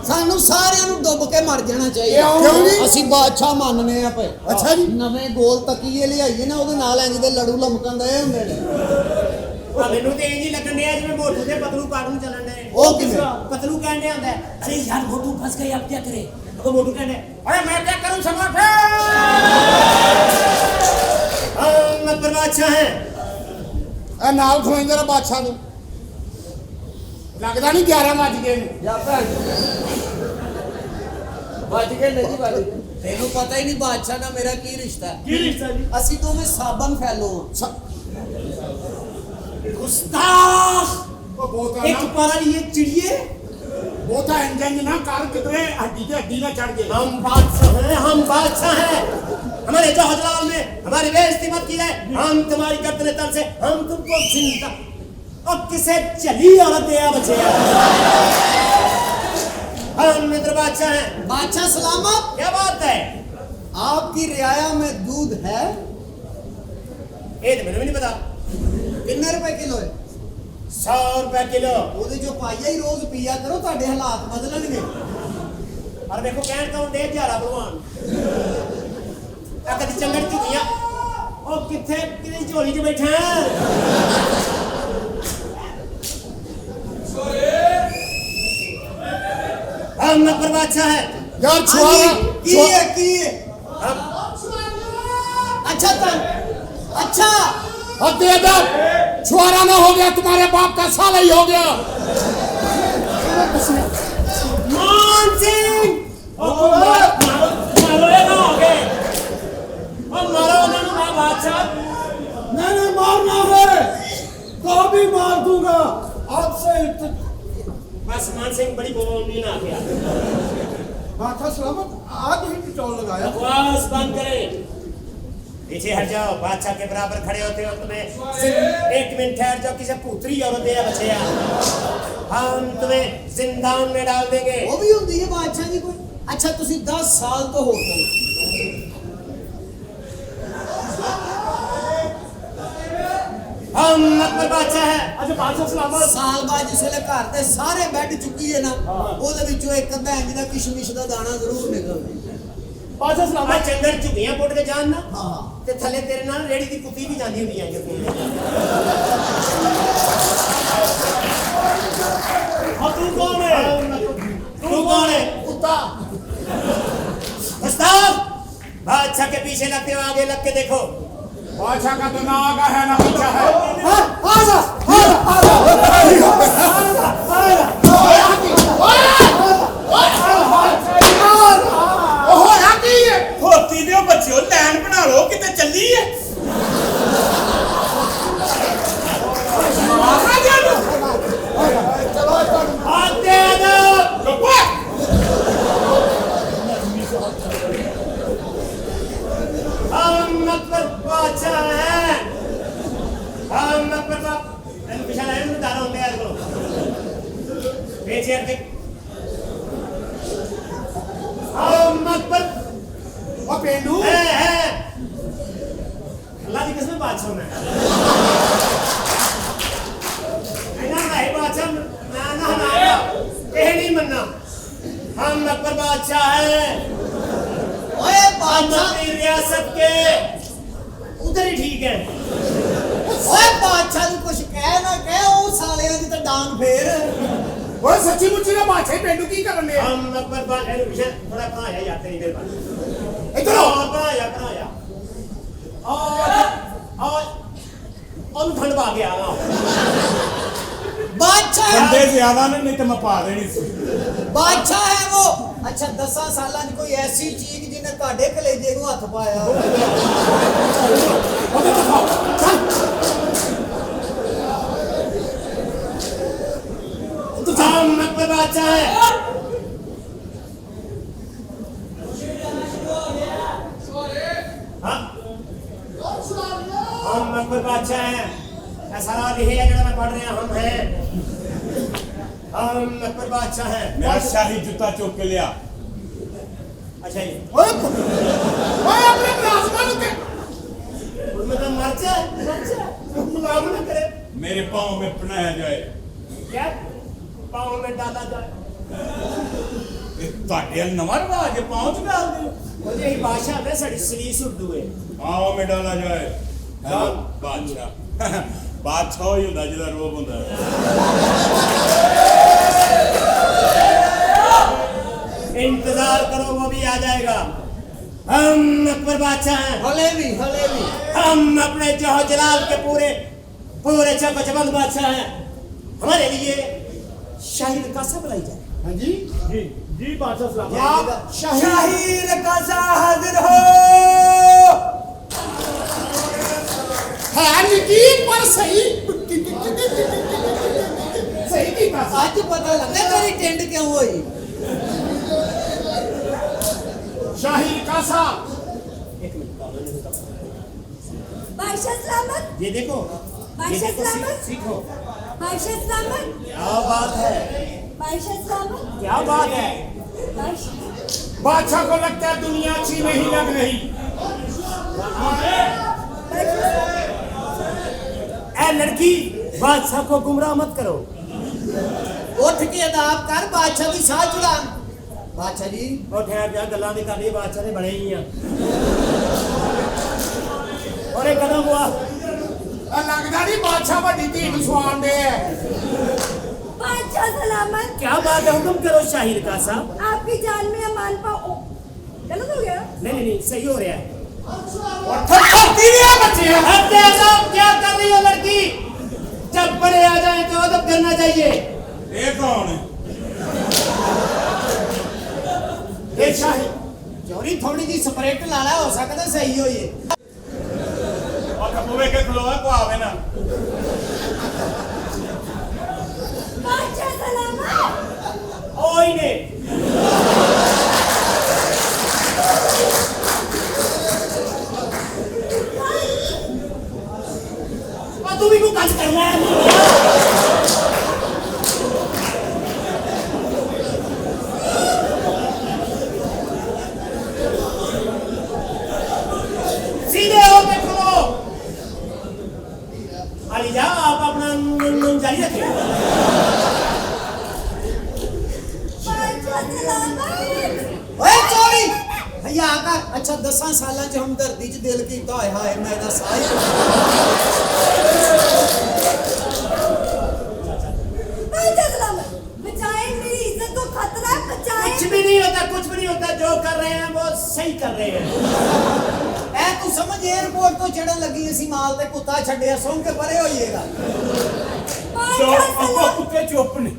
ਸਾਨੂੰ ਸਾਰਿਆਂ ਨੂੰ ਡੁੱਬ ਕੇ ਮਰ ਜਾਣਾ ਕਿਉਂ ਚਾਹੀਦਾ। ਜੀ? ਅਸੀਂ ਬਾਦਸ਼ਾਹ ਮੰਨਨੇ ਆ ਪਏ। ਅੱਛਾ ਜੀ। ਨਵੇਂ ਗੋਲ ਤਕੀਏ ਲਿਆਈਏ ਨਾ, ਉਹਦੇ ਨਾਲ ਇੰਜ ਦੇ ਲੜੂ ਲਮਕਣ ਦੇ ਹੁੰਦੇ ਨੇ। ਮੈਨੂੰ ਤੇ ਇੰਜ ਹੀ ਲੱਗਣ ਡਿਆ ਜਿਵੇਂ ਮੋਟੂ ਤੇ ਪਤਲੂ ਕਾਟੂ ਚੱਲਣ ਡਏ। ਉਹ ਕਿਵੇਂ? पतलू कहने आता है, अरे यार मोटू फंस गए, अब क्या करे? तो मोटू कहने, अरे मैं क्या करूं समझे? हम अकबर बादशाह हैं। ਇਹ ਨਾਲ ਖਲੋਂ ਜਰਾ ਬਾਦਸ਼ਾਹ ਨੂੰ ਲੱਗਦਾ ਨਹੀਂ 11 ਵੱਜ ਗਏ ਨੇ। ਜਾ ਭੈਣ ਵੱਜ ਗਏ ਨਹੀਂ ਵੱਜ ਗਏ। ਤੈਨੂੰ ਪਤਾ ਹੀ ਨਹੀਂ ਬਾਦਸ਼ਾਹ ਨਾਲ ਮੇਰਾ ਕੀ ਰਿਸ਼ਤਾ ਹੈ। ਕੀ ਰਿਸ਼ਤਾ ਜੀ? ਅਸੀਂ ਦੋਵੇਂ ਸਾਬਨ ਫੈਲੋ ਆ। गुस्ताख, ਉਹ ਬਹੁਤਾ एक ਨਾ पारा ये चिड़िए। ਬਹੁਤਾ ਇੰਜਨ ਨਾ ਕਰ, ਕਿਤੇ ਹੱਡੀ ਤੇ ਹੱਡੀ ਨਾ ਚੜ ਜੇ। हम बादशाह हैं, हम बादशाह हैं। हमारे जौहरलाल ने हमारी बेइज्जती मत की है। हम तुम्हारी गर्दन तल से हम तुमको जिंदा और किसे चली औरत दिया बचे हम मित्र बादशाह हैं। बादशाह सलामत, क्या बात है? आपकी रियाया में दूध है? ये तो मैंने भी नहीं पता। कितने रुपए किलो है? 100 रुपए किलो। ਉਹਦੇ ਜੋ ਪਾਈਆ ਹੀ ਰੋਜ਼ ਪੀਆ ਕਰੋ, ਤੁਹਾਡੇ ਹਾਲਾਤ ਬਦਲਣਗੇ। और देखो कहन कौन दे जारा भगवान कदी चंगड़ चुकिया ओ किथे किदी झोली च बैठा हम नंबर बादशाह है यार छुआ की है अच्छा अच्छा दे दो, छुआरा ना हो गया, तुम्हारे बाप का साला ही हो गया। मान सिंह मारो ये ना हो गए और मारो उन्होंने मैं बादशाह मैंने मारना है तो भी मार दूंगा आपसे। बस मान सिंह बड़ी बोलनी ना गया। बादशाह सलामत आज ही पिटौल लगाया। बकवास बंद करें, पीछे हट जाओ। बादशाह के बराबर खड़े होते हो तुम्हें सिर्फ 1 मिनट ठहर जाओ, किसे पुत्री औरत दे बचे हम तुम्हें जिंदान में डाल देंगे। ਉਹ ਵੀ ਹੁੰਦੀ ਹੈ ਬਾਦਸ਼ਾਹ ਜੀ ਕੋਈ? ਅੱਛਾ ਤੁਸੀਂ 10 ਸਾਲ ਤੋਂ ਹੋਟਲ हम अकबर बादशाह है। अच्छा बादशाह सलामत। ਸਾਲ ਬਾਅਦ ਜਿਸ ਵੇਲੇ ਘਰ ਦੇ ਸਾਰੇ ਬੈੱਡ ਚੁੱਕੀ ਹੈ ਨਾ, ਉਹਦੇ ਵਿੱਚੋਂ ਇੱਕ ਅੱਧਾ ਇੰਜ ਦਾ ਕਿਸ਼ਮਿਸ਼ ਦਾ ਦਾਣਾ ਜ਼ਰੂਰ ਨਿਕਲਦਾ। बादशाह मैं सलामत। चंगर झुगियां पुट के जान ना ਹਾਂ ते थले तेरे नाल रेड़ी दी कुत्ती भी जांदी हुंदी है और तू कौन है? तू कौन है? कुत्ता उस्ताद बादशाह के पीछे लगते हो, आगे लग के देखो। बादशाह का तो ना आगा है ना पीछा है। ਹੋਤੀ ਦਿਓ ਬੱਚਿਓ, ਲੈਨ ਬਣਾ ਲਓ, ਕਿਤੇ ਚੱਲੀ ਹੈ। आते अदब ਚੁੱਪ। हम अकबर बादशाह हैं। हम अकबर पिछा लाइन में दाना होंगे यार को पीछे हट के हम अकबर ओ पेंडू है अल्लाह की कसम बादशाह में ना भाई बादशाह ना ये नहीं मनना। हम अकबर बादशाह हैं। ਓਏ हम ਬਾਦਸ਼ਾਹ, अपनी रियासत के उधर ही ठीक है। ਓਏ ਬਾਦਸ਼ਾਹ ਨੂੰ ਕੁਝ ਕਹਿ ਨਾ ਕਹਿ, ਉਹ ਸਾਲਿਆਂ ਦੀ ਤਾਂ ਡਾਂਗ ਫੇਰ। ओए सच्ची मुच्ची ना बादशाह पेंडू की कर रहे हैं। हम अकबर बादशाह थोड़ा कहाँ है जाते नहीं मेरे पास इधर आओ। कहाँ आया और ठंड पा गया ना ਬਾਦਸ਼ਾਹ ਬੰਦੇ ਹੈ, ਜ਼ਿਆਦਾ ਨੇ, ਨਹੀਂ ਤੇ ਮੈਂ ਪਾ ਦੇਣੀ ਸੀ। ਬਾਦਸ਼ਾਹ ਹੈ ਉਹ। ਅੱਛਾ 10 ਸਾਲਾਂ 'ਚ ਕੋਈ ਐਸੀ ਚੀਜ਼ ਜਿਹਨੇ ਤੁਹਾਡੇ ਕਲੇਜੇ ਨੂੰ ਹੱਥ ਪਾਇਆ? हम अकबर बादशाह है। हाँ? हम अकबर बादशाह हैं। ऐसा लिखे है जरा मैं पढ़ रहे हैं। हम हैं हम अकबर बादशाह हैं। ਮੈਂ ਸ਼ਾਹੀ ਜੁੱਤਾ ਚੁੱਕ ਕੇ ਲਿਆ। अच्छा जी ओए अपने मुलाजमान के उसमें तो मर्चा मुलाम ना करे मेरे पाँव में पहनाया जाए। क्या पाँव में डाला जाए। ਤੁਹਾਡੇ ਨਵਾਂ ਰਿਵਾਜ ਹੈ, ਪਾँव ਚ डाल ਦਿਓ। मुझे ही भाषा में साड़ी सलीस उर्दू है। पाँव में डाला जाए। बादशाह बादशाह ही ਹੁੰਦਾ ਜਿਹਦਾ ਰੋਬ ਹੁੰਦਾ इंतजार करो, वो भी आ जाएगा। हम अकबर बादशाह हैं। ਹਲੇ ਵੀ हम अपने जौहर जलाल के पूरे पूरे चकचबंद बादशाह हैं। हमारे लिए शाही रकासा बुलाई जाए। हां जी जी जी बादशाह सलामत। शाही रकासा हाजिर हो। है यकीन पर सही सही की बात। ਅੱਜ ਪਤਾ ਲੱਗਾ ਤੇਰੀ ਟਿੰਡ ਕਿਉਂ ਹੋਈ। शाही कासा एक मिनट बादशाह सलामत, ये देखो, ये बादशाह देखो, सलामत, सीखो। बादशाह सलामत, क्या बात है, बादशाह सलामत, क्या बात है। बादशाह बादशाह को लगता है दुनिया अच्छी नहीं लग रही। ए लड़की, बादशाह को गुमराह मत करो। उठ के अदाब कर बादशाह की साह चुड़ा। बादशाह जी और ठहर जा, गल्लां दी करनी बादशाह ने बड़े ही हैं। और एक कदम हुआ। लगता नहीं बादशाह बड़ी धी नूं सवान दे है। बादशाह सलामत, क्या बात है, हुक्म करो शाहिर का साहब। आपकी जान में अमान पाओ। गलत हो गया? नहीं नहीं नहीं, सही हो रहा है। और थपथपती नहीं है बच्चे। हद है साहब, क्या कर रही हो लड़की? जब बड़े आ जाए तो अदब करना चाहिए। ये कौन है? ये शाहिर चोरी थोड़ी जी स्प्रेट लाना हो सकता सही हो ये। और कपूरे के खलोआ को आवे ना। बादशाह सलामत, ओए ने तू भी को काज करना है। सीधे होके खड़ो। अली जा, आप अपना जारी रखें। बादशाह सलामत, ओए चोरी भैया आकर। अच्छा 10 साल च हमदर्दी च दिल कीता हाय हाय मैं ना साई। बादशाह सलामत, बचाए मेरी इज्जत को खतरा है, बचाए। कुछ भी नहीं होता, कुछ भी नहीं होता। जो कर रहे हैं वो सही कर रहे हैं। ए तू समझ एयरपोर्ट तो चढ़न लगी इसी माल ते कुत्ता छड़िया सुन के परे होइएगा। बादशाह सलामत, कुत्ते चुप ने।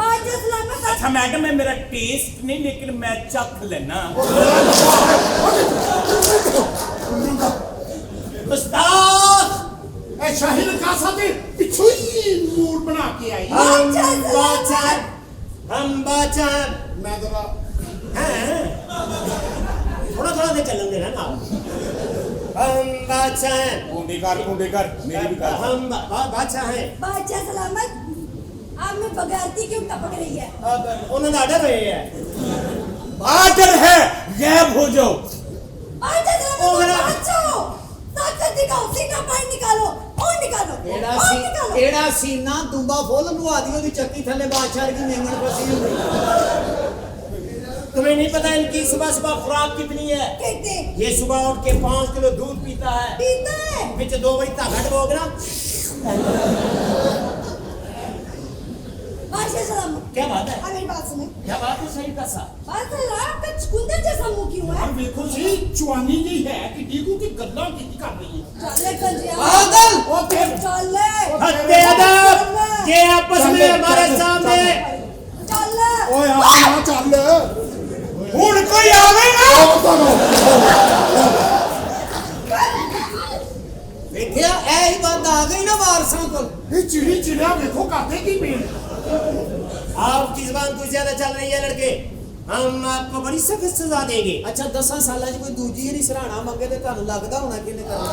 बादशाह सलामत, अच्छा मैडम, मैं मेरा टेस्ट नहीं लेकिन मैं चख लेना। उस्ताद, ए शाहिर का साथे पिछू ही मूड बना के आई। हम बादशाह, हम बादशाह मैं जरा हैं। थोड़ा थोड़ा दे चलन देना ना। हम बादशाह, कुंडी कर मेरी भी कर। हम बादशाह हैं। बादशाह सलामत, आप में बगावती क्यों टपक रही है? अब उन्होंने ऑर्डर रहे हैं। आर्डर है, गायब हो जाओ। बादशाह ओ सलामत, मेरा- बचाओ, ताकत दिखाओ, सीना बाहर निकालो, और निकालो, एड़ा और सी निकालो। एड़ा सीना दुंबा फुल नुआ दियो दी चक्की थले बादशाह की मेमन फसी हुई। तुम्हें नहीं पता इनकी सुबह सुबह खुराक कितनी है? कहते ये सुबह उठ के 5 किलो दूध पीता है, पीता है। बिच 2 बजे धागा डबोग ना। बादशाह सलामत, क्या बात है, अब मेरी बात सुने। क्या बात है सही का सा। बादशाह आपका चुकंदर जैसा मुंह क्यों है? और देखो जी चुआनी जी है कि डीगू की गल्ला की कर रही है। चले कंजिया, पागल ओ फिर चले, हत्ते अदब, ये आपस में हमारे सामने। चले। ओए आ ना चल। हुन कोई आवे ना। देखिया ए ही बात आ गई ना वारसां को। ये चिड़ी चिड़िया देखो करते की पेड़। आपकी जुबान कुछ ज्यादा चल रही है लड़के। हम आपको बड़ी सख्त सजा देंगे। अच्छा 10 साल च कोई दूजी नहीं सराहना मंगे ते ਤੁਹਾਨੂੰ ਲੱਗਦਾ ਹੋਣਾ ਕਿਨੇ करना।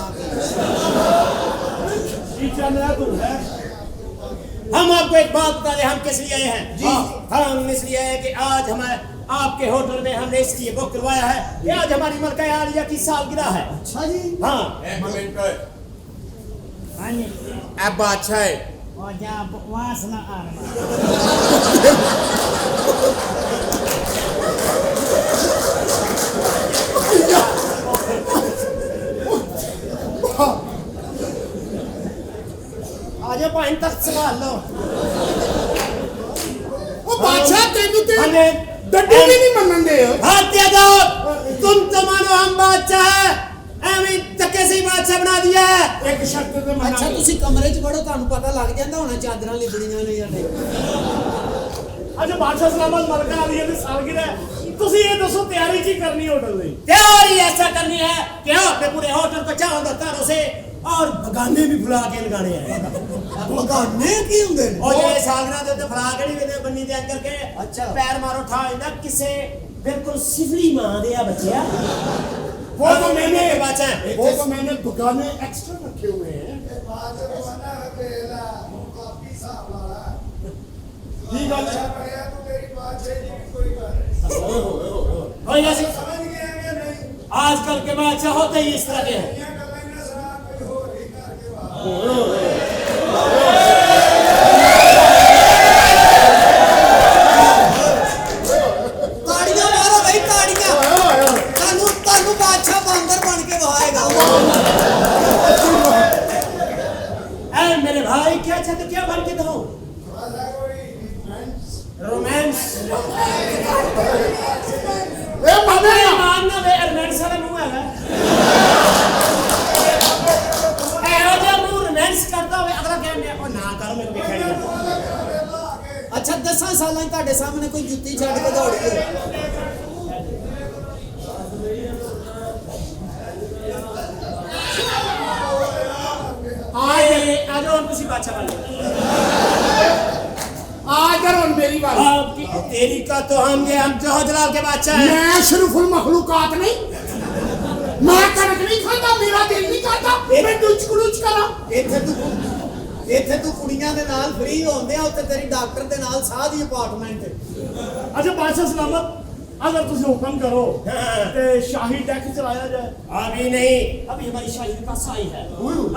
हम आपको एक बात बता दें, हम किस लिए आए हैं। जी। हम इसलिए आए कि आज हमारे आपके होटल में हमने इसलिए बुक करवाया है कि आज हमारी मलका आलिया की सालगिरह है। अच्छा जी हाँ, एक मिनट। ए बादशाह है। और जा बकवास ना आना। आजा पॉइंट तक संभाल लो। ओ बादशाह तेनू ते हमें डड्डी भी नहीं मनन दे। भारतीय दो, तुम तो मानो हम बादशाह है, ਐਵੇਂ ਧੱਕੇ ਸੇ ਬਾਦਸ਼ਾਹ ਬਣਾ ਦਿਆ ਹੈ। एक शर्त ते मना। अच्छा ਤੁਸੀਂ ਕਮਰੇ 'ਚ ਵੜੋ ਤੁਹਾਨੂੰ ਪਤਾ ਲੱਗ ਜਾਂਦਾ ਹੋਣਾ ਚਾਦਰਾਂ ਲਿਬੜੀਆਂ ਨੇ ਜਾਂ ਨਹੀਂ। अच्छा बादशाह सलामत मलका आलिया की सालगिरह है। तुसी ये दसो तैयारी की करनी होटल की? तैयारी ऐसा करनी है कि आपने पूरे होटल को चांद तारों से और बगाने भी फुला के लगाने हैं। ਬਗਾਨੇ ਕੀ ਹੁੰਦੇ ਨੇ? और ये सालगिरह दे उत्ते फुला के नहीं देने बन्नी दे करके। अच्छा। पैर मारो ठा ना किसे बिल्कुल सिफली मां दे आ बच्चिया। वो तो मैंने बाचा वो तो मैंने दुकानें एक्स्ट्रा रखे हुए हैं ठीक है और जैसे आजकल के बादशाह होते ही इस तरह के हैं। ਤਾੜੀਆਂ ਮਾਰੋ ਬਈ ਤਾੜੀਆਂ ਤੁਹਾਨੂੰ ਬਾਦਸ਼ਾਹ ਬਾਂਦਰ बन के बहाएगा ऐ मेरे भाई क्या चाहते क्या बन के दो रोमांस मानना वे रोमांस वाला मुंह है ऐहो जिहा मुंह रोमांस करता होवे अगला कहने ओ ना कर मेरे पे खड़ी अच्छा 10 साल ਤੁਹਾਡੇ ਸਾਹਮਣੇ ਕੋਈ ਜੁੱਤੀ ਛੱਡ ਕੇ ਦੌੜ ਗਈ आज और किसी बादशाह वाले आकर और मेरी बात आपकी तेरी का तो हम जोहर जलाल के बादशाह हैं। मैं शरीफुल मखलूकात नहीं मैं कनक नहीं खाता मेरा दिल नहीं करता मैं डुच कुलुच करा ਇੱਥੇ ਤੂੰ ਕੁੜੀਆਂ ਦੇ ਨਾਲ ਫ੍ਰੀ ਹੁੰਦੇ ਆ ਉੱਥੇ ਤੇਰੀ ਡਾਕਟਰ ਦੇ ਨਾਲ ਸਾਹ ਦੀ ਅਪਾਰਟਮੈਂਟ अच्छा बादशाह सलामत अगर तुझे हुक्म करो तो शाही टैक्स चलाया जाए अभी नहीं अभी हमारी शाही के पास आई है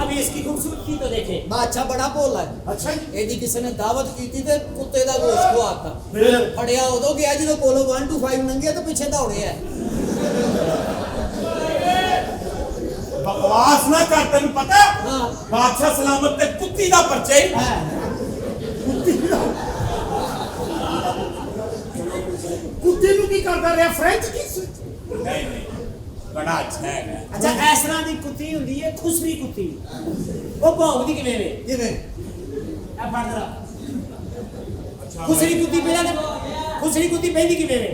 अभी इसकी खूबसूरती तो देखे ਬਾਦਸ਼ਾਹ ਬੜਾ ਭੋਲਾ ਹੈ अच्छा ਇਹਦੀ ਕਿਸੇ ਨੇ ਦਾਵਤ ਕੀਤੀ ਤੇ ਕੁੱਤੇ ਦਾ ਗੋਸ਼ਤ ਖਵਾਤਾ ਫੜਿਆ ਉਦੋਂ ਗਿਆ ਜਦੋਂ ਕੋਲੋਂ 1 to 5 ਨੰਗੇ ਤੇ ਪਿੱਛੇ ਦੌੜਿਆ बकवास ना कर तेन पता हाँ। बादशाह सलामत ते कुत्ती दा परिचय कुत्ते ਨੂੰ ਕੀ ਕਰਦਾ ਰਿਹਾ ਫ੍ਰੈਂਚ ਕਿਸ नहीं नहीं बड़ा अच्छा है अच्छा इस तरह की कुत्ती होती है खुसरी कुत्ती वो भौंकदी किवें वे ਕਿਵੇਂ ए फड़ जरा खुसरी कुत्ती पहला खुसरी कुत्ती पहली किवें वे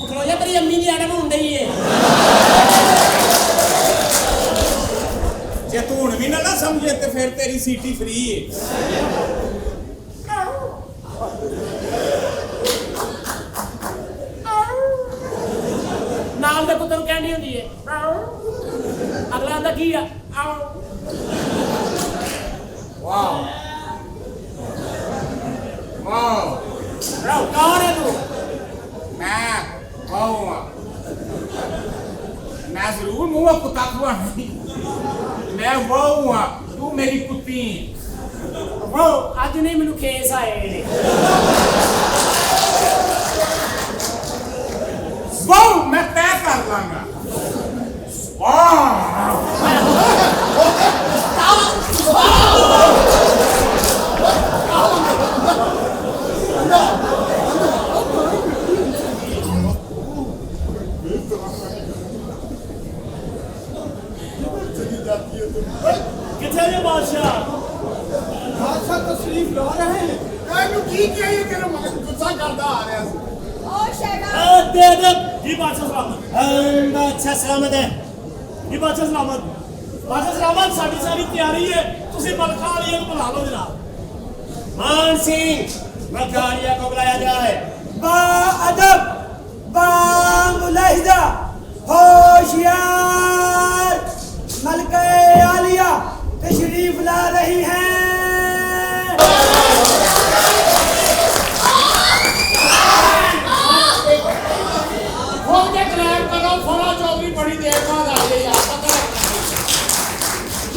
खलो जा तेरी अम्मी दी आड़े में ही है जे तू हुण भी ना समझे ते फिर तेरी सीटी फ्री है नाल दे कुत्ते नूं कहनी हुंदी है अगला आंदा की आ वाह वाह रो कौन है तू मैं कहूँगा मैं जरूर मुँह कुत्ता हुआ नहीं मैं वो हुआ तू मेरी कुत्ती वो आज नहीं मैनू केस आए ने वो मैं तय कर लांगा वाह किथे ने बादशाह बादशाह तशरीफ ला रहे हैं ਇਹਨੂੰ ਕੀ ਕਿਹਾ ਇਹ ਤੇਰਾ ਮਗਰ ਗੁੱਸਾ ਕਰਦਾ ਆ ਰਿਹਾ ਸੀ और शेगा दे दे जी बादशाह सलामत बादशाह सलामत है जी बादशाह सलामत साडी सारी तैयारी है तुसी मलका वालिया को बुला लो जनाब मान सिंह मलका वालिया को बुलाया जाए बा अदब बा मुलाहिदा होशियार मलका आलिया तशरीफ ला रही हैं हो के क्लैप करो फरा चौधरी बड़ी देर बाद आए यार पता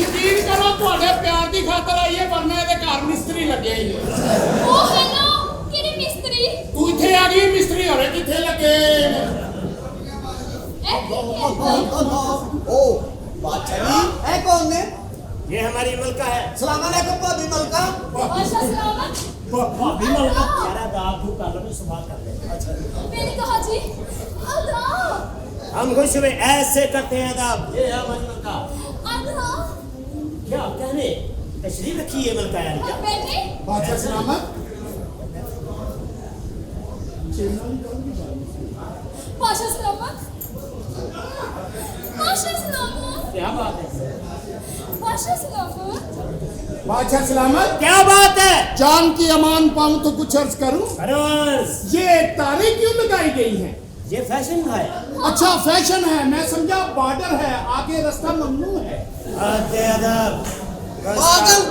यकीन करो ਤੁਹਾਡੇ ਪਿਆਰ ਦੀ ਖਾਤਰ ਆਈਏ ਵਰਨਾ ਇਹਦੇ ਘਰ ਮਿਸਤਰੀ ਲੱਗੇ ਹੀ ਉਹ ਹੈਲੋ ਕਿਹੜੀ ਮਿਸਤਰੀ ਤੂੰ ਇੱਥੇ ਆ ਗਈ ਮਿਸਤਰੀ ਹੋਰੇ ਕਿੱਥੇ ਲੱਗੇ ओ बादशाह जी है कौन ने ये हमारी मलका है सलाम अलैकुम भाभी मलका बादशाह सलामत भाभी मलका सारा दाग तू कर लो सुबह कर ले मैंने कहा जी अल्लाह हम खुश हुए ऐसे करते हैं अदाब ये है हमारी मलका अल्लाह क्या कहने तशरीफ रखी है मलका यार क्या बेटे बादशाह सलामत बादशाह सलामत बादशाह सलामत क्या बात है बादशाह सलामत बादशाह सलामत क्या बात है जान की अमान पाऊं तो कुछ अर्ज करूं फरोज ये तारे क्यों लगाई गई हैं ये फैशन है। अच्छा फैशन है, मैं समझा बॉर्डर है, आगे रास्ता ममनू है। आते अदब पागल,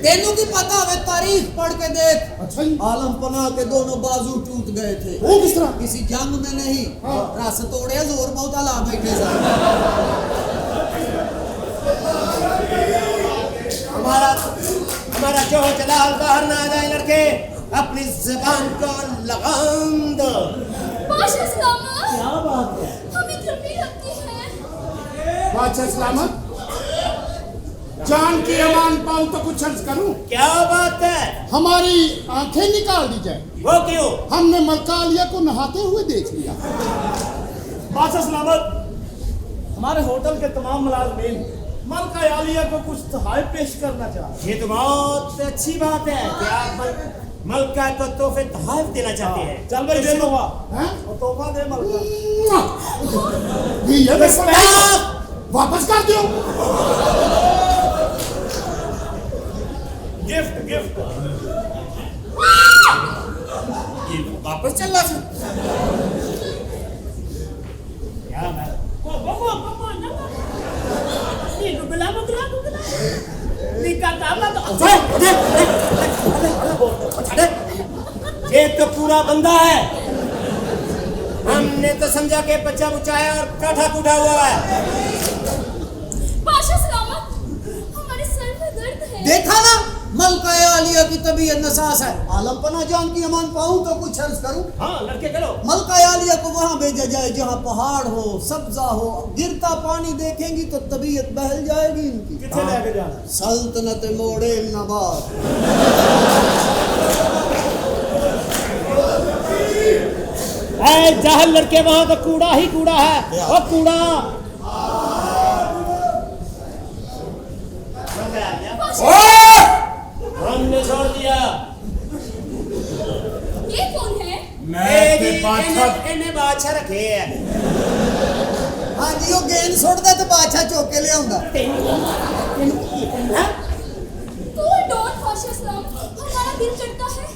तेनू की पता हवे, तारीख पढ़ के देख। अच्छा जी। आलम पना के दोनों बाजू टूट गए थे। वो किस तरह? किसी जंग में नहीं, हाँ। रस तोड़े जोर बहुत ला बैठे थे। हमारा जो चला बाहर ना आ जाए लड़के, अपनी जुबान को लगाम दो। बादशाह सलामत। क्या बात है? हमें गर्मी लगती है। बादशाह सलामत, जान की अमान पाऊं तो कुछ अर्ज करूं? क्या बात है? हमारी आंखें निकाल दी जाए। वो क्यों? हमने मलका आलिया को नहाते हुए देख लिया। बादशाह सलामत, हमारे होटल के तमाम मुलाजमीन मलका आलिया को कुछ तोहफे पेश करना चाहते हैं। ये तो बहुत अच्छी बात है कि आप मलका को तोहफे तोहफे देना चाहते हैं। चल भाई दे लूंगा। हैं? और तोहफा दे मलका। ये वापस कर दो। Gift gift. ये वापस चल रहा था। क्या बात? ये तो पूरा बंदा है। हमने तो समझा के बच्चा बुच्चा है और काठा कूटा हुआ है। बादशाह सलामत, हमारे सर में दर्द है। देखा ना, मलका आलिया की तबीयत नसास है। आलम पना जान की अमान पाऊं तो कुछ अर्ज करूं? हाँ लड़के करो। मलका आलिया को वहां भेजा जाए जहां पहाड़ हो, सब्जा हो, गिरता पानी देखेंगी तो तबीयत बहल जाएगी इनकी। किथे लेके जाना? सल्तनत मोड़े नवाब। ऐ जाहिल लड़के, वहां तो कूड़ा ही कूड़ा है। वो कूड़ा हमने छोड़ दिया। ये कौन है? इन्हें बादशाह रखे है। हाँ जी, वो गेंद सुटदा तो बादशाह चौक के ले आउंदा। कूल डॉन बादशाह सलामत, हमारा दिल करता है,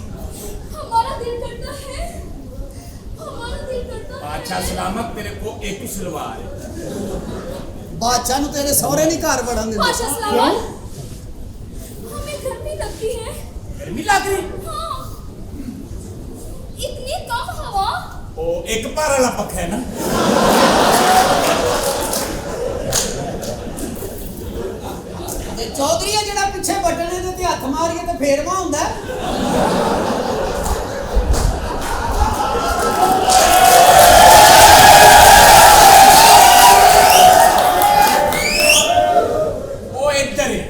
हमारा दिल करता है, हमारा दिल करता है। बादशाह सलामत, तेरे को एक सलवार है। बादशाह नु तेरे सौरे नहीं घर बढ़न देंदे। बादशाह सलामत, हमें गर्मी लगती है। गर्मी लग रही? हाँ, इतनी कम हवा। ओ एक पार वाला पक्का है ना। ते चौधरी है जेड़ा पीछे बटने दे ते हथ मारिए ते फेरवा हुंदा है। ओ इधर है।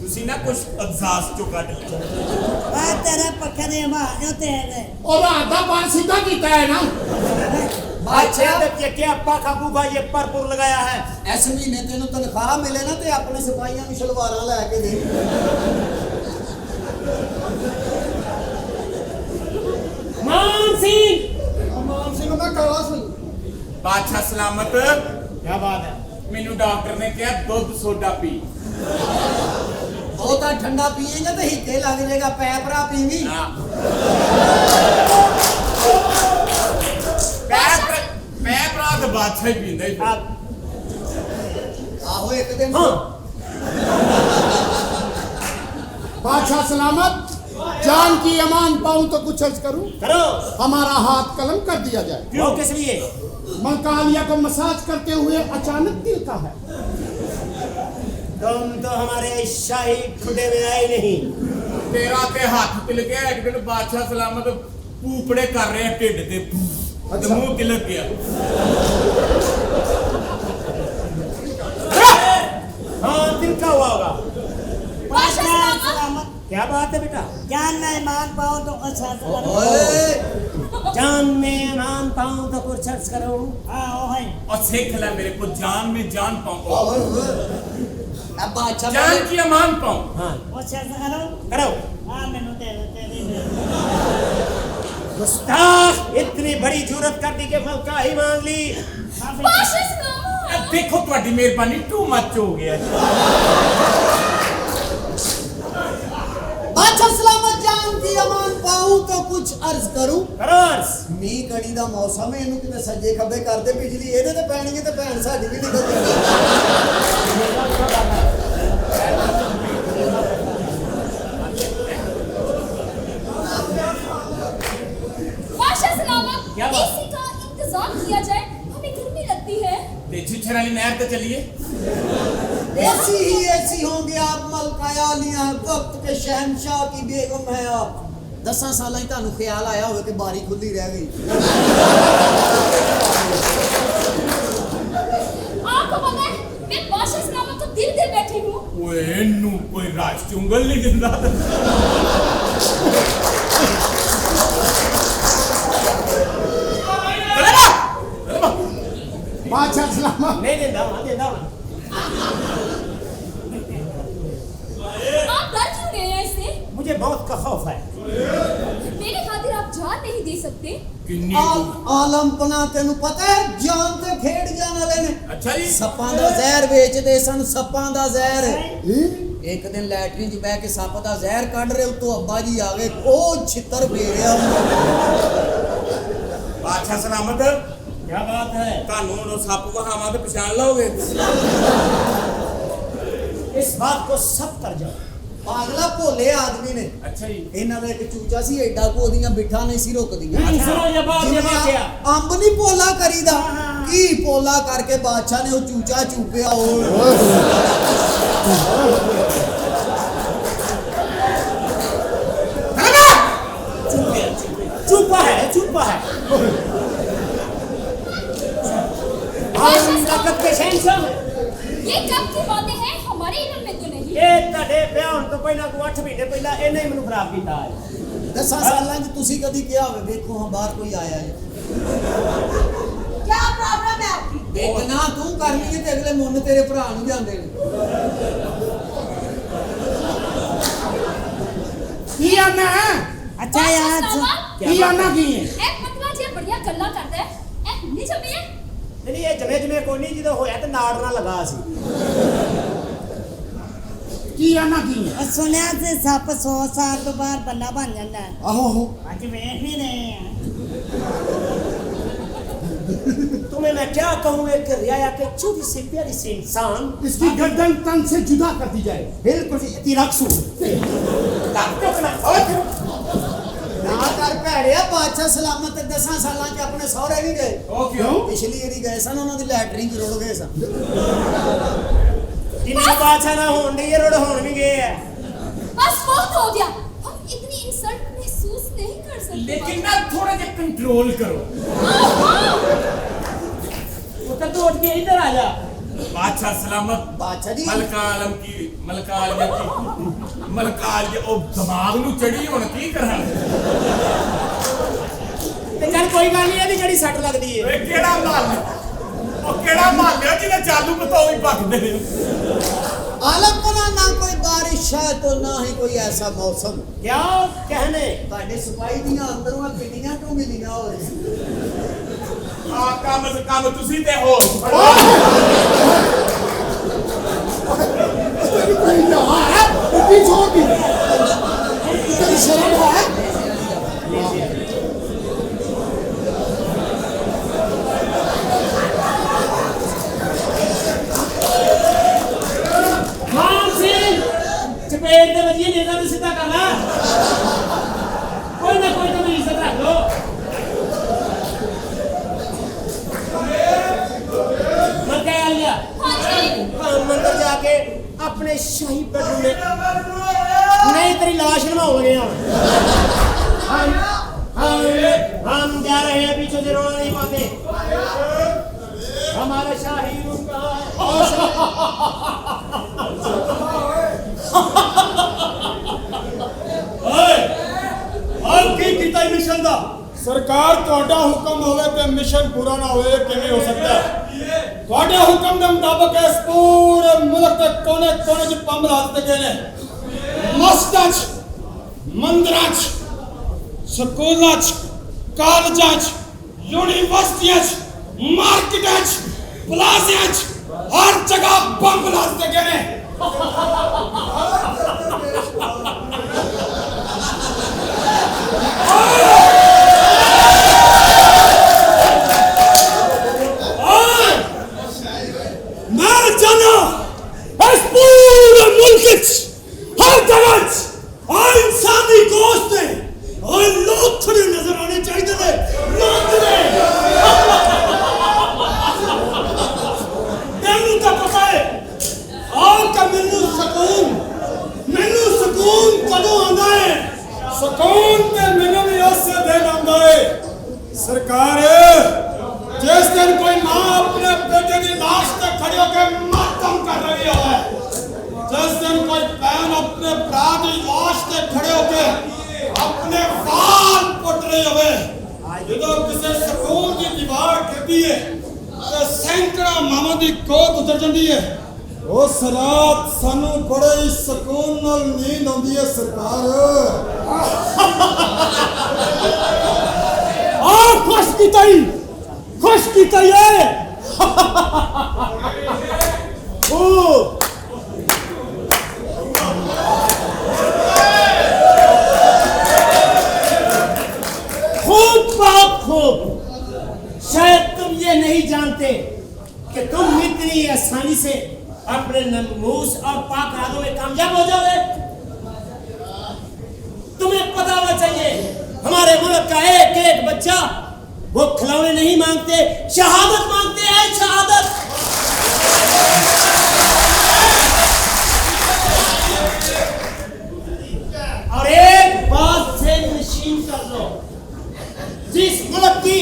तुसी ना कुछ एग्जॉस्ट चो काट ले। आ तेरे पक्के दे मारयो तेरे। और आधा बार सीधा कीता है ना। बादशाह ये क्या पाखा बूबा ये परपुर लगाया है। इस महीने तेनू तनख्वाह मिले ना ते अपने सिपाहियां नु सलवारां लेके दे। मान सिंह, मान सिंह का काला सिंह। बादशाह सलामत, क्या बात है? मैनू डॉक्टर ने कहा दूध सोडा पी। बहुता ठंडा पिएगा तो हिक्के लग जाएगा, पैपरा पीवी। पैपरा तो बादशाह ही पींदा ही। आहो एक दिन बादशाह सलामत, जान की अमान पाऊं तो कुछ अर्ज करूं? करो। हमारा हाथ कलम कर दिया जाए। क्यों? किस लिए? मलका आलिया को मसाज करते हुए अचानक दिल का है। तुम तो हमारे शाही खुडे में आए नहीं। तेरा ते हाथ तिल गया। एक दिन बादशाह सलामत पूपड़े कर रहे हैं ढिड ते, अच्छा। मुंह तिलक गया। हाँ दिल का हुआ होगा। बादशाह सलामत, क्या बात है बेटा? जान में मान पाओ तो अच्छा करो। जान में मान पाऊं तो कुछ अर्ज करो। और सीख ले मेरे को, जान में जान पाऊं, अब बादशाह जान की अमान पाऊं। हाँ करो। गुस्ताख, इतनी बड़ी जरूरत कर दी कि मलका ही मांग ली। बादशाह सलामत। अब देखो तुम्हारी मेहरबानी टू मच हो गया। बादशाह सलामत, जान की अमान पाओ आऊं तो कुछ अर्ज करूं ਕਰੋਸ मीह कड़ी दा मौसम है इनू किते सज्जे खब्बे करदे बिजली एदे ते पैणगी ते भैन साडी भी निकल जानी बादशाह सलामत, क्या बात? एसी का इंतजाम किया जाए, हमें गर्मी लगती है। ਤੇ ਛਿੱਛਰ ਵਾਲੀ ਨਹਿਰ ਤੇ ਚੱਲੀਏ ऐसी ही ऐसी होंगे आप मलकायालियां वक्त के शहंशाह की बेगम है आप 10 साल ही ਤੁਹਾਨੂੰ ਖਿਆਲ ਆਇਆ ਹੋਵੇ ਕਿ ਬਾਰੀ ਖੁੱਲੀ ਰਹਿ ਗਈ आपको पता है, मैं बादशाह सलामत को दिल दे बैठी हूँ। ਓਏ ਇਹਨੂੰ ਕੋਈ ਰਾਜ ਚੁੰਗਲ ਨਹੀਂ ਦਿੰਦਾ बादशाह सलामत ਨਹੀਂ ਦਿੰਦਾ ਹਾਂ ਦਿੰਦਾ ਹਾਂ आप डर क्यों गए हैं इससे? मुझे मौत का खौफ है मेरे खातिर आप जान नहीं दे सकते। ਕਿੰਨੀ ਆਲਮ ਪਨਾ ਤੈਨੂੰ ਪਤਾ ਹੈ ਜਾਨ ਤੇ ਖੇਡ ਜਾਣ ਵਾਲੇ ਨੇ ਅੱਛਾ ਜੀ ਸੱਪਾਂ ਦਾ ਜ਼ਹਿਰ ਵੇਚਦੇ ਸਨ ਸੱਪਾਂ ਦਾ ਜ਼ਹਿਰ ਇੱਕ ਦਿਨ ਲੈਟਰਿਨ 'ਚ ਬਹਿ ਕੇ ਸੱਪ ਦਾ ਜ਼ਹਿਰ ਕੱਢ ਰਹੇ ਉਤੋਂ ਅੱਬਾ ਜੀ ਆ ਗਏ ਉਹ ਛਿੱਤਰ ਫੇਰਿਆ ਬਾਦਸ਼ਾਹ ਸਲਾਮਤ क्या बात है ਤੁਹਾਨੂੰ ਉਹ ਸੱਪ ਵਹਾਵਾਂ ਤੇ ਪਛਾਣ ਲਓਗੇ इस बात को सब कर जाओ ਪਾਗਲਾ ਭੋਲੇ ਆਦਮੀ ਨੇ ਅੱਛਾ ਜੀ ਇਹਨਾਂ ਦਾ ਇੱਕ ਚੂਚਾ ਸੀ ਐਡਾ ਕੋ ਉਹਦੀਆਂ ਬਿੱਠਾਂ ਨਹੀਂ ਸੀ ਰੁਕਦੀਆਂ सुनो ये बात क्या ਅੰਬ ਨਹੀਂ ਪੋਲਾ ਕਰੀਦਾ ਕੀ ਪੋਲਾ ਕਰਕੇ ਬਾਦਸ਼ਾਹ ਨੇ ਉਹ ਚੂਚਾ ਚੂਪਿਆ ਉਹ चुपा है हम ताकत के शहंशाह ये कब की बातें हैं? हमारे इल्म में तो नहीं। ਇਹ ਤੁਹਾਡੇ ਵਿਆਹ ਹੋਣ ਤੋਂ ਪਹਿਲਾਂ ਕੋ 8 ਮਹੀਨੇ ਪਹਿਲਾਂ ਇਹਨੇ ਹੀ ਮੈਨੂੰ ਖਰਾਬ ਕੀਤਾ ਹੈ 10 ਸਾਲਾਂ 'ਚ ਤੁਸੀਂ ਕਦੀ ਕਿਹਾ ਹੋਵੇ ਵੇਖੋ ਹਾਂ ਬਾਹਰ ਕੋਈ ਆਇਆ ਹੈ क्या प्रॉब्लम है आपकी? ਦੇਖਣਾ ਤੂੰ ਕਰਨੀ ਹੈ ਤੇ ਅਗਲੇ ਮੁੰਨ ਤੇਰੇ ਭਰਾ ਨੂੰ ਜਾਂਦੇ ਨੇ की आना है अच्छा यार, की आना की है ए पतला जे बढ़िया गल्ला करदा है। ए नहीं जमी है? ਨਹੀਂ ਇਹ ਜਮੇ ਕੋਈ ਨਹੀਂ ਜਦੋਂ ਹੋਇਆ ਤੇ ਨਾੜ ਨਾ ਲਗਾ ਸੀ की आना की है सुनिया से सप 100 साल तो बाहर बंदा बन जाता है। आहो ਅੱਜ ਵੇਖ ही रहे हैं तुम्हें मैं क्या कहूँ एक रियाया के छोटी सी प्यारी सी इंसान इसकी गर्दन तन से जुदा कर दी जाए बिल्कुल तिरकसू ਨਾ ਕਰ ਭੈੜਿਆ ਬਾਦਸ਼ਾਹ ਸਲਾਮਤ 10 ਸਾਲਾਂ 'ਚ ਆਪਣੇ ਸਹੁਰੇ ਨਹੀਂ ਗਏ ਉਹ ਕਿਉਂ ਪਿਛਲੀ ਵਾਰੀ ਗਏ ਸਨ ਉਹਨਾਂ ਦੀ ਲੈਟਰਿਨ 'ਚ ਰੁੜ ਗਏ ਸਨ जिन्हें बादशाह ना होने दे, ये रोड होने भी गए हैं बस बहुत हो गया। हम इतनी इंसल्ट महसूस नहीं कर सकते। लेकिन ना थोड़ा जिहा कंट्रोल करो उतर तो उठ के इधर आ जा बादशाह सलामत ਬਾਦਸ਼ਾਹ ਜੀ ਮਲਕਾਲਮ ਕੀ ਮਲਕਾਲ ਜੇ ਉਹ ਦਿਮਾਗ ਨੂੰ ਚੜੀ ਹੁਣ ਕੀ ਕਰਾਂ ਤੇ ਚੱਲ ਕੋਈ ਗੱਲ ਨਹੀਂ ਇਹਦੀ ਜਿਹੜੀ ਸੱਟ ਲੱਗਦੀ ਏ ਓਏ ਕਿਹੜਾ ਮਾਲ ਉਹ ਕਿਹੜਾ ਮਾਲ ਲਿਆ ਜਿਹਨੇ ਚਾਲੂ ਬਤਾਓ ਹੀ ਪੱਕਦੇ ਨੇ ਆਲਮ ਪਨਾ ਨਾ ਕੋਈ ਬਾਰਿਸ਼ ਹੈ तो ना ही कोई ऐसा मौसम क्या कहने ਤੁਹਾਡੇ ਸਿਪਾਹੀ ਦੀਆਂ ਅੰਦਰੋਂ ਕਿੰਨੀਆਂ ਤੋਂ ਮਿਲੀਆਂ ਹੋਏ ਸੀ ਆ ਕੰਮ ਤੁਸੀਂ ਤੇ ਹੋ कोई यहाँ है इतनी छोटी तेरी शर्म है मान सिंह चपेट दे वजिए नेता ने सीधा करना कोई ना कोई तो मेरी इज्जत रख लो मत क्या लिया हाँ जी। हम अंदर जाके अपने शाही बेडरूम में नहीं तेरी लाश नवाओगे हम जा रहे हैं पीछे से रोना नहीं पाते हमारा शाही रूम कहाँ है मिशन ਦਾ ਸਰਕਾਰ ਤੁਹਾਡਾ ਹੁਕਮ ਹੋਵੇ ਤੇ ਮਿਸ਼ਨ ਪੂਰਾ ਨਾ ਹੋਵੇ ਕਿਵੇਂ ਹੋ ਸਕਦਾ ਹੈ ਤੁਹਾਡੇ ਹੁਕਮ ਦੇ ਮੁਤਾਬਕ ਇਸ ਪੂਰੇ ਮੁਲਕ ਦੇ ਕੋਨੇ-ਕੋਨੇ 'ਚ ਪੰਬ ਲਾ ਦਿੱਤੇ ਗਏ ਨੇ ਮਸਜਿਦਾਂ 'ਚ ਮੰਦਰਾਂ 'ਚ ਸਕੂਲਾਂ 'ਚ ਕਾਲਜਾਂ 'ਚ ਯੂਨੀਵਰਸਿਟੀਆਂ 'ਚ ਮਾਰਕੀਟਾਂ 'ਚ ਪਲਾਜ਼ਿਆਂ 'ਚ ਹਰ ਜਗ੍ਹਾ ਪੰਬ ਲਾ ਦਿੱਤੇ ਗਏ ਨੇ जिस दिन कोई बहन अपने भरा की लाश से खड़े होके अपने वाल पुट रहे हुए जो किसी स्कूल की दीवार गिरती है तो सैकड़ा मामा की गोद उतर जाती है उस रात सानू बड़े ही सुकून नाल नींद आती है सरकार खुश की तई है खूब बाप खूब। शायद तुम ये नहीं जानते कि तुम इतनी आसानी से अपने नमूस और पाक इरादों में कामयाब हो जाओगे। तुम्हें पता होना चाहिए हमारे मुल्क का एक एक बच्चा वो खिलौने नहीं मांगते, शहादत मांगते हैं, शहादत। और एक बात से निश्चिंत कर लो, जिस मुल्क की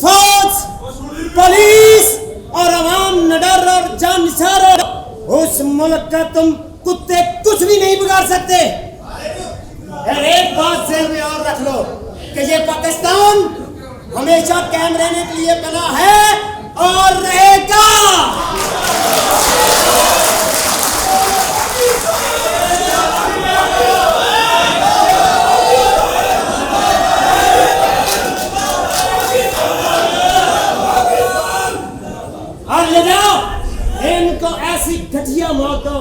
फौज, पुलिस और अवाम निडर और जानिसार हो, उस मुल्क का तुम कुत्ते कुछ भी नहीं बिगाड़ सकते। और एक बात ज़हन में और रख लो कि ये पाकिस्तान हमेशा कायम रहने के लिए बना है और रहेगा। और ले जाओ इनको ऐसी घटिया मौत दो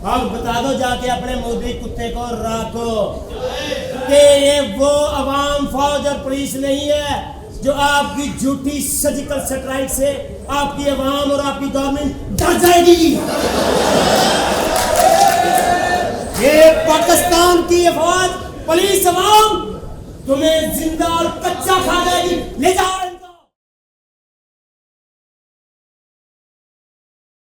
और बता दो जाके अपने मोदी कुत्ते को राखो कि ये वो अवाम, फौज और पुलिस नहीं है जो आपकी झूठी सर्जिकल स्ट्राइक से आपकी अवाम और आपकी गवर्नमेंट डर जाएगी। ये पाकिस्तान की फौज, पुलिस, अवाम तुम्हें जिंदा और कच्चा खा जाएगी। ले जाओ।